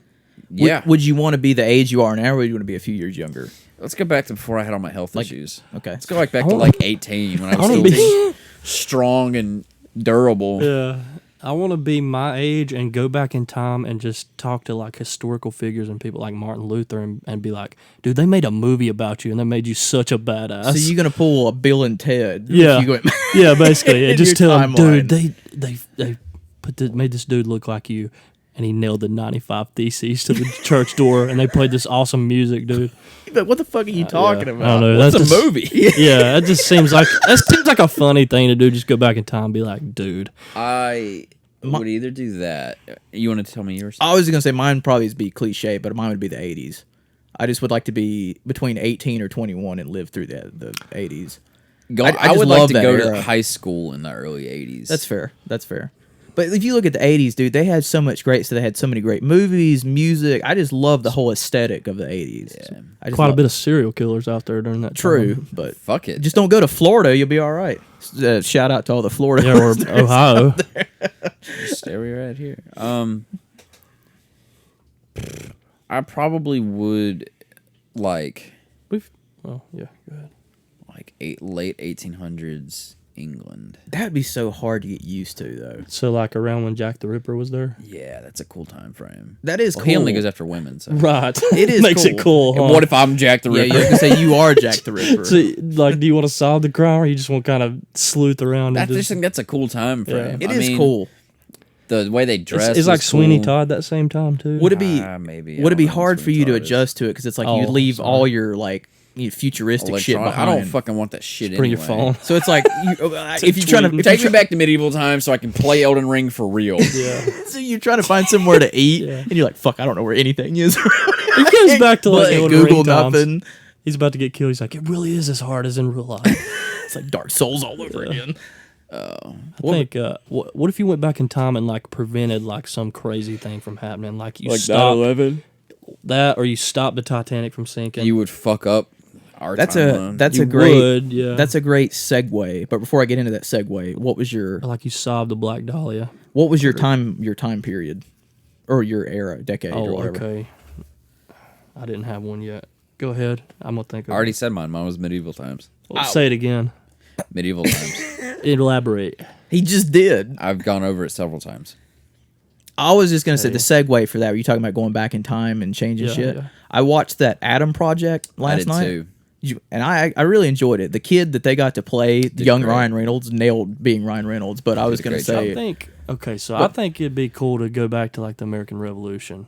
B: yeah.
D: Would you want to be the age you are now, or would you want to be a few years younger?
B: Let's go back to before I had all my health issues.
D: Okay.
B: Let's go back to
C: wanna-
B: like 18 when I was
C: wanna
B: still
C: be-
B: strong and durable.
C: Yeah. I want to be my age and go back in time and just talk to like historical figures and people like Martin Luther and be like, dude, they made a movie about you and they made you such a badass.
D: So you're gonna pull a Bill and Ted?
C: Yeah.
D: If you went,
C: Yeah, basically.
D: in
C: And just
D: your
C: tell them, dude,
D: timeline.
C: they made this dude look like you, and he nailed the 95 Theses to the church door, and they played this awesome music, dude.
D: But what the fuck are you talking
C: Yeah,
D: about?
C: I don't know.
B: What's
C: That's
B: a
C: just-
B: movie?
C: Yeah, that just seems like a funny thing to do. Just go back in time, and be like, dude.
B: I would either do that. You want to tell me yours?
D: I was gonna say mine would probably be cliche, but mine would be the 80s. I just would like to be between 18 or 21 and live through the 80s. I
B: I
D: just
B: would
D: love
B: like to
D: that
B: go
D: era.
B: to high school in the early 80s.
D: That's fair. That's fair. But if you look at the 80s, dude, they had so much great. So they had so many great movies, music. I just love the whole aesthetic of the 80s.
B: Yeah.
D: I just
C: Quite a
D: love-
C: bit of serial killers out there during that
D: True,
C: time.
D: but
B: Fuck it.
D: just don't go to Florida. You'll be all right. Shout out to all the Florida.
C: Yeah, or
D: listeners.
C: Ohio.
B: Stay where you're at here. I probably would like
C: Oh, yeah, go ahead.
B: late 1800s England.
D: That'd be so hard to get used to, though.
C: So, like, around when Jack the Ripper was there?
B: Yeah, that's a cool time frame.
D: That is
B: Well,
D: cool.
B: he only goes after women. So.
C: Right.
D: It is
C: Makes it cool.
B: And
C: Huh?
B: what if I'm Jack the
D: Yeah,
B: Ripper?
D: you can say you are Jack the Ripper.
C: So, like, do you want to solve the crime or you just want to kind of sleuth around?
B: I
C: And
B: just
C: just,
B: think that's a cool time frame.
D: It
B: I
D: is
B: mean,
D: cool.
B: The way they dress.
C: it's like
B: was
C: Sweeney
B: cool.
C: Todd that same time, too.
D: Would it be?
B: Maybe.
D: Would it be
B: I don't know
D: hard
B: what
D: for you to
B: Sweeney Todd is.
D: adjust to it? Because it's like
C: Oh,
D: you leave
C: sorry.
D: all your like futuristic shit
B: Electronic-
D: behind.
B: I don't fucking want that shit
C: Bring
B: anyway.
C: your phone.
D: So it's like if you're trying to
B: Take me back to medieval times so I can play Elden Ring for real.
C: Yeah.
D: So you're trying to find somewhere to eat,
C: Yeah.
D: and you're like, "Fuck, I don't know where anything is."
C: He goes back to, like,
D: But
C: Elden
D: Google
C: Ring times.
D: nothing.
C: He's about to get killed. He's like, it really is as hard as in real life.
D: It's like Dark Souls all over again.
C: I think, what if you went back in time and, like, prevented, like, some crazy thing from happening? Like, you stopped
B: 9/11?
C: that or you stopped the Titanic from sinking.
B: You would fuck up our
D: That's
B: timeline.
D: that's
C: You
D: a great
C: would, yeah.
D: that's a great segue. But before I get into that segue, what was your
C: Or like you solved the Black Dahlia.
D: time period or your era decade or
C: Oh,
D: whatever?
C: okay. I didn't have one yet. Go ahead. I'm gonna think.
B: I already said mine. Mine was medieval times.
C: Well, say it again.
B: Medieval times.
C: Elaborate.
D: He just did.
B: I've gone over it several times.
D: I was just gonna say the segue for that. Were you talking about going back in time and changing shit?
C: Yeah.
D: I watched that Adam Project last night.
B: too.
D: And I really enjoyed it. The kid that they got to play, young
B: great.
D: Ryan Reynolds, nailed being Ryan Reynolds. But I was
B: Did a
D: going to
B: great
D: say,
C: I think. Okay, so I think it'd be cool to go back to like the American Revolution.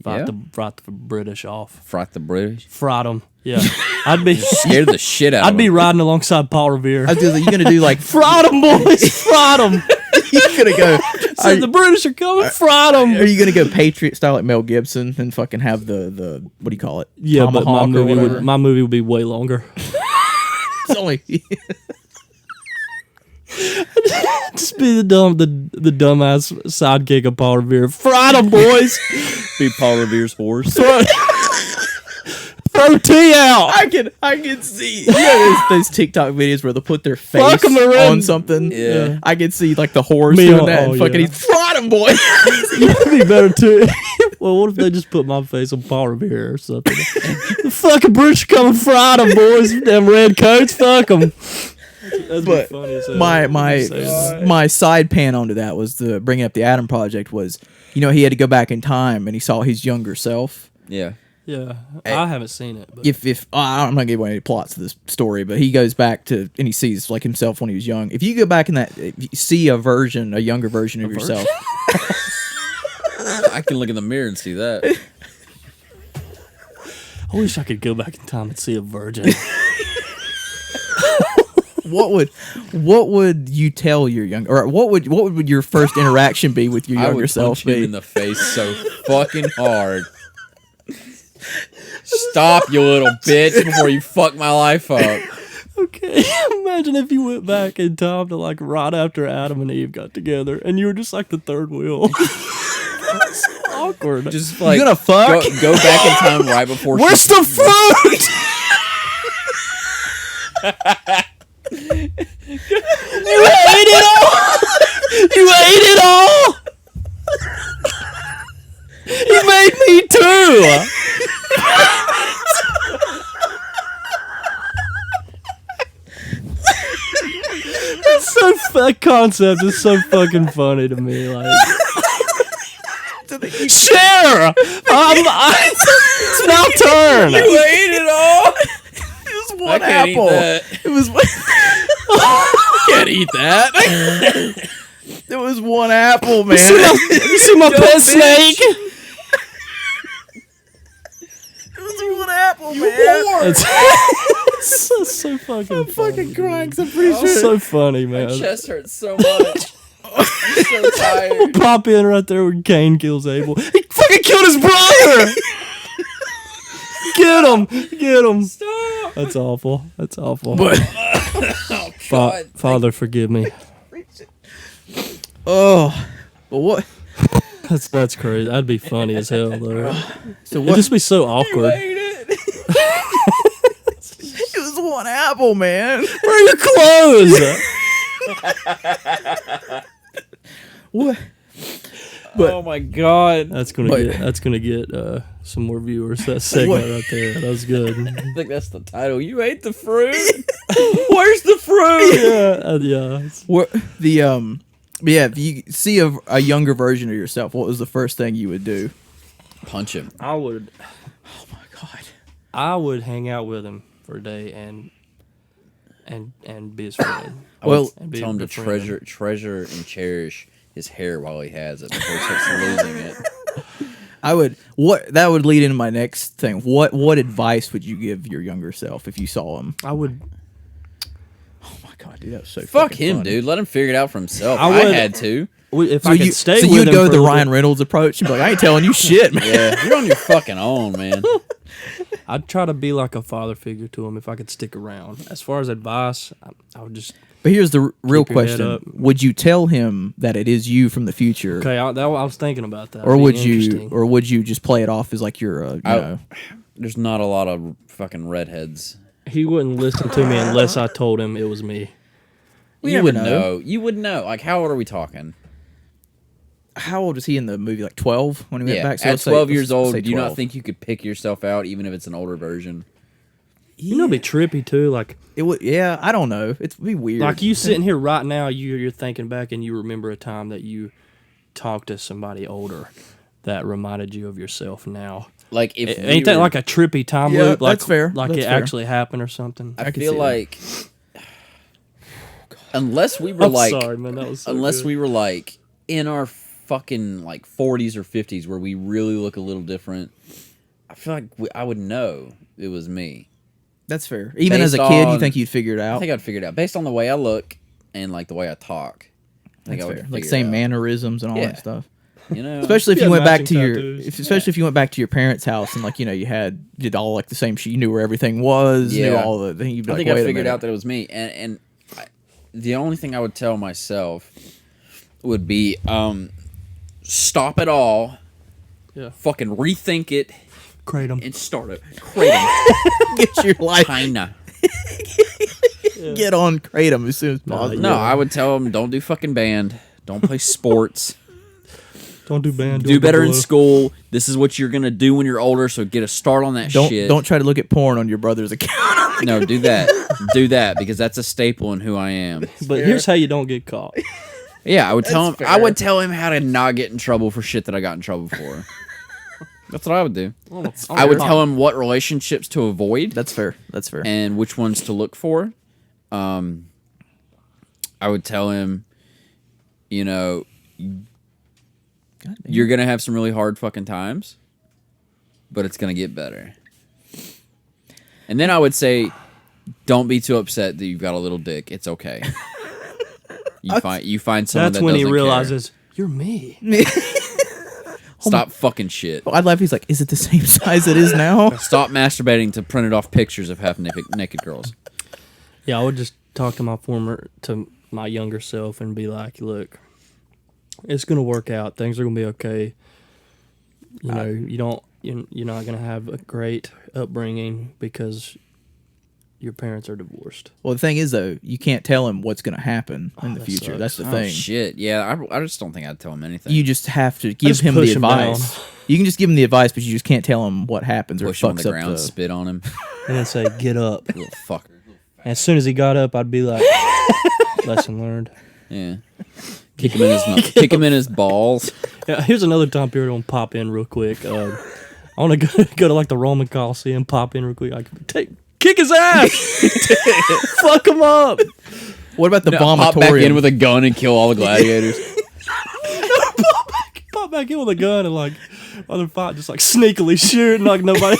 C: Fight the British off.
B: Fright the British.
C: Fright them. Yeah. I'd be
B: Scared the shit out of
C: I'd be
B: them.
C: riding alongside Paul Revere.
D: I was gonna say, you going to do like,
C: Fright them, boys. Fright them.
D: you're going to go,
C: Said the British are coming. Fright them.
D: are you going to go Patriot style like Mel Gibson and fucking have the what do you call it?
C: Yeah, but
D: Tomahawk or whatever?
C: my movie would be way longer.
D: It's only
C: Just be the dumbass sidekick of Paul Revere. Fright them, boys.
B: Be Paul Revere's horse.
C: Throw T out.
D: I can see those TikTok videos where they'll put their face
C: Fuck 'em, they're red.
D: on something.
B: Yeah.
D: I can see like the horse
C: Me
D: doing
C: on-
D: that and
C: oh,
D: fucking
C: yeah.
D: he's fraud him, boy.
C: That'd be better too. Well, what if they just put my face on Paul Revere or something? The fucking British coming fried them, boys. Them red coats, fuck them. That'd be
D: But
C: funny as hell.
D: my side pan onto that was the bringing up the Adam Project was, he had to go back in time and he saw his younger self.
B: Yeah.
C: Yeah, I haven't seen it. But
D: I'm not giving away any plots to this story, but he goes back to and he sees like himself when he was young. If you go back in that, if you see a younger version of yourself.
B: I can look in the mirror and see that.
C: I wish I could go back in time and see a virgin.
D: What would you tell your younger, or what would your first interaction be with your
B: I
D: younger
B: would
D: self
B: punch him
D: be?
B: in the face so fucking hard. Stop, you little bitch, before you fuck my life up.
C: Okay, imagine if you went back in time to like right after Adam and Eve got together, and you were just like the third wheel. That's awkward.
B: Just like
D: You gonna fuck?
B: Go back in time right before.
C: Where's the fruit? You ate it all. You ate it all. You made me too. That concept is so fucking funny to me. Like, share. It's my turn.
B: You ate it all.
D: It was
B: I
D: one
B: can't
D: apple.
B: eat that.
D: It was
B: Can't eat that.
D: it was one apple, man.
C: You see my pet snake?
D: It was one apple, man.
C: It's so fucking funny.
D: Fucking crying 'cause I'm pretty sure.
C: So funny, man.
B: My chest hurts so much. I'm so tired.
C: Pop in right there when Cain kills Abel. He fucking killed his brother. Get him.
B: Stop.
C: That's awful. That's awful.
D: But
B: God.
C: Father, forgive me.
D: well, what?
C: That's crazy. That'd be funny as hell, though.
D: So
C: It'd
D: what?
C: just be so awkward.
B: Ate it.
D: It was one apple, man.
C: Where are your clothes?
D: What? But-
B: Oh my god.
C: That's gonna get some more viewers. That segment right there. That was good.
B: I think that's the title. You ate the fruit. Where's the fruit?
C: Yeah.
D: What yeah, if you see a younger version of yourself, what was the first thing you would do?
B: Punch him.
C: I would.
D: Oh my god.
C: I would hang out with him for a day and be his friend.
D: Well,
C: And be
B: Tell him to
C: befriend him.
B: treasure and cherish his hair while he has it before he starts losing it.
D: That would lead into my next thing. What advice would you give your younger self if you saw him?
C: I would.
D: Oh my god, dude, that was so
B: Fuck
D: fucking
B: him,
D: funny.
B: dude. Let him figure it out for himself.
C: I
B: I
C: would-
B: had to.
C: If
D: So
C: I could
D: you
C: stay
D: so
C: with
D: you'd
C: him
D: go
C: for
D: the
C: a
D: Ryan
C: little-
D: Reynolds approach and be like, I ain't telling you shit, man.
B: Yeah, you're on your fucking own, man.
C: I'd try to be like a father figure to him if I could stick around. As far as advice, I would just.
D: But here's the real
C: Keep your head
D: question:
C: up.
D: would you tell him that it is you from the future,
C: Okay, I was thinking about that.
D: or
C: It'd be
D: would you just play it off as like you're you know?
B: There's not a lot of fucking redheads.
C: He wouldn't listen to me unless I told him it was me.
D: We
B: You
D: never
B: would
D: know.
B: know. You would know. Like, how old are we talking?
D: how old was he in the movie? Like 12 when he went
B: Yeah,
D: back. So
B: at
D: let's say-
B: 12
D: let's
B: years old,
D: say
B: do you not
D: 12.
B: think you could pick yourself out, even if it's an older version?
C: You know, it'd be trippy too. Like
D: it would? Yeah, I don't know. It'd be weird.
C: Like you sitting here right now, you're thinking back and you remember a time that you talked to somebody older that reminded you of yourself now.
B: Like, if
C: Ain't that like a trippy time
D: Yeah,
C: loop? Like,
D: that's fair.
C: Like
D: That's
C: it
D: fair.
C: actually happened or something.
B: I
D: can
B: feel
D: see that.
B: like, unless we were
C: I'm
B: like,
C: sorry, man. That was so
B: unless
C: good.
B: we were like in our fucking like 40s or 50s where we really look a little different, I feel like I would know it was me.
D: That's fair. Even as a
B: Based
D: kid, you
B: on-
D: think you'd figure it
B: I
D: out?
B: think I'd figure it out based on the way I look and like the way I talk. I think
D: That's
B: I would
D: fair.
B: figure
D: Like
B: it
D: same
B: out.
D: mannerisms and all
B: Yeah.
D: that stuff.
B: You know,
D: Especially if
C: Yeah,
D: you went back
C: matching
D: to your,
C: tattoos.
D: especially if you went back to your parents' house and like you did all like the same shit. You knew where everything was. Knew
B: Yeah.
D: all the. Then you'd be
B: I
D: like,
B: think I
D: wait a
B: figured
D: minute.
B: out that it was me, and the only thing I would tell myself would be stop it all,
C: Yeah.
B: fucking rethink it,
C: Kratom.
B: and start it. Kratom,
D: Get your life.
B: kinda.
D: Get on Kratom as soon as possible.
B: No,
C: Yeah.
B: I would tell them don't do fucking band, don't play sports,
C: Don't do band.
B: do better in
C: blue.
B: school. This is what you're gonna do when you're older, so get a start on that shit.
D: Don't try to look at porn on your brother's account.
B: No, do that. Do that because that's a staple in who I am.
C: But here's how you don't get caught.
B: Yeah, I would tell him.
D: That's
B: I
D: fair.
B: would tell him how to not get in trouble for shit that I got in trouble for. That's what I would do. I would tell him what relationships to avoid
D: That's fair. That's fair.
B: and which ones to look for. I would tell him, you know,
D: God damn.
B: you're gonna have some really hard fucking times, but it's gonna get better. And then I would say, don't be too upset that you've got a little dick. It's okay. You find someone
C: That's
B: that
C: when he
B: doesn't care.
C: realizes you're me.
B: Stop fucking shit.
D: I'd laugh. He's like, "Is it the same size it is now?"
B: Stop masturbating to printed off pictures of half naked girls.
C: Yeah, I would just talk to my younger self and be like, look, it's gonna work out. Things are gonna be okay. You know, you're not gonna have a great upbringing because your parents are divorced.
D: Well, the thing is, though, you can't tell him what's going to happen in the
C: that
D: future.
C: sucks.
D: That's the
B: Oh
D: thing.
B: shit! Yeah, I just don't think I'd tell him anything.
D: You just have to give
C: just
D: him
C: push
D: the
C: him
D: advice.
C: down.
D: You can just give him the advice, but you just can't tell him what happens or
B: push him on
D: fucks
B: the
D: up
B: ground,
D: the.
B: spit on him.
C: And then say, get up.
B: Little fucker.
C: And as soon as he got up, I'd be like, lesson learned.
B: Yeah. Kick him in his kick him in his balls.
C: Yeah, here's another time period I want to pop in real quick. I want to go to like the Roman Coliseum, pop in real quick. Kick his ass, fuck him up.
D: What about the
B: Pop back
D: vomitorium?
B: in with a gun and kill all the gladiators.
C: Pop back in with a gun and like other fight, just like sneakily shoot, like nobody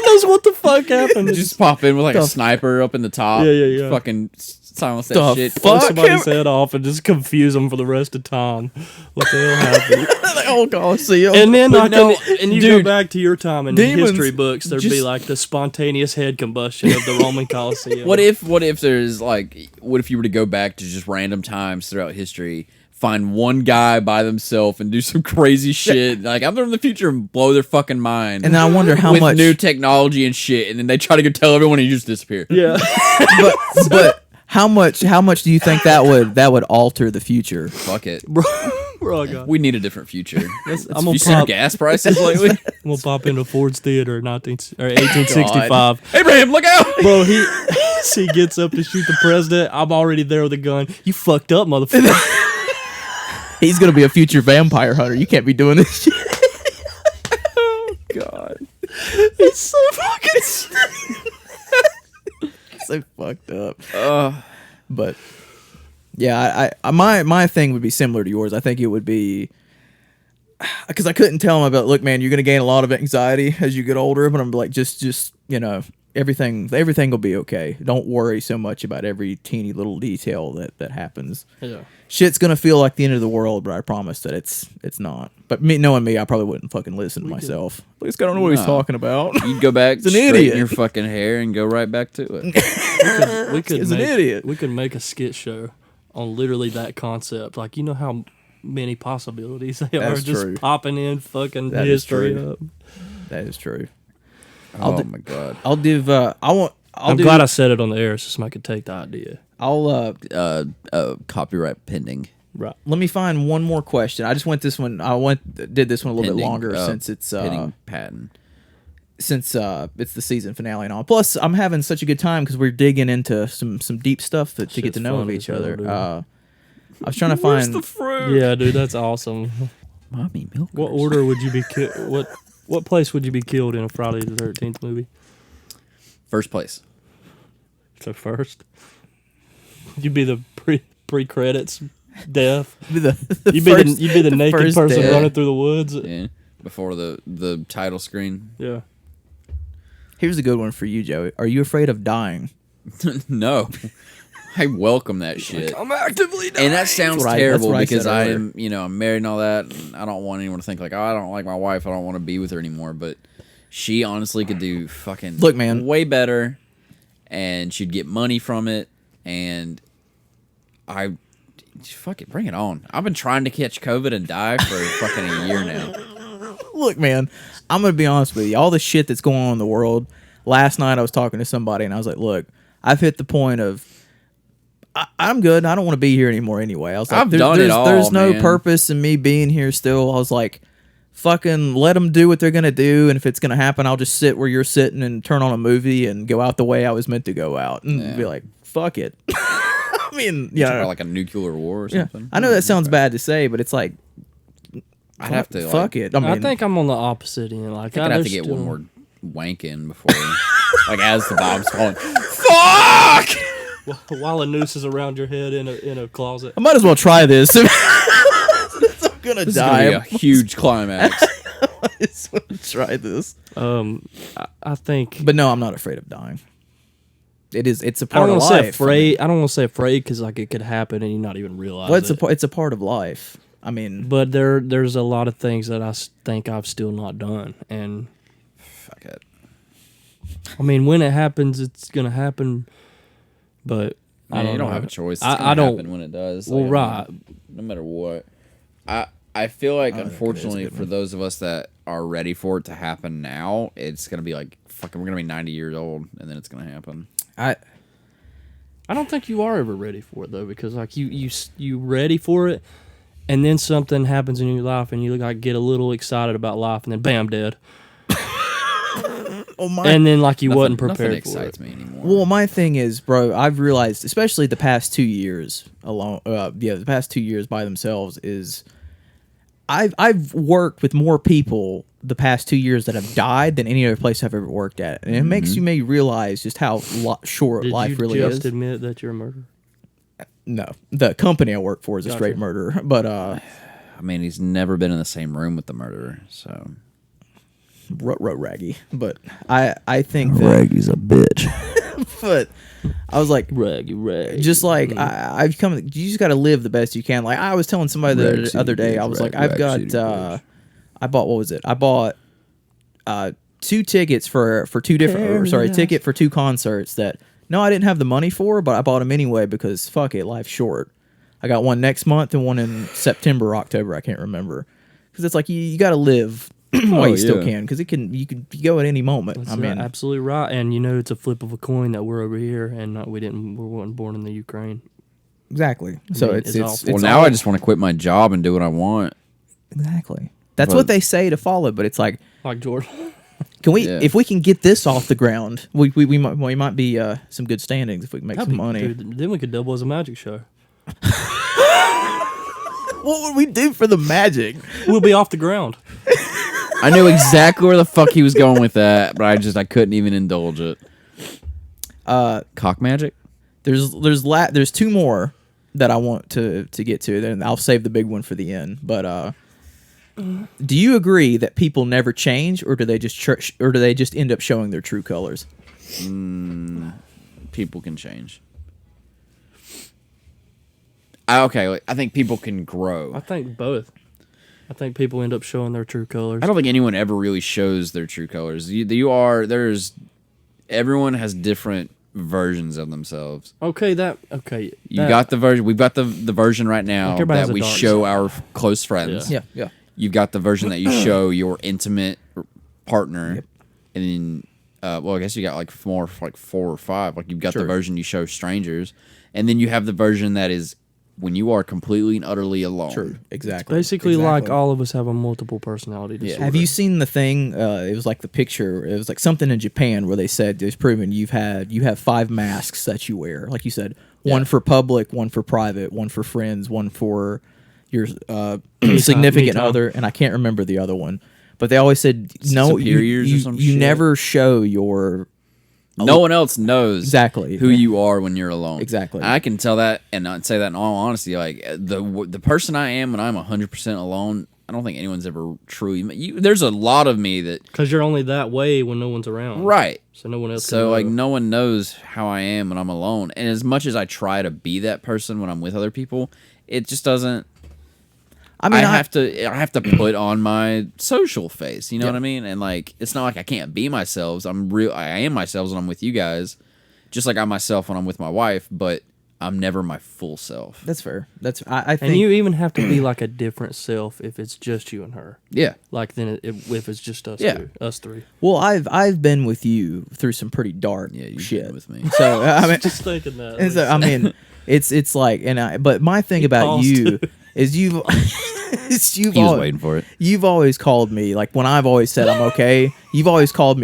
C: knows what the fuck happened.
B: Just pop in with like a sniper up in the top.
C: Yeah.
B: Fucking silence that
D: The
B: shit.
C: blow
D: fuck?
C: somebody's head off and just confuse them for the rest of time. What the hell happened?
D: Oh, Coliseum.
C: And then
B: But no,
C: and you
B: dude,
C: go back to your time in
D: demons
C: history books, there'd be
D: just-
C: like the spontaneous head combustion of the Roman Coliseum.
B: What if there's like, what if you were to go back to just random times throughout history, find one guy by themselves and do some crazy shit, like I'm from the future and blow their fucking mind,
D: And then I wonder how
B: with
D: much.
B: new technology and shit, and then they try to go tell everyone and you just disappear.
C: Yeah.
D: but how much do you think that would alter the future?
B: Fuck it.
C: Bro, God.
B: We need a different future.
C: I'm
B: Have
C: gonna
B: you seen our
C: pop-
B: gas prices lately?
C: I'm gonna pop into Ford's Theater 1865.
B: Abraham, look out!
C: Bro, he gets up to shoot the president. I'm already there with a gun. You fucked up, motherfucker.
D: He's gonna be a future vampire hunter. You can't be doing this shit.
B: God.
C: It's so fucking
D: So fucked up.
B: Uh,
D: But yeah, I my thing would be similar to yours. I think it would be because I couldn't tell him about. Look, man, you're gonna gain a lot of anxiety as you get older. But I'm like, just everything will be okay. Don't worry so much about every teeny little detail that happens.
C: Yeah.
D: Shit's gonna feel like the end of the world, but I promise that it's not. But knowing me, I probably wouldn't fucking listen to myself. Like, this guy don't know what he's
B: No.
D: talking about.
B: you'd go back,
D: an
B: straighten
D: idiot.
B: your fucking hair, and go right back to it.
C: We could
D: He's an
C: make,
D: idiot.
C: We could make a skit show on literally that concept. Like, you know how many possibilities they are
D: That's
C: just
D: true.
C: popping in fucking
D: That is
C: history
D: true.
C: up.
D: That is true.
B: Oh my god.
D: I'll give.
C: I'm glad I said it on the air so somebody could take the idea.
D: I'll
B: Copyright pending.
C: Right.
D: Let me find one more question. I just went this one. Did this one a little bit
B: Pending,
D: longer since it's
B: pending patent.
D: since it's the season finale and all. Plus, I'm having such a good time because we're digging into some deep stuff to get
C: Shit's
D: to know of
C: fun
D: each
C: as hell,
D: other.
C: dude.
D: I was trying to find.
B: fruit?
C: Yeah, dude, that's awesome.
B: Mommy milk.
C: What order would you be what place would you be killed in a Friday the 13th movie?
B: First place.
C: So first, you'd be the pre credits death.
D: the
C: You'd
D: first-
C: be the naked
D: first
C: person
D: death.
C: running through the woods.
B: Yeah. Before the title screen.
C: Yeah.
D: Here's a good one for you, Joey. Are you afraid of dying?
B: No. I welcome that shit.
C: I'm actively dying.
B: And that sounds
D: That's what I
B: terrible
D: said
B: because I
D: earlier.
B: am, I'm married and all that. And I don't want anyone to think like, oh, I don't like my wife. I don't want to be with her anymore. But she honestly could do fucking
D: Look, man.
B: way better, and she'd get money from it. And fuck it, bring it on. I've been trying to catch COVID and die for fucking a year now.
D: Look, man, I'm gonna be honest with you. All the shit that's going on in the world. Last night I was talking to somebody and I was like, "Look, I've hit the point of I'm good. I don't want to be here anymore anyway." I was like,
B: I've done it all,
D: There's no
B: man.
D: purpose in me being here still." I was like, "Fucking let them do what they're gonna do, and if it's gonna happen, I'll just sit where you're sitting and turn on a movie and go out the way I was meant to go out and be like, fuck it." I mean,
B: Talking about like a nuclear war or
D: yeah.
B: something.
D: I know that sounds bad to say, but it's like,
B: I'd have to
D: fuck it. I mean,
C: I think I'm on the opposite end. Like
B: I'd have
C: there's
B: to get
C: still-
B: one more wank in before, like as the Bob's falling. Fuck!
C: while a noose is around your head in a closet.
D: I might as well try this. I'm gonna
B: This is
D: die.
B: gonna be a huge climax.
D: I might as well try this.
C: I think.
D: But no, I'm not afraid of dying. It's a
C: I don't
D: part of
C: want to say
D: life.
C: afraid. I don't want to say afraid because like it could happen and you not even realize
D: Well,
C: it.
D: it's a part of life. I mean,
C: But there's a lot of things that think I've still not done, and
B: Fuck it.
C: I mean when it happens, it's gonna happen. But I
B: Man,
C: don't
B: you don't
C: know.
B: have a choice. It's
C: I
B: gonna
C: don't.
B: happen when it does.
C: Well,
B: Like,
C: right.
B: No matter what. I feel like
D: okay,
B: unfortunately
D: that's a good
B: for
D: one.
B: those of us that are ready for it to happen now, it's gonna be like fucking. We're gonna be 90 years old, and then it's gonna happen.
C: I don't think you are ever ready for it though, because like you ready for it, and then something happens in your life, and you like get a little excited about life, and then bam, dead.
D: oh my.
C: And then like you
B: Nothing-
C: wasn't
B: Nothing
C: prepared for it.
B: excites me anymore.
D: Well, my thing is, bro, I've realized, especially the past 2 years alone, the past 2 years by themselves is, I've worked with more people the past 2 years that have died than any other place I've ever worked at, and it makes you maybe realize just how short
C: Did
D: life
C: you
D: really
C: just
D: is.
C: admit that you're a murderer?
D: No, the company I work for is a
C: Gotcha.
D: straight murderer, but
B: I mean, he's never been in the same room with the murderer, so
D: Raggy. But I think that,
B: Raggy's a bitch.
D: but I was like,
C: Rag.
D: just like I've come, you just got to live the best you can. Like I was telling somebody
B: Rag
D: the other day, I was like, I've got, I bought, what was it? I bought 2 tickets for 2 different, or, sorry, ticket for 2 concerts that no, I didn't have the money for, but I bought them anyway because fuck it, life's short. I got one next month and one in September, or October, I can't remember, because it's like you got to live while you still
B: yeah.
D: can, because you can go at any moment.
C: That's
D: I mean,
C: absolutely right, and it's a flip of a coin that we're over here, and we weren't born in the Ukraine.
D: exactly. So
C: mean,
D: it's
C: it's awful.
B: Well,
D: it's
B: now
D: all-
B: I just want to quit my job and do what I want.
D: exactly. That's
B: But-
D: what they say to follow, but it's like,
C: Like Jordan.
D: can we,
B: Yeah.
D: if we can get this off the ground, we might be some good standings if we can make some money.
C: Dude, then we could double as a magic show.
D: What would we do for the magic?
C: We'll be off the ground.
B: I knew exactly where the fuck he was going with that, but I couldn't even indulge it. Cock magic?
D: There's 2 more that I want to get to, then I'll save the big one for the end. But do you agree that people never change, or do they just end up showing their true colors?
B: People can change. I think people can grow.
C: I think both. I think people end up showing their true colors.
B: I don't think anyone ever really shows their true colors. Everyone has different versions of themselves.
C: You
B: We've got the version right now
C: Like everybody has
B: that
C: a
B: we
C: dark
B: show
C: side.
B: our close friends.
D: Yeah.
B: You've got the version that you show your intimate partner, and then, I guess you got like 4 or 5. Like you've got
D: Sure.
B: the version you show strangers, and then you have the version that is when you are completely and utterly alone.
D: True. Exactly.
C: Basically, like
D: Exactly.
C: all of us have a multiple personality disorder.
D: Have you seen the thing? It was like the picture. It was like something in Japan where they said it's proven you have 5 masks that you wear. Like you said, one for public, one for private, one for friends, one for your significant
C: Me-time.
D: other, and I can't remember the other one. But they always said no.
B: Superiors or some
D: You
B: shit?
D: never show your
B: No one else knows
D: Exactly.
B: who you are when you're alone.
D: Exactly.
B: I can tell that and not say that in all honesty. Like the person I am when I'm 100% alone, I don't think anyone's ever truly. There's a lot of me that
C: Because you're only that way when no one's around.
B: right.
C: So no one else
B: So
C: can
B: like
C: know.
B: no one knows how I am when I'm alone. And as much as I try to be that person when I'm with other people, it just doesn't.
D: I mean,
B: I have to put on my social face. You know what I mean? And like, it's not like I can't be myself. I am myself when I'm with you guys, just like I'm myself when I'm with my wife. But I'm never my full self.
D: That's fair. I think
C: And you even have to be like a different self if it's just you and her.
B: Yeah.
C: Like then if it's just us
B: Yeah.
C: two, us three.
D: Well, I've been with you through some pretty dark
B: Yeah, you've
D: shit
B: been with me.
D: So I mean,
C: Just thinking that.
D: and so, I mean, it's like, but my thing about
C: paused.
D: you is you've
B: He was waiting for it.
D: you've always called me like when I've always said I'm okay. You've always called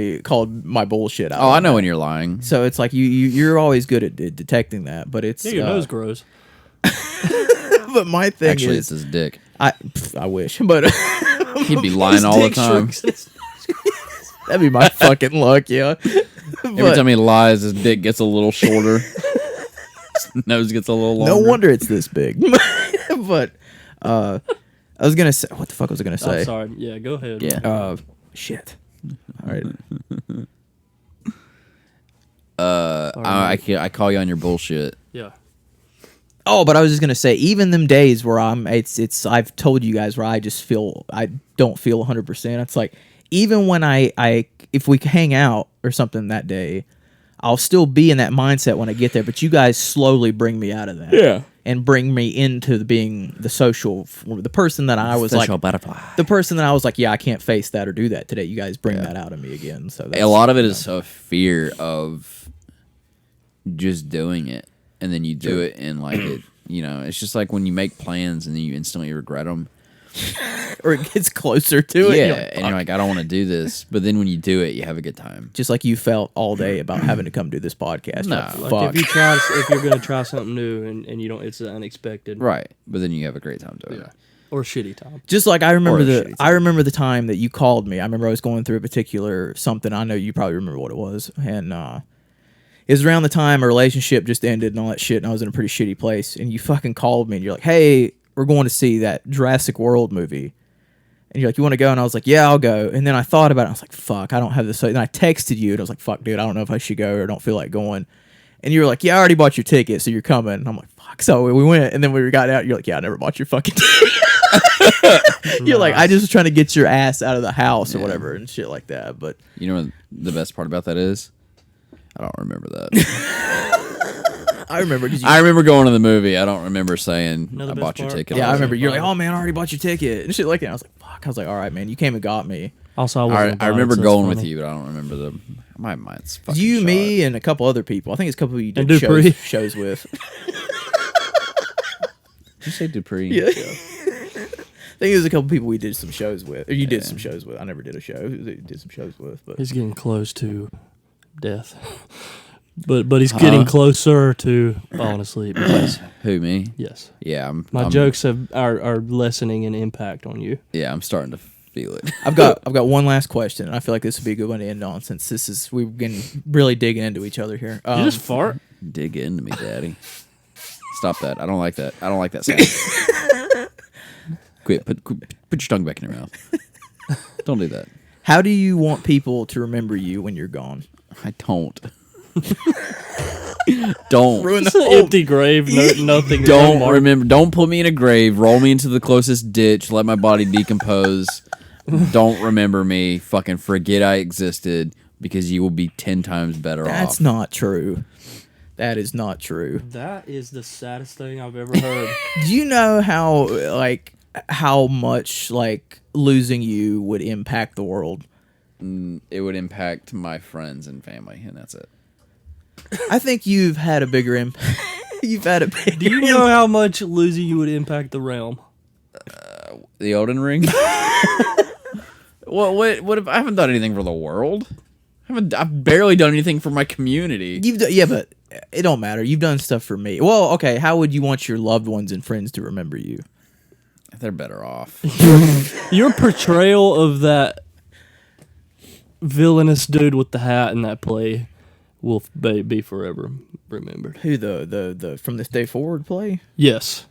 D: my bullshit out.
B: Oh, I
D: on
B: know
D: that.
B: when you're lying.
D: So it's like you're always good at detecting that, but it's
C: Yeah, your nose grows.
D: but my thing
B: Actually, it's
D: is
B: his dick.
D: I wish, but
B: He'd be lying all the
C: Dick
B: time.
C: shrinks.
D: that'd be my fucking luck, yeah.
B: Every time he lies, his dick gets a little shorter. His nose gets a little longer.
D: No wonder it's this big. But I was gonna say, what the fuck was I gonna say?
C: I'm sorry. Yeah, go ahead.
B: Yeah.
D: Shit. All right.
B: I call you on your bullshit.
C: Yeah.
D: Oh, but I was just gonna say, even them days where it's I've told you guys where I don't feel 100%. It's like even when I if we hang out or something that day, I'll still be in that mindset when I get there. But you guys slowly bring me out of that,
B: Yeah.
D: and bring me into being the person that I was like,
B: butterfly.
D: the person that I was like, yeah, I can't face that or do that today. You guys bring that out of me again. So that's,
B: A lot of it is a fear of just doing it, and then you do it, and like it. You know, it's just like when you make plans and then you instantly regret them.
D: or it gets closer to it.
B: Yeah,
D: You're like,
B: and you're like, I don't want to do this, but then when you do it, you have a good time.
D: just like you felt all day about having to come do this podcast.
B: No,
D: You're
C: Like
D: fuck.
C: if you're gonna try something new and you don't, it's unexpected
B: Right, but then you have a great time doing it.
C: or shitty time.
D: Just like I remember
B: Or a shitty
D: I remember the time that you called me. I remember I was going through a particular something. I know you probably remember what it was, and it was around the time a relationship just ended and all that shit, and I was in a pretty shitty place. And you fucking called me, and you're like, "Hey, we're going to see that Jurassic World movie." And you're like, "You want to go?" And I was like, "Yeah, I'll go." And then I thought about it. I was like, "Fuck, I don't have this." And I texted you, and I was like, "Fuck, dude, I don't know if I should go or don't feel like going." And you were like, "Yeah, I already bought your ticket, so you're coming." And I'm like, "Fuck." So we went, and then when we got out, you're like, "Yeah, I never bought your fucking ticket." You're like, "I just was trying to get your ass out of the house or whatever and shit like that." But
B: You know what the best part about that is? I don't remember that.
D: I remember because
B: I remember going to the movie. I don't remember saying
C: Know the
B: I
C: best
B: bought your
C: part?
B: ticket.
D: yeah, I
C: was
D: remember
C: in
D: you're like,
C: Bible.
D: "Oh man, I already bought your ticket" and shit like that. And I was like, "Fuck." I was like, "All right, man, you came and got me."
C: Also, I
B: I,
C: wasn't.
B: I remember
C: invited, so
B: going
C: it's
B: with
C: funny.
B: you, but I don't remember my mind's fucking
D: You,
B: shot.
D: me, and a couple other people. I think it's a couple you did
C: And Dupree.
D: shows with.
B: Did you say Dupree?
D: Yeah. I think it was a couple people we did some shows with, or you did some shows with. I never did a show. Who did some shows with, but
C: He's getting close to death, but he's getting closer to falling asleep. Because,
B: Who, me?
C: yes,
B: Yeah,
C: my
B: I'm,
C: jokes are lessening in impact on you.
B: Yeah, I'm starting to feel it.
D: I've got one last question, and I feel like this would be a good one to end on since we're getting really digging into each other here.
C: You just fart.
B: Dig into me, daddy. Stop that. I don't like that. I don't like that sound. Quit. Put your tongue back in your mouth. Don't do that.
D: How do you want people to remember you when you're gone?
B: I don't. Don't.
D: Ruin
C: It's an empty grave. Nothing.
B: Don't remember. Don't put me in a grave. Roll me into the closest ditch. Let my body decompose. Don't remember me. Fucking forget I existed because you will be 10 times better off.
D: That's not true. That is not true.
C: That is the saddest thing I've ever heard.
D: Do you know how much losing you would impact the world?
B: It would impact my friends and family, and that's it.
D: I think you've had a bigger impact. You've had it.
C: Do you know how much losing you would impact the realm?
B: The Elden Ring. What if I haven't done anything for the world? I've barely done anything for my community.
D: Yeah, but it don't matter. You've done stuff for me. Well, okay. How would you want your loved ones and friends to remember you?
B: They're better off.
C: Your portrayal of that villainous dude with the hat in that play will be forever remembered.
D: Who the From This Day Forward play?
C: Yes.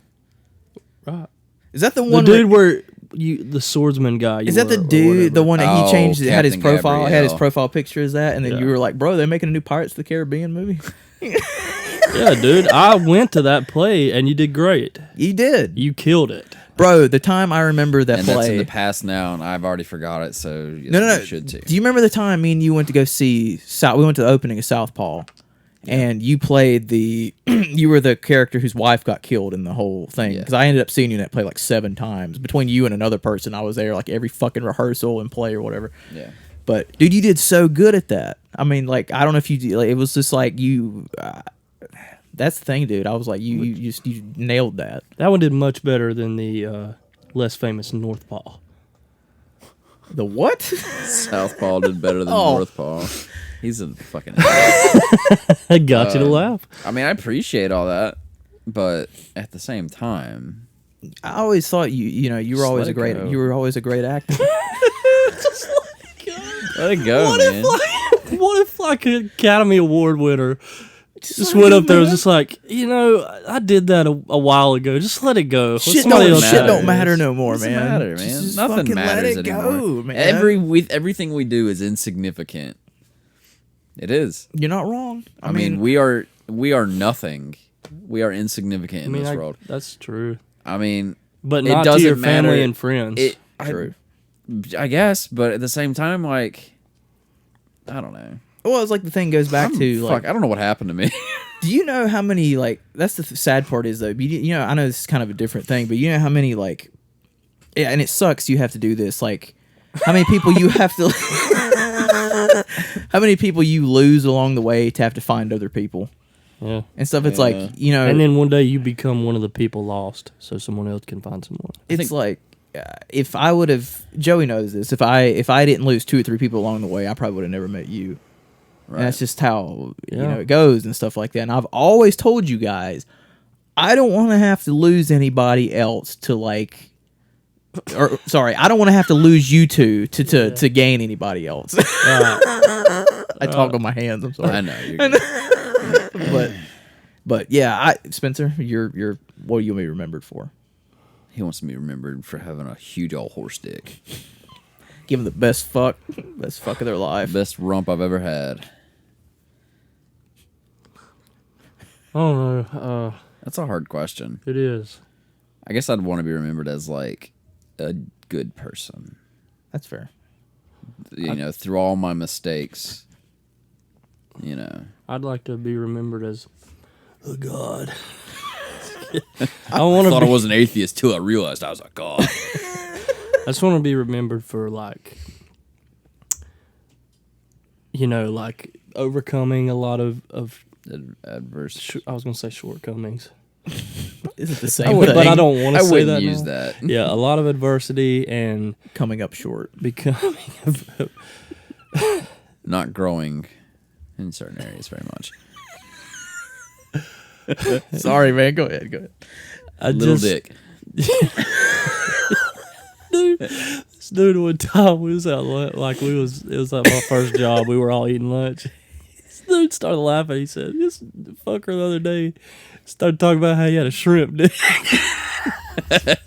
C: Right.
D: Is that the
C: The
D: one?
C: dude where the swordsman guy.
D: Is that the dude? The one that he
B: Oh,
D: changed? Had his
B: Captain
D: profile. Had his
B: Gabrielle.
D: profile picture as that, and then
C: Yeah.
D: you were like, "Bro, they're making a new Pirates of the Caribbean movie."
C: Yeah, dude. I went to that play and you did great.
D: You did,
C: You killed it.
D: bro. The time I remember that
B: And
D: play.
B: that's in the past now, and I've already forgot it. So yes,
D: No.
B: you should too.
D: Do you remember the time me and you went to go see We went to the opening of Southpaw, and you played the. You were the character whose wife got killed in the whole thing.
B: Yeah.
D: Because I ended up seeing you in that play like 7 times. Between you and another person, I was there like every fucking rehearsal and play or whatever.
B: Yeah.
D: But dude, you did so good at that. I mean, like I don't know if you. Like, it was just like you. That's the thing, dude. I was like, you nailed that.
C: That one did much better than the less famous Northpaw.
D: The what?
B: Southpaw did better than
D: Oh.
B: Northpaw. He's a fucking.
C: I got you to laugh.
B: I mean, I appreciate all that, but at the same time,
D: I always thought you were
B: Just
D: always
B: let
D: a
B: it
D: great
B: go.
D: you were always a great actor.
B: let it go, man.
C: What if like an Academy Award winner just went up there and was just like, I did that a while ago. Just let it go. Let
D: shit
C: somebody
D: don't,
C: else
D: shit
C: do
D: don't
C: it.
D: matter no more,
B: Doesn't
D: man.
B: matter, man.
D: Just
B: Nothing
D: fucking
B: matters
D: let it
B: anymore.
D: go, man.
B: Everything we do is insignificant. It is.
D: You're not wrong.
B: I mean, we are nothing. We are insignificant in this world.
C: That's true.
B: I mean,
C: But
B: it
C: not to
B: doesn't
C: your
B: matter.
C: family and friends.
D: true.
B: I guess, but at the same time, like, I don't know.
D: Well, it's like the thing goes back to
B: Fuck,
D: like,
B: I don't know what happened to me.
D: do you know how many like? That's the sad part is though. You know, I know this is kind of a different thing, but you know how many like, yeah, and it sucks. You have to do this. Like, how many people you have to? How many people you lose along the way to have to find other people
C: yeah.
D: and stuff? It's
B: Yeah.
D: like
C: And then one day you become one of the people lost, so someone else can find someone.
D: it's like if I would have, Joey knows this. If I didn't lose 2 or 3 people along the way, I probably would have never met you.
B: Right.
D: And that's just how
C: Yeah.
D: it goes and stuff like that. And I've always told you guys, I don't want to have to lose anybody else to like, or sorry, I don't want to have to lose you two to gain anybody else. I talk with my hands. I'm sorry.
B: I know. You're good.
D: But yeah, Spencer, you're what do you want to be remembered for?
B: He wants to be remembered for having a huge old horse dick.
D: Give them the best fuck of their life.
B: Best rump I've ever had.
C: I don't know.
B: That's a hard question.
C: It is.
B: I guess I'd want to be remembered as like a good person.
D: That's fair.
B: You know, through all my mistakes.
C: I'd like to be remembered as a god.
B: I
C: want
B: thought
C: to.
B: I was an atheist till I realized I was a god.
C: I just want to be remembered for like, like overcoming a lot of
B: Adverse.
C: I was gonna say shortcomings.
D: Is it the
C: I
D: same
C: would,
D: thing?
C: but I don't want
B: I
C: to say
B: wouldn't
C: that.
B: use
C: now.
B: that.
C: Yeah, a lot of adversity and
D: Coming up short.
C: becoming.
B: Not growing in certain areas very much.
D: Sorry, man. Go ahead.
C: I
B: Little
C: just,
B: dick.
C: dude. This dude one time we was out it was like my first job. We were all eating lunch. This dude started laughing. He said, "This fucker the other day started talking about how he had a shrimp dick." I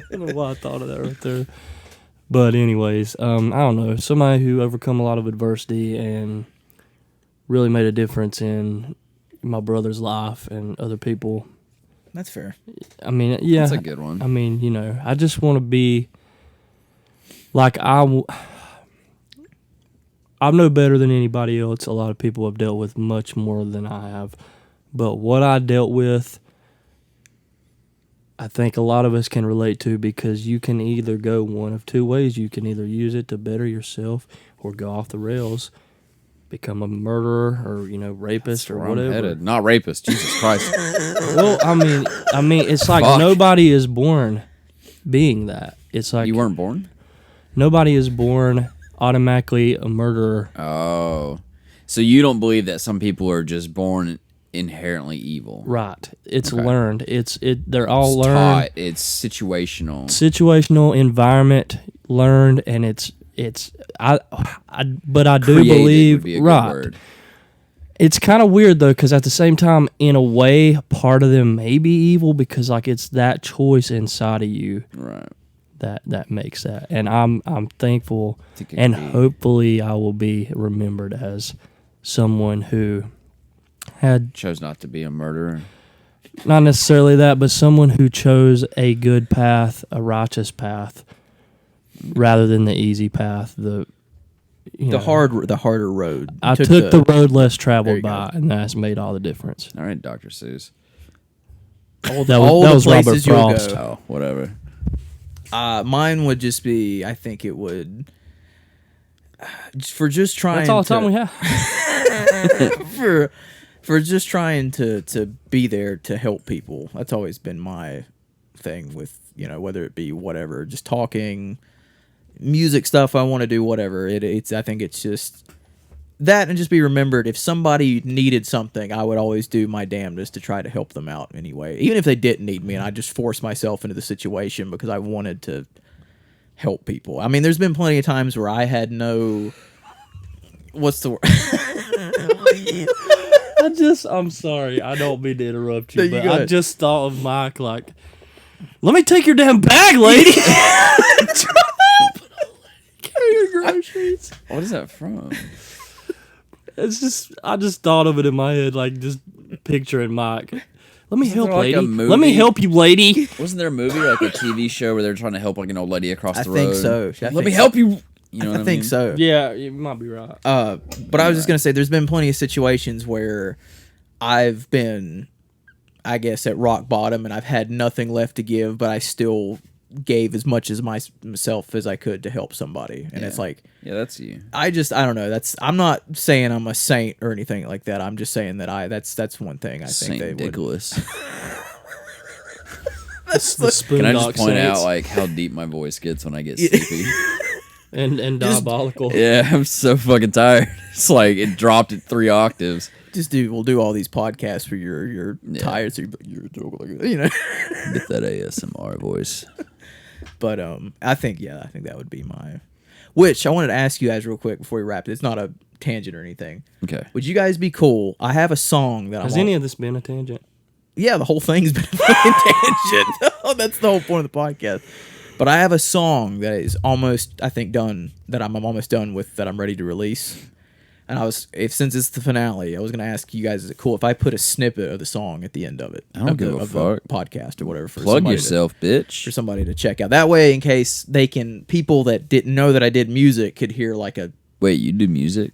C: don't know why I thought of that right there. But anyways, I don't know. Somebody who overcome a lot of adversity and really made a difference in my brother's life and other people.
D: That's fair.
C: I mean, yeah.
B: That's a good one.
C: I mean, I just want to be like I'm no better than anybody else. A lot of people have dealt with much more than I have. But what I dealt with, I think a lot of us can relate to, because you can either go one of two ways. You can either use it to better yourself or go off the rails. become a murderer or rapist or
B: Where I'm
C: whatever.
B: headed. Not rapist. Jesus Christ.
C: Well, I mean, it's like
B: Fuck.
C: nobody is born being that. It's like
B: You weren't born?
C: nobody is born automatically a murderer.
B: Oh. So you don't believe that some people are just born inherently evil?
C: Right. It's
B: Okay.
C: learned. They're all
B: It's
C: learned.
B: taught. It's situational.
C: Situational environment learned, and but I do
B: Created
C: believe
B: would be a good
C: right.
B: word.
C: It's kind of weird though, because at the same time, in a way, part of them may be evil because like it's that choice inside of you
B: Right.
C: that makes that, and I'm thankful,
B: think it
C: and
B: could be.
C: hopefully I will be remembered as someone who had
B: Chose not to be a murderer.
C: not necessarily that, but someone who chose a good path, a righteous path, rather than the easy path. The
D: harder road.
C: I took the road less
D: There
C: traveled
D: you go.
C: by, and that's made all the difference.
B: All right, Dr. Seuss.
C: That was,
D: all
C: that
D: the
C: was Robert
D: places you'll
C: Frost.
D: go.
B: Oh, whatever.
D: Mine would just be. I think it would. For just trying.
C: That's all the
D: to,
C: time we have.
D: for just trying to be there to help people. That's always been my thing with, whether it be whatever, just talking, music stuff I want to do, whatever. It's I think it's just that, and just be remembered, if somebody needed something, I would always do my damnedest to try to help them out anyway. Even if they didn't need me, and I just forced myself into the situation because I wanted to help people. I mean, there's been plenty of times where I had no what's the word?
C: I'm sorry. I don't mean to interrupt
D: No,
C: you,
D: you
C: but
D: go
C: I
D: ahead.
C: just thought of Mike like, let me take your damn bag, lady. Carry your groceries.
B: What is that from?
C: It's just, I just thought of it in my head, like just picturing Mike. Let me help,
B: there like a
C: lady.
B: movie?
C: Let me help you, lady.
B: Wasn't there a movie, like a TV show, where they're trying to help like an old lady across
D: I
B: the
D: think
B: road?
D: so. I
B: Let
D: think
B: me
D: so.
B: help you. You know what
D: I think
B: mean?
D: so.
C: Yeah, you might be right.
D: But I was just gonna say, there's been plenty of situations where I've been, I guess, at rock bottom, and I've had nothing left to give, but I still gave as much as myself as I could to help somebody. And it's like,
B: Yeah, that's you.
D: I don't know. I'm not saying I'm a saint or anything like that. I'm just saying that that's one thing I think
B: Saint
D: they would.
B: Nicholas.
C: The spoon
B: Can I
C: Dock
B: just point
C: Saints
B: out like how deep my voice gets when I get sleepy?
C: and diabolical.
B: Yeah, I'm so fucking tired. It's like it dropped at 3 octaves.
D: We'll do all these podcasts where you're tired, so you're
B: Get that ASMR voice.
D: But I think that would be my. Which I wanted to ask you guys real quick before we wrap it. It's not a tangent or anything.
B: Okay.
D: Would you guys be cool? I have a song that
C: Has
D: I'm.
C: any of this been a tangent?
D: Yeah, the whole thing's been a fucking tangent. That's the whole point of the podcast. But I have a song that is almost, I think, done. That I'm almost done with. That I'm ready to release. And since it's the finale, I was gonna ask you guys, is it cool if I put a snippet of the song at the end of it?
B: I don't give a
D: of
B: fuck.
D: the podcast or whatever. For
B: Plug
D: somebody
B: yourself,
D: for
B: bitch.
D: somebody to check out. That way, in case people that didn't know that I did music could hear like a.
B: Wait, you do music?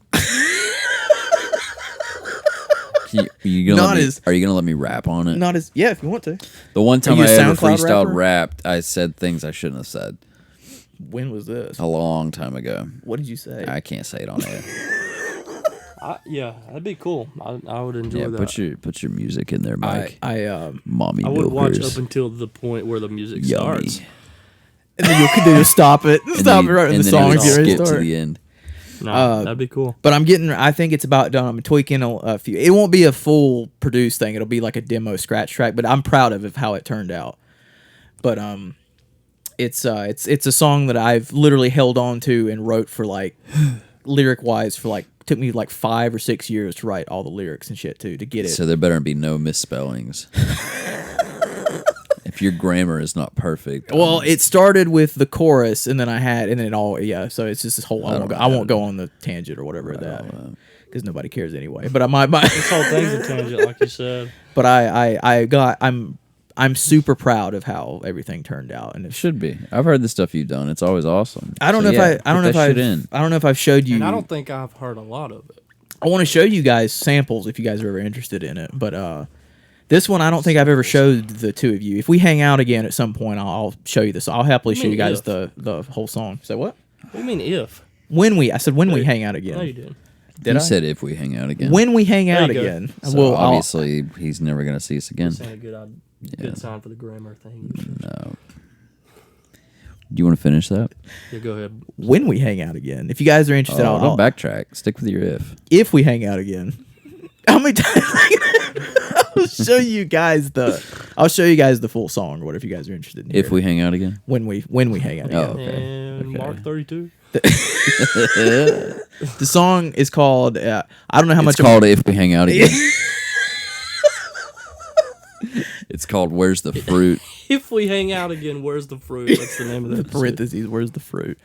B: Are you gonna let me rap on it?
D: Not as if you want to.
B: The one time
D: you
B: I
D: a
B: ever
D: SoundCloud
B: freestyled
D: rapper?
B: rapped, I said things I shouldn't have said
D: When was this?
B: a long time ago.
D: What did you say?
B: I can't say it on air.
C: Yeah, that'd be cool. I would enjoy
B: Yeah,
C: that.
B: put your music in there, Mike. Mommy
C: I would watch
B: milkers.
C: up until the point where the music
B: Yummy.
C: starts.
D: and then you'll stop it. Stop it right when the song
B: and
D: is
B: then
D: ready
B: skip
D: to
B: to
D: start.
B: the end.
C: No, that'd be cool.
D: But I think it's about done. I'm tweaking a few. It won't be a full produced thing. It'll be like a demo scratch track. But I'm proud of how it turned out. But it's a song that I've literally held on to and wrote for like lyric wise for like took me like 5 or 6 years to write all the lyrics and shit too to get it.
B: So there better be no misspellings. If your grammar is not perfect.
D: Well, it started with the chorus, and then it all, So it's just this whole. I won't go on the tangent or whatever of that, because nobody cares anyway. But
C: This whole thing's a tangent, like you said.
D: but I'm super proud of how everything turned out, and
B: It should be. I've heard the stuff you've done. It's always awesome.
D: I don't
B: So,
D: know
B: yeah,
D: if I don't know
B: put
D: if
B: that shit in.
D: I don't know if I've showed you.
C: And I don't think I've heard a lot of it.
D: I want to show you guys samples if you guys are ever interested in it, but this one I don't think I've ever showed the two of you. If we hang out again at some point, I'll show you this. I'll happily show you guys the whole song. So what?
C: What do you mean if?
D: I said when we hang out again.
C: No, you didn't.
D: Did
B: He
D: I?
B: said if we hang out again.
D: When we hang out
C: you go.
D: again.
B: So
D: Well,
B: obviously he's never gonna see us again.
C: This ain't a good, good sign for the grammar thing.
B: No. Do you want to finish that?
C: Yeah, go ahead.
D: when we hang out again. If you guys are interested,
B: Oh,
D: I'll
B: don't backtrack. Stick with your
D: if we hang out again. How many times? I'll show you guys the full song or whatever if you guys are interested in
B: If
D: hearing
B: we hang out again.
D: when we hang out
B: Oh,
D: again.
B: okay.
C: And Mark 32.
D: The song is called I don't know how much
B: It's called If We Hang Out Again. It's called Where's the Fruit?
C: If we hang out again, where's the fruit? That's the name of the episode.
D: parentheses, where's the fruit?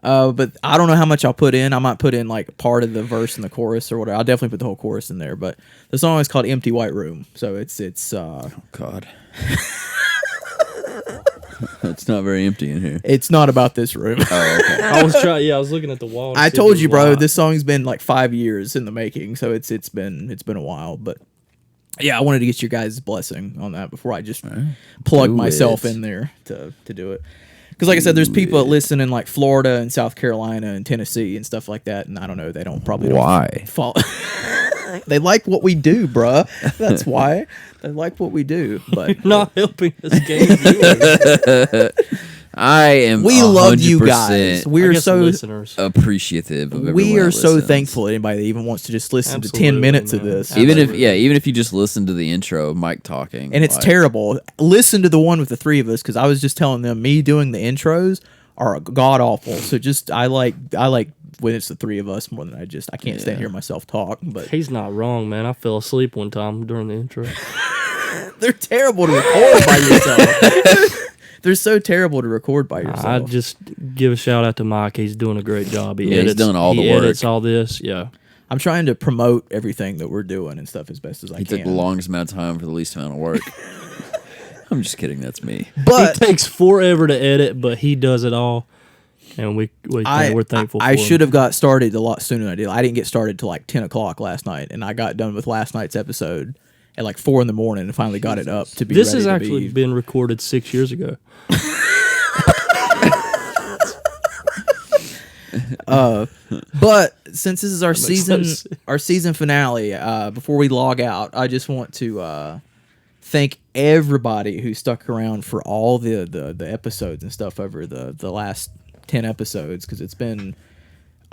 D: But I don't know how much I'll put in. I might put in like part of the verse and the chorus or whatever. I'll definitely put the whole chorus in there. But the song is called Empty White Room. So it's
B: God. It's not very empty in here.
D: it's not about this room.
B: Oh, okay.
C: I was looking at the wall. to
D: I
C: see if
D: told
C: it
D: you,
C: was
D: bro,
C: live.
D: this song's been like 5 years in the making, so it's been a while. But yeah, I wanted to get your guys' blessing on that before I just plug
B: Do
D: myself
B: it.
D: in there to do it. Because like I said, there's people that listen in like Florida and South Carolina and Tennessee and stuff like that, and I don't know, they don't probably
B: Why?
D: follow. They like what we do, bruh. That's why they like what we do. But
C: Not helping us gain viewers.
B: I am
D: we love you
B: 100%
D: guys.
C: I
D: We're
C: guess
D: so
C: listeners.
B: appreciative of everyone
D: we are
B: that
D: so
B: listens.
D: thankful to anybody that even wants to just listen to 10
C: Absolutely,
D: minutes of
C: man.
D: this.
C: Absolutely.
B: Even if you just listen to the intro of Mike talking.
D: And it's
B: like,
D: terrible. Listen to the one with the three of us because I was just telling them me doing the intros are god awful. So just I like when it's the three of us more than I can't stand hear myself talk. But
C: He's not wrong, man. I fell asleep one time during the intro.
D: they're terrible to record by yourself. They're so terrible to record by yourself.
C: I just give a shout out to Mike. He's doing a great job. He
B: Yeah, he's
C: edits,
B: done all the
C: he
B: work.
C: edits all this. Yeah.
D: I'm trying to promote everything that we're doing and stuff as best as I
B: He
D: can.
B: took the longest amount of time for the least amount of work. I'm just kidding. That's me.
D: But
C: It takes forever to edit, but he does it all. And we're thankful for
D: I
C: him.
D: should have got started a lot sooner than I did. I didn't get started till like 10 o'clock last night, and I got done with last night's episode at like 4 in the morning and finally got it up to be
C: This
D: ready
C: has
D: to
C: actually
D: be.
C: been recorded 6 years ago.
D: But since this is our
C: makes
D: season
C: no sense.
D: our season finale, before we log out, I just want to thank everybody who stuck around for all the episodes and stuff over the last 10 episodes because it's been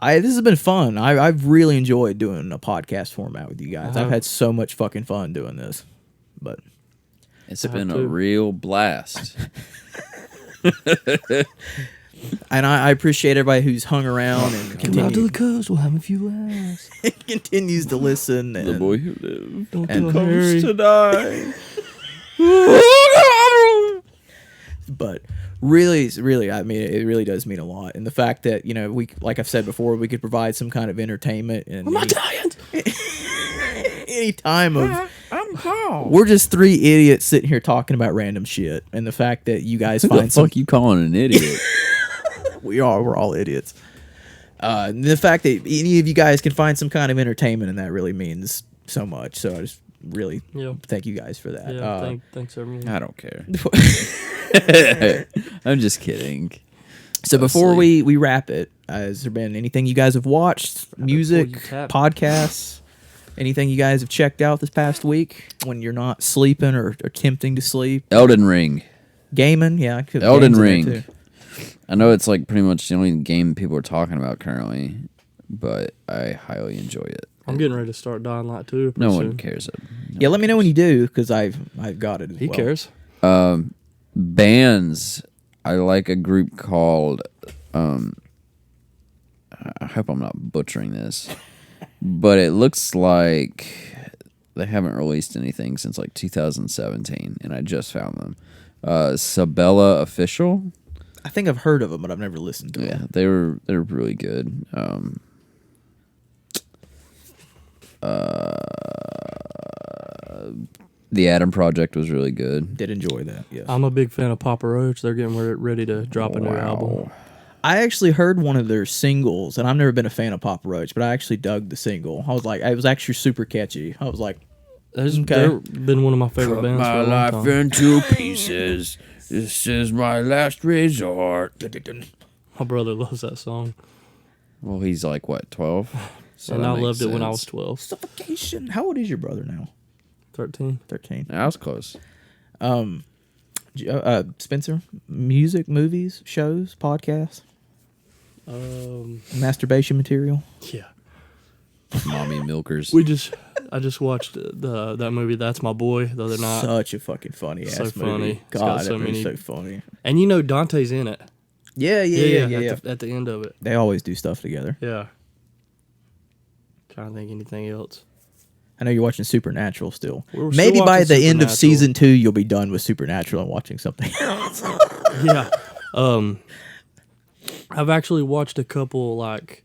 D: this has been fun. I've really enjoyed doing a podcast format with you guys. I've had so much fucking fun doing this. But
B: It's been a
C: too.
B: real blast.
D: and I appreciate everybody who's hung around and
C: coast. We'll have a few laughs.
D: continues to listen.
B: The
D: And,
B: boy who lived
C: Don't
D: And
C: tell Harry.
B: to die.
D: but really, I mean, it really does mean a lot. And the fact that we, like I've said before, we could provide some kind of entertainment and
C: I'm not dying.
D: any time of.
B: I'm Paul.
D: We're just three idiots sitting here talking about random shit, and the fact that you guys
B: Who the
D: find some,
B: fuck you calling an idiot?
D: we're all idiots. And the fact that any of you guys can find some kind of entertainment in that really means so much. So I just really
C: Yeah.
D: thank you guys for that.
C: Yeah, thanks everyone.
B: I don't care. I'm just kidding.
D: So before
B: Mostly.
D: we wrap it, has there been anything you guys have watched, music,
C: you tap.
D: podcasts, anything you guys have checked out this past week when you're not sleeping or attempting to sleep?
B: Elden Ring.
D: Gaming, yeah. I could-
B: Elden
D: games in there,
B: Ring.
D: too.
B: I know it's like pretty much the only game people are talking about currently, but I highly enjoy it.
C: I'm getting ready to start Dying Light 2.
B: No
C: pretty
B: one
C: soon.
B: cares.
D: Yeah, let me know when you do because I've got it. As
C: He
D: well.
C: cares.
B: Bands. I like a group called. I hope I'm not butchering this, but it looks like they haven't released anything since like 2017, and I just found them. Sabella Official.
D: I think I've heard of them, but I've never listened to
B: Yeah,
D: them.
B: they're really good. The Adam Project was really good.
D: Did enjoy that. Yes.
C: I'm a big fan of Papa Roach. They're getting ready to drop a new album.
D: I actually heard one of their singles, and I've never been a fan of Papa Roach, but I actually dug the single. I was like, it was actually super catchy. I was like,
C: They've
D: Okay.
C: been one of my favorite bands for a long time.
B: into pieces. This is my last resort.
C: My brother loves that song.
B: Well, he's like what, 12? So
C: and
B: that
C: I
B: makes
C: loved it when I was
B: sense.
C: 12.
D: Suffocation. How old is your brother now?
C: 13.
D: 13.
B: I was close.
D: Spencer, music, movies, shows, podcasts, masturbation material.
C: Yeah.
B: Mommy milkers.
C: I just watched that movie That's My Boy the other night.
D: Such a fucking funny ass
C: So
D: movie.
C: funny. It's got
D: God,
C: so
D: that movie's
C: many-
D: so funny.
C: And you know Dante's in it.
D: Yeah.
C: At the end of it.
D: They always do stuff together.
C: Yeah. Trying to think anything else.
D: I know you're watching Supernatural still.
C: We're still
D: Maybe by
C: watching
D: the end of
C: Supernatural.
D: season 2, you'll be done with Supernatural and watching something else.
C: Yeah. I've actually watched a couple like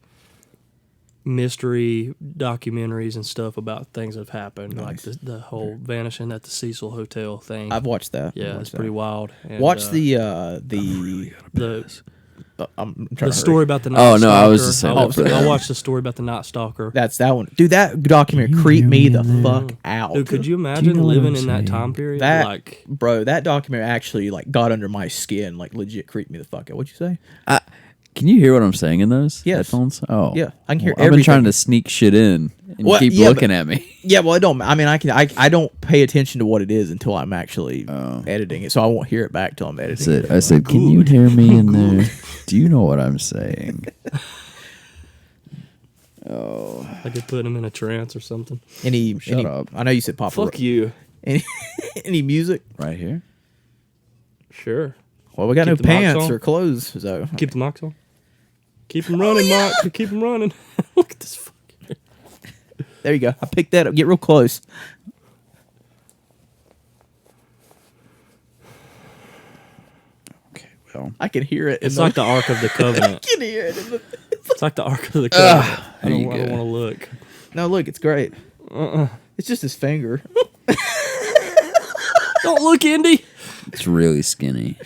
C: mystery documentaries and stuff about things that have happened,
D: Nice.
C: like the whole vanishing at the Cecil Hotel thing.
D: I've watched that.
C: yeah,
D: I've
C: it's
D: watched
C: pretty
D: that.
C: wild. And,
D: Watch the
C: the
D: I'm trying to hurry.
C: story about the Night
B: Oh,
C: Stalker.
B: no, I was just saying
C: I,
B: that for
C: I
B: that.
C: watched the story about the Night Stalker.
D: That's that one. Dude, that documentary creeped me the fuck out.
C: Dude, could you imagine
A: know what
C: living
A: I'm
C: in that
A: saying?
C: time period?
D: That
C: like,
D: bro, that documentary actually like got under my skin, like legit creeped me the fuck out. What'd you say?
B: Can you hear what I'm saying in those
D: Yes.
B: headphones? Oh,
D: Yeah, I can hear
B: I've been
D: everything.
B: trying to sneak shit in, and
D: Well,
B: you keep
D: yeah,
B: looking at me.
D: Yeah, well, I don't. I mean, I don't pay attention to what it is until I'm actually editing it, so I won't hear it back till I'm editing. it.
B: I said, can you hear me in there? Do you know what I'm saying? Oh,
C: like it put him in a trance or something.
D: Any?
B: Shut up.
D: I know you said Papa.
C: Fuck you.
D: Any music?
B: right here.
C: Sure.
D: Well, we got
C: Keep
D: no
C: the mics
D: pants
C: on.
D: or clothes, so
C: Keep the mics on. Keep them running, Mike. Keep them running. Look at this fucking.
D: there you go. I picked that up. Get real close.
B: Okay, well,
D: I can hear it.
C: It's like the Ark of the
D: I
C: Covenant.
D: can hear it.
C: It's like the Ark of the Covenant. I
B: there you
C: don't
B: go.
C: want to look.
D: No, look, it's great. It's just his finger.
C: Don't look, Indy.
B: it's really skinny.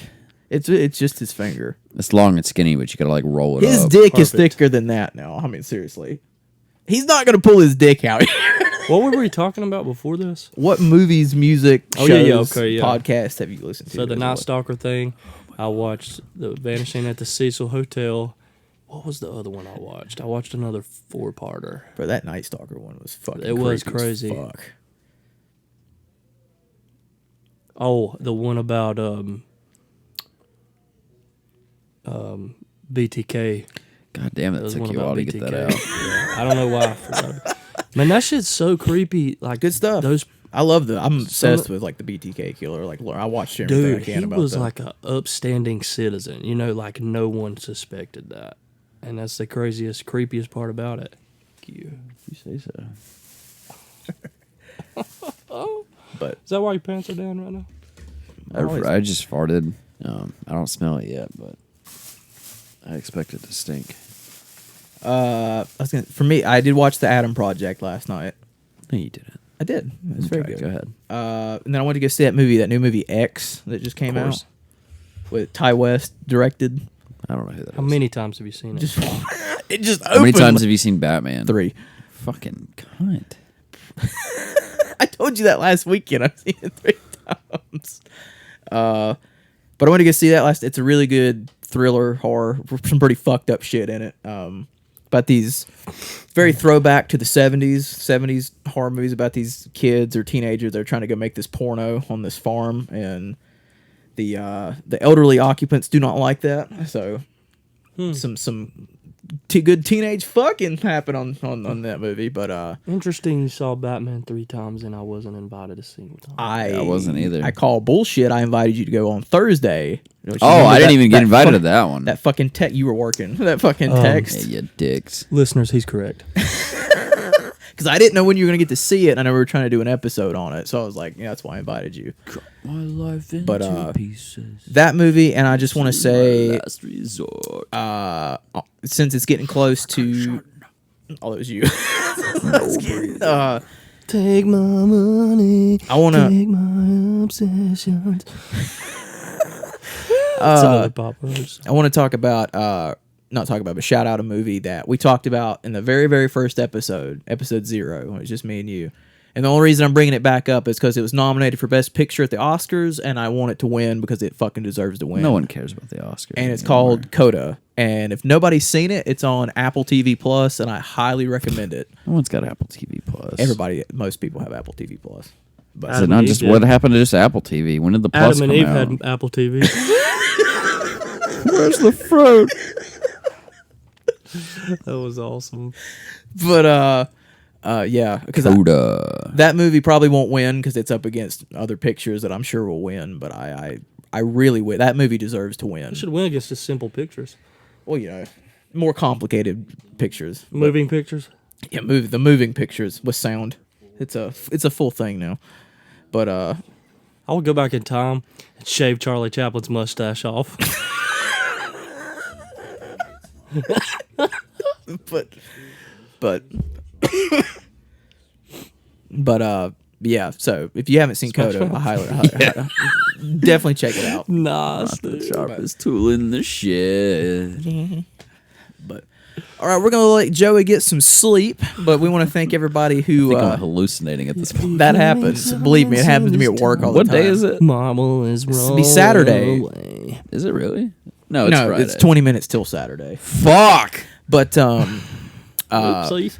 D: It's just his finger.
B: It's long and skinny, but you gotta like roll it
D: His
B: up.
D: dick is
C: Perfect.
D: thicker than that now. I mean, seriously. He's not gonna pull his dick out.
C: What were we talking about before this?
D: What movies, music,
C: Oh,
D: shows,
C: yeah, okay, yeah.
D: podcasts have you listened to?
C: So the
D: as
C: Night
D: well?
C: Stalker thing, I watched the Vanishing at the Cecil Hotel. What was the other one I watched? I watched another 4-parter.
D: Bro, that Night Stalker one was fucking.
C: It was
D: creepy as
C: crazy.
D: Fuck.
C: Oh, the one about BTK.
B: God damn,
C: There
B: that
C: was
B: took
C: one
B: you a
C: about
B: while to get that out.
C: Yeah, I don't know why I forgot. Man, that shit's so creepy. Like
D: Good stuff.
C: Those
D: I love I'm obsessed
C: Some-
D: with like the BTK killer. Like I watched everything
C: dude,
D: I can
C: he
D: about
C: was
D: that.
C: like a upstanding citizen. You know, like no one suspected that, and that's the craziest, creepiest part about it. Thank you.
B: You say so.
D: But
C: Is that why your pants are down right now?
B: I just farted. I don't smell it yet, but I expect it to stink.
D: for me, I did watch the Adam Project last night.
B: No, you didn't.
D: I did. It was very
B: Okay,
D: good.
B: Go ahead.
D: And then I went to go see that new movie X that just came out
B: course.
D: with Ty West directed.
B: I don't know who that is.
C: How many times have you seen it?
D: Just it just
B: How many
D: opened
B: times
D: like-
B: have you seen Batman?
D: 3.
B: Fucking cunt.
D: I told you that last weekend. I've seen it 3 times. But I went to go see that last. It's a really good thriller horror. Some pretty fucked up shit in it. About these very throwback to the 70s horror movies about these kids or teenagers that are trying to go make this porno on this farm, and the elderly occupants do not like that. So some good teenage fucking happen on that movie. But
C: Interesting. You saw Batman 3 times, and I wasn't invited a single time.
B: I wasn't either.
D: I call bullshit. I invited you to go on Thursday. Don't you
B: Oh,
D: remember
B: I didn't even get invited to
D: fuck-
B: that one.
D: That fucking text you were working. That fucking
B: Yeah,
D: text.
B: you dicks.
C: Listeners, he's correct.
D: Because I didn't know when you were gonna get to see it, and I know we were trying to do an episode on it. So I was like, yeah, that's why I invited you.
B: My life into
D: But,
B: pieces.
D: That movie, and I just want to say,
B: Last resort.
D: since it's getting close to, oh, it was you.
C: Take my money.
D: I want to.
C: Take my obsessions. Some other poppers.
D: I want to talk about, not talk about, but shout out a movie that we talked about in the very, very first episode 0. It was just me and you. And the only reason I'm bringing it back up is because it was nominated for Best Picture at the Oscars, and I want it to win because it fucking deserves to win.
B: No one cares about the Oscars.
D: And it's
B: anymore.
D: called Coda. And if nobody's seen it, it's on Apple TV Plus, and I highly recommend it.
B: No one's got Apple TV Plus.
D: Most people have Apple TV Plus. But
B: Is it
C: Adam
B: not
C: and
B: just
C: Eve
B: what
C: did.
B: happened to just Apple TV? When did the Plus
C: Adam and
B: come
C: Eve
B: out?
C: had Apple TV.
B: Where's the fruit?
C: That was awesome.
D: But yeah, because
B: Coda.
D: that movie probably won't win because it's up against other pictures that I'm sure will win. But I really win. That movie deserves to win.
C: It should win against just simple pictures.
D: Well, you know, more complicated pictures. But,
C: Moving pictures.
D: yeah, the moving pictures with sound. It's a full thing now. But
C: I would go back in time and shave Charlie Chaplin's mustache off.
D: but yeah. So if you haven't seen Coda, I highly definitely check it out.
C: Nice,
B: The
C: dude.
B: sharpest tool in the shed.
D: But all right, we're gonna let Joey get some sleep. But we want to thank everybody
B: I
D: who
B: think I'm hallucinating at this point.
D: that happens. Believe me, it happens to me at work all the
B: What
D: time.
B: day is it?
C: Mama is
D: It'll be Saturday.
C: away.
B: Is it really? No, it's
D: No,
B: Friday.
D: it's 20 minutes till Saturday.
B: Fuck.
D: But
C: Oopsies.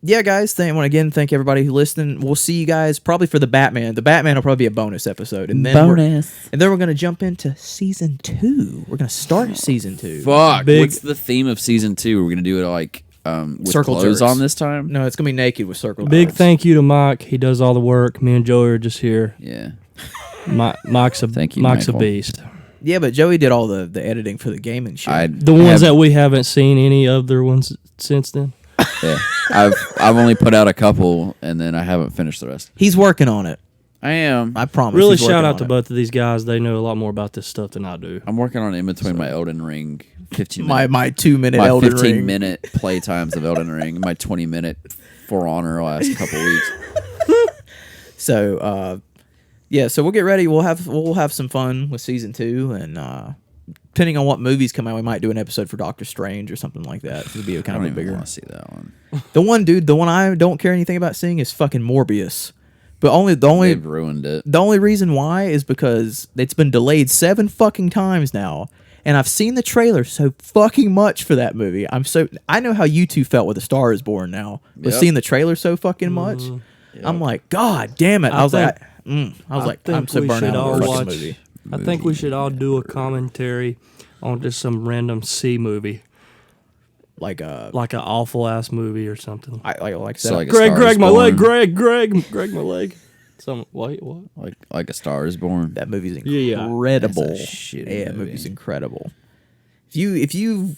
D: yeah, guys. Thank everybody who listened. We'll see you guys probably for the Batman. The Batman will probably be a bonus episode, and then we're gonna jump into season 2. We're gonna start season 2.
B: Fuck.
C: Big-
B: What's the theme of season 2? We're gonna do it like with
D: Circle
B: clothes
D: jerks.
B: on this time.
D: No, it's gonna be naked with circle.
C: Big
D: jerks.
C: thank you to Mike. He does all the work. Me and Joey are just here.
B: Yeah.
C: Mike's a
B: Thank you,
C: Mike's a
B: Michael.
C: beast.
D: Yeah, but Joey did all the editing for the game and shit.
C: The ones that we haven't seen any other ones since then.
B: Yeah. I've only put out a couple and then I haven't finished the rest.
D: He's working on it.
B: I am.
D: I promise.
C: Really
D: he's working
C: shout out
D: on
C: to
D: it.
C: both of these guys. They know a lot more about this stuff than I do.
B: I'm working on it in between my Elden Ring 15
D: my
B: minute,
D: 2-minute
B: my
D: Elden
B: 15
D: Ring.
B: minute play times of Elden Ring, my 20-minute For Honor last couple weeks.
D: So yeah, so we'll get ready. We'll have some fun with season 2, and depending on what movies come out, we might do an episode for Doctor Strange or something like that. It'll be
B: I
D: kind
B: don't
D: of a
B: even
D: bigger.
B: want to see that one.
D: The one I don't care anything about seeing is fucking Morbius. But the
B: They've ruined it.
D: only reason why is because it's been delayed 7 fucking times now. And I've seen the trailer so fucking much for that movie. I know how you two felt with A Star Is Born now. But
B: Yep.
D: seeing the trailer so fucking much, I'm like, God damn it. I was
C: think-
D: like,
C: think
D: I'm so
C: we
D: burnt
C: should
D: out
C: all
D: on this
C: watch-
D: movie.
C: I think we should all do a commentary on just some random C movie,
D: Like
C: like an awful ass movie or something.
D: like
B: So
D: that.
B: like a
C: Greg,
B: Star
C: Greg,
B: is
C: my leg,
B: Born.
C: Greg, my leg. Some wait, what?
B: Like A Star Is Born.
D: That movie's
C: Yeah.
D: incredible.
B: That's a shitty
D: yeah, that
B: movie.
D: movie's incredible. If you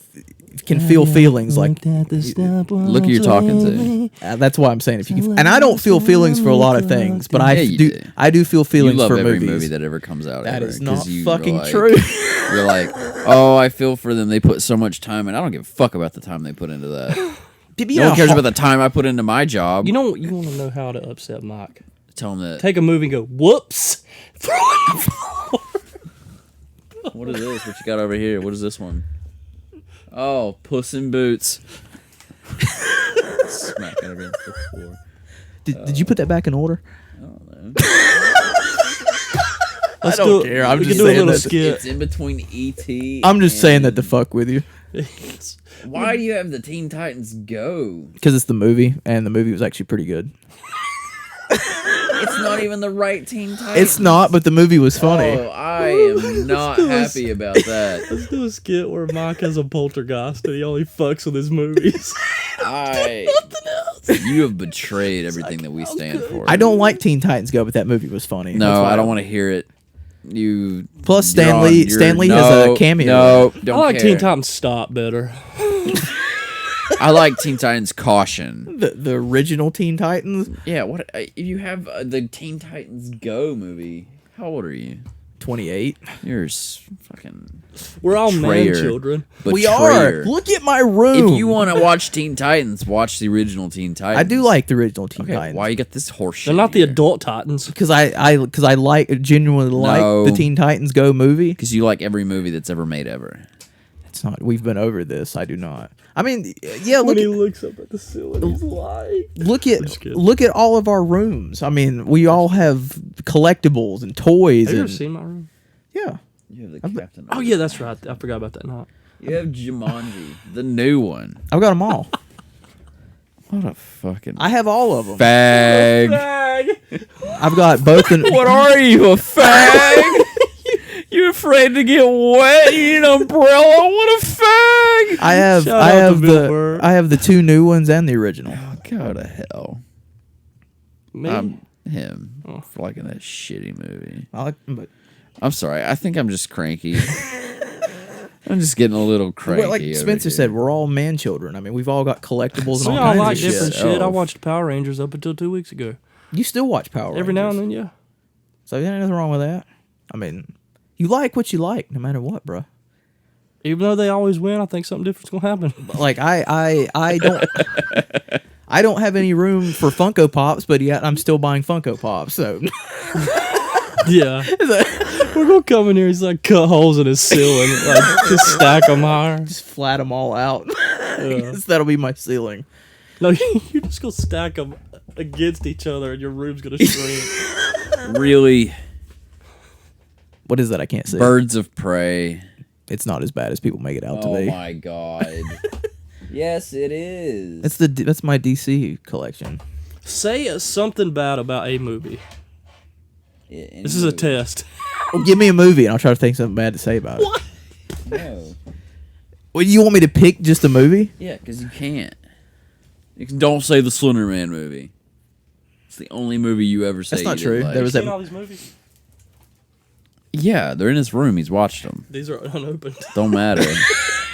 D: can feel feelings like
C: Look
B: Look who you're talking to.
D: that's why I'm saying if you can, and I don't feel feelings for a lot of things, but
B: Yeah, you do.
D: I do feel
B: You
D: feelings
B: love
D: for
B: every
D: movies.
B: movie that ever comes out.
D: That
B: ever,
D: is
B: 'cause
D: not
B: you're
D: fucking
B: like-
D: true.
B: You're like, oh, I feel for them. They put so much time in. I don't give a fuck about the time they put into that. No one cares about the time I put into my job.
C: You know, you want to know how to upset Mike?
B: Tell them that.
C: Take a movie and go, whoops. Throw it on the floor.
B: What is this? What you got over here? What is this one? Oh, Puss in Boots. Smack it against the floor.
D: Did you put that back in order?
B: I don't know.
C: Let's
D: don't
C: do,
D: care. I'm
C: we
D: just
C: can do a
D: saying
C: little
D: that-
C: skit.
B: It's in between E.T.
D: I'm just saying that
B: and-
D: to fuck with you
B: Why do you have the Teen Titans Go?
D: because it's the movie, and the movie was actually pretty good.
B: It's not even the right Teen Titans.
D: It's not, but the movie was funny.
B: Oh, I am not happy about that.
C: Let's do a skit where Mike has a poltergeist and he only fucks with his movies.
B: You have betrayed everything that we stand for.
D: I don't like Teen Titans Go, but that movie was funny. That's
B: No,
D: why
B: I don't want to hear it. You.
D: Plus,
B: you're
D: Stan
B: on-
D: Lee-
B: you're-
D: Stan Lee has
B: no,
D: a cameo.
B: No,
C: I
B: don't
C: like
B: care.
C: Teen Titans Stop better.
B: I like Teen Titans Caution.
D: The original Teen Titans.
B: Yeah, what if you have the Teen Titans Go movie? How old are you?
D: 28.
B: You're fucking
C: We're all man
B: Betrayer.
C: children.
D: We are.
B: betrayer.
D: Look at my room.
B: If you want to watch Teen Titans, watch the original Teen Titans.
D: I do like the original Teen
B: Okay,
D: Titans.
B: why you got this horse shit?
C: They're not the
B: here?
C: adult Titans.
D: Because I genuinely like
B: No.
D: the Teen Titans Go movie.
B: Because you like every movie that's ever made ever.
D: It's not. We've been over this. I do not. I mean, yeah.
C: when he
D: Look,
C: looks up at the ceiling, he's lying.
D: just
C: kidding.
D: look at all of our rooms. I mean, we all have collectibles and toys.
C: Have you
D: And,
C: ever seen my room?
D: yeah.
B: You have the
D: I've-
B: Captain.
C: Oh yeah, that's right. I forgot about that. Not.
B: You have Jumanji, the new one.
D: I've got them all.
B: What a fucking
D: I have all of them.
B: fag.
D: I've got both.
B: What are you, a fag? You're afraid to get wet. You need an umbrella. What a fag!
D: I have.
C: Shout
D: I
C: out to
D: have
C: Bill
D: the.
C: Burr.
D: I have the 2 new ones and the original.
B: Oh, go to hell.
C: Me?
B: I'm him for liking that shitty movie.
D: I like, but
B: I'm sorry. I think I'm just cranky. I'm just getting a little cranky.
D: like
B: over
D: Spencer
B: here.
D: said, we're all man children. I mean, we've all got collectibles and
C: We
D: all
C: all
D: kinds
C: like
D: of shit.
C: different shit. I
B: Oh.
C: watched Power Rangers up until 2 weeks ago.
D: You still watch Power
C: Every now
D: Rangers.
C: and then, yeah.
D: So there ain't nothing wrong with that. I mean, you like what you like, no matter what, bro.
C: Even though they always win, I think something different's gonna happen.
D: Like I don't I don't have any room for Funko Pops, but yet I'm still buying Funko Pops. So
C: Yeah. We're gonna come in here. He's like cut holes in his ceiling, like just stack them higher.
D: just flat them all out. I
C: Yeah.
D: guess that'll be my ceiling.
C: No, you're just gonna stack them against each other, and your room's gonna shrink.
B: Really,
D: What is that? I can't see.
B: Birds of Prey.
D: It's not as bad as people make it out to
B: Oh
D: be.
B: my god. Yes, it is.
D: That's my DC collection.
C: Say something bad about a movie.
B: Yeah,
C: This is a test.
D: Well, give me a movie and I'll try to think something bad to say about it.
B: No.
D: Well, you want me to pick just a movie?
B: Yeah, because you can't. Don't say the Slender Man movie. It's the only movie you ever say.
D: That's not
B: you didn't
D: true.
B: like.
D: There was
C: Seen
D: that.
C: all these movies?
B: Yeah, they're in his room. He's watched them.
C: These are unopened.
B: Don't matter.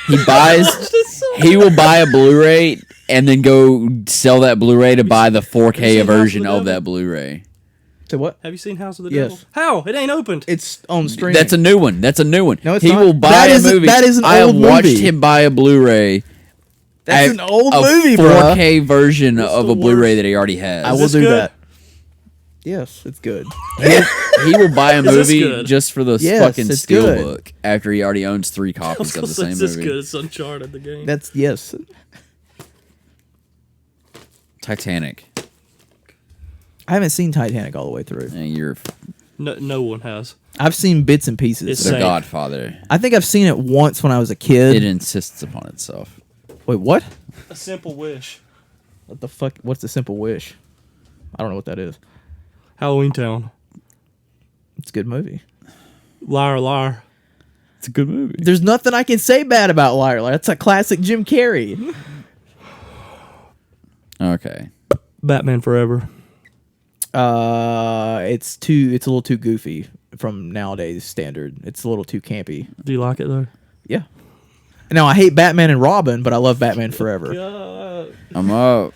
B: He will buy a Blu-ray and then go sell that Blu-ray to buy the
C: have you
B: 4K
C: seen
B: version
C: House of
B: of
C: the
B: that Blu-ray.
D: To what?
C: Have you seen House of the
D: Yes.
C: Devil? How? It ain't opened.
D: It's on streaming.
B: That's a new one. That's a new one.
D: No, it's
B: he
D: not.
B: will buy
D: That
B: a
D: is a-
B: movie.
D: that is an
B: I
D: old
B: have watched
D: movie.
B: him buy a Blu-ray.
D: That's an old
B: a
D: movie, bro.
B: 4K version
C: What's
B: of
C: the
B: a Blu-ray
C: worst?
B: that he already has.
D: I will
C: this
D: do
C: good?
D: that. Yes, it's good.
B: He will buy a
C: Is this
B: movie
C: good?
B: just for the
D: Yes,
B: fucking
D: it's
B: Steelbook
D: good.
B: after he already owns 3
C: I
B: copies
C: was
B: of
C: gonna
B: the
C: say,
B: same
C: is this
B: movie.
C: good? It's Uncharted, the game.
D: That's yes.
B: Titanic.
D: I haven't seen Titanic all the way through.
B: And you're
C: No one has.
D: I've seen bits and pieces.
C: It's
B: the
C: Same.
B: Godfather.
D: I think I've seen it once when I was a
B: It
D: kid.
B: insists upon itself.
D: Wait, what?
C: A Simple Wish.
D: What the fuck? What's the Simple Wish? I don't know what that is.
C: Halloween Town.
D: It's a good movie.
C: Liar, liar.
B: It's a good movie.
D: There's nothing I can say bad about Liar Liar. That's a classic Jim Carrey.
B: Okay.
C: Batman Forever.
D: It's a little too goofy from nowadays standard. It's a little too campy.
C: Do you like it though?
D: Yeah. Now I hate Batman and Robin, but I love Batman Forever.
C: God.
B: I'm up.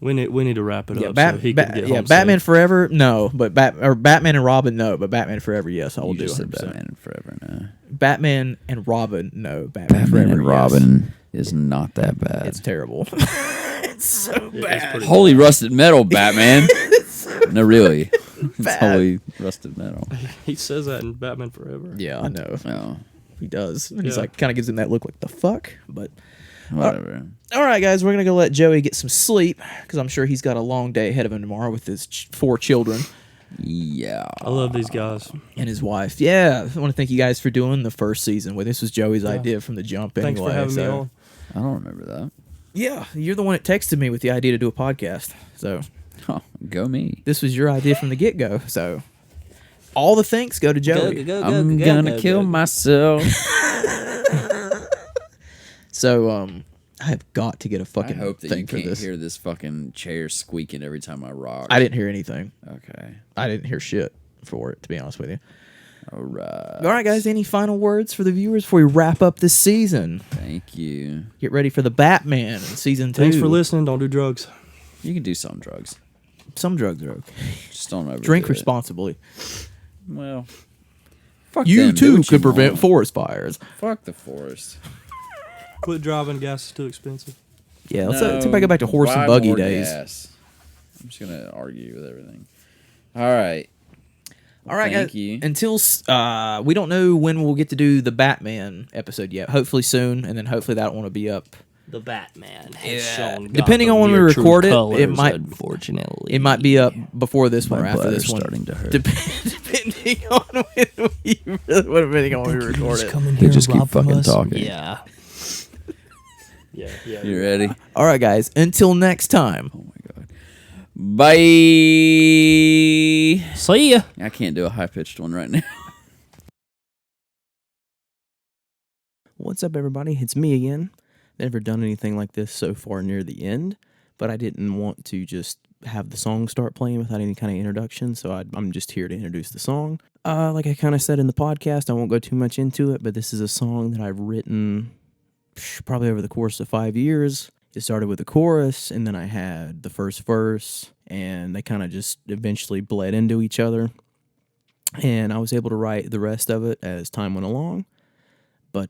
C: We need to wrap it
D: Yeah,
C: up so he can get home
D: Batman
C: safe.
D: Forever, no, but Batman and Robin, no, but Batman Forever, yes, I will
B: You
D: do
B: just said
D: 100%.
B: Batman Forever now.
D: Batman and Robin, no, Batman,
B: Batman
D: Forever,
B: and
D: yes.
B: Robin is not that bad.
D: It's terrible. It's so
C: Yeah,
D: bad.
C: it's pretty
B: Holy rusted metal, Batman. No, really. It's
D: bad.
B: holy rusted metal.
C: He says that in Batman Forever.
D: Yeah, I know.
B: Oh,
D: He does. And he's
C: Yeah.
D: like, kind of gives him that look like, the fuck? But,
B: whatever.
D: all right, guys, we're going to go let Joey get some sleep because I'm sure he's got a long day ahead of him tomorrow with his 4 children
B: Yeah.
C: I love these guys.
D: and his wife. Yeah, I want to thank you guys for doing the first season. Well, this was Joey's idea from the jump anyway.
C: Thanks for having me
D: so-
C: on.
B: I don't remember that.
D: Yeah, you're the one that texted me with the idea to do a podcast. So
B: Oh, go me.
D: this was your idea from the get-go. So all the thanks go to Joey.
B: I'm gonna kill myself.
D: So I have got to get a
B: I
D: fucking
B: hope that
D: thing
B: you
D: for
B: can't
D: this.
B: hear this fucking chair squeaking every time I rock.
D: I didn't hear anything.
B: Okay.
D: I didn't hear shit for it, to be honest with you.
B: All right.
D: All right, guys. Any final words for the viewers before we wrap up this season?
B: Thank you.
D: Get ready for the Batman in season 2.
C: Thanks for listening. Don't do drugs.
B: You can do some drugs.
D: Some drugs are okay.
B: Just don't overdo
D: Drink
B: it.
D: responsibly.
B: Well, fuck
D: You
B: them. Do
D: too
B: what
D: could
B: you
D: prevent
B: want.
D: forest fires.
B: Fuck the forest.
C: Quit driving. Gas is too expensive.
D: Yeah, let's go back to horse and
B: buy
D: buggy
B: more
D: days.
B: gas. I'm just gonna argue with everything. All right.
D: All right,
B: Thank
D: guys.
B: you.
D: Until we don't know when we'll get to do the Batman episode yet. Hopefully soon, and then hopefully that one will be up
C: the Batman has shown
D: Depending
C: Gotham
D: on when we
C: your true
D: record it,
C: colors,
D: it might
C: unfortunately.
D: it might be up before this one or
C: My
D: after
C: bladder's
D: this one.
C: starting to hurt.
D: Depending on when we depending on when we record it.
C: Come in here
B: just
C: and
B: keep
C: rob from
B: fucking
C: us?
B: talking.
C: Yeah. Yeah.
B: You ready?
D: All right, guys. Until next time.
B: Oh my god. Bye.
C: See ya.
B: I can't do a high pitched one right now.
A: What's up, everybody? It's me again. Never done anything like this so far near the end, but I didn't want to just have the song start playing without any kind of introduction, so I'm just here to introduce the song. Like I kind of said in the podcast, I won't go too much into it, but this is a song that I've written probably over the course of 5 years. It started with a chorus, and then I had the first verse, and they kind of just eventually bled into each other, and I was able to write the rest of it as time went along. But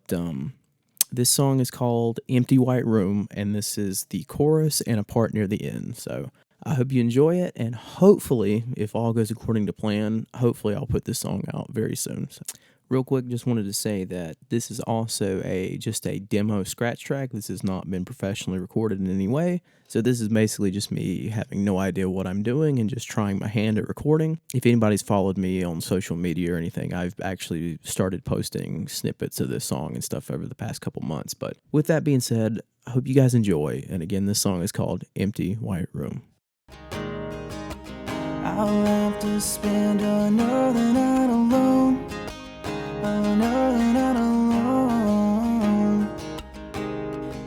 A: this song is called Empty White Room, and this is the chorus and a part near the end. So I hope you enjoy it, and hopefully, if all goes according to plan, hopefully I'll put this song out very soon. So, real quick, just wanted to say that this is also just a demo scratch track. This has not been professionally recorded in any way. So this is basically just me having no idea what I'm doing and just trying my hand at recording. If anybody's followed me on social media or anything, I've actually started posting snippets of this song and stuff over the past couple months. But with that being said, I hope you guys enjoy. And again, this song is called Empty White Room. I'll have to spend another night alone. Another night alone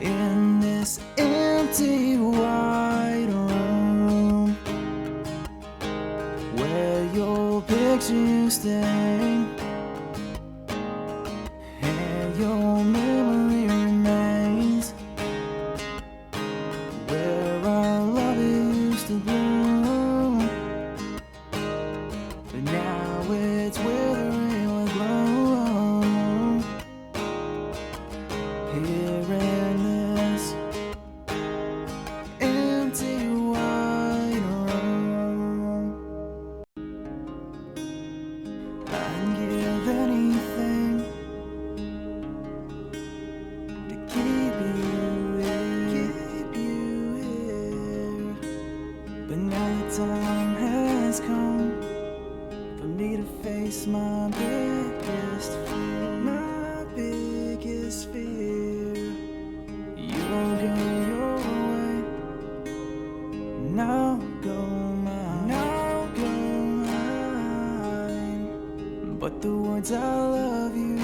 A: in this empty white room where your picture stay and your memory remains, where our love used to bloom, but now it's withering with gloom. Here in this empty white room, I'd give anything to keep you here. But now the time has come for me to face my biggest fear. My biggest fear. You won't go your way, and I'll go mine. I'll go mine. But the words "I love you"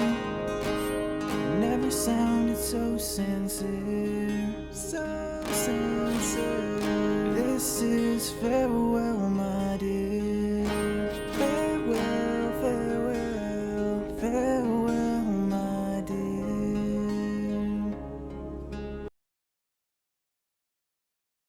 A: never sounded so sincere. So sincere. This is farewell.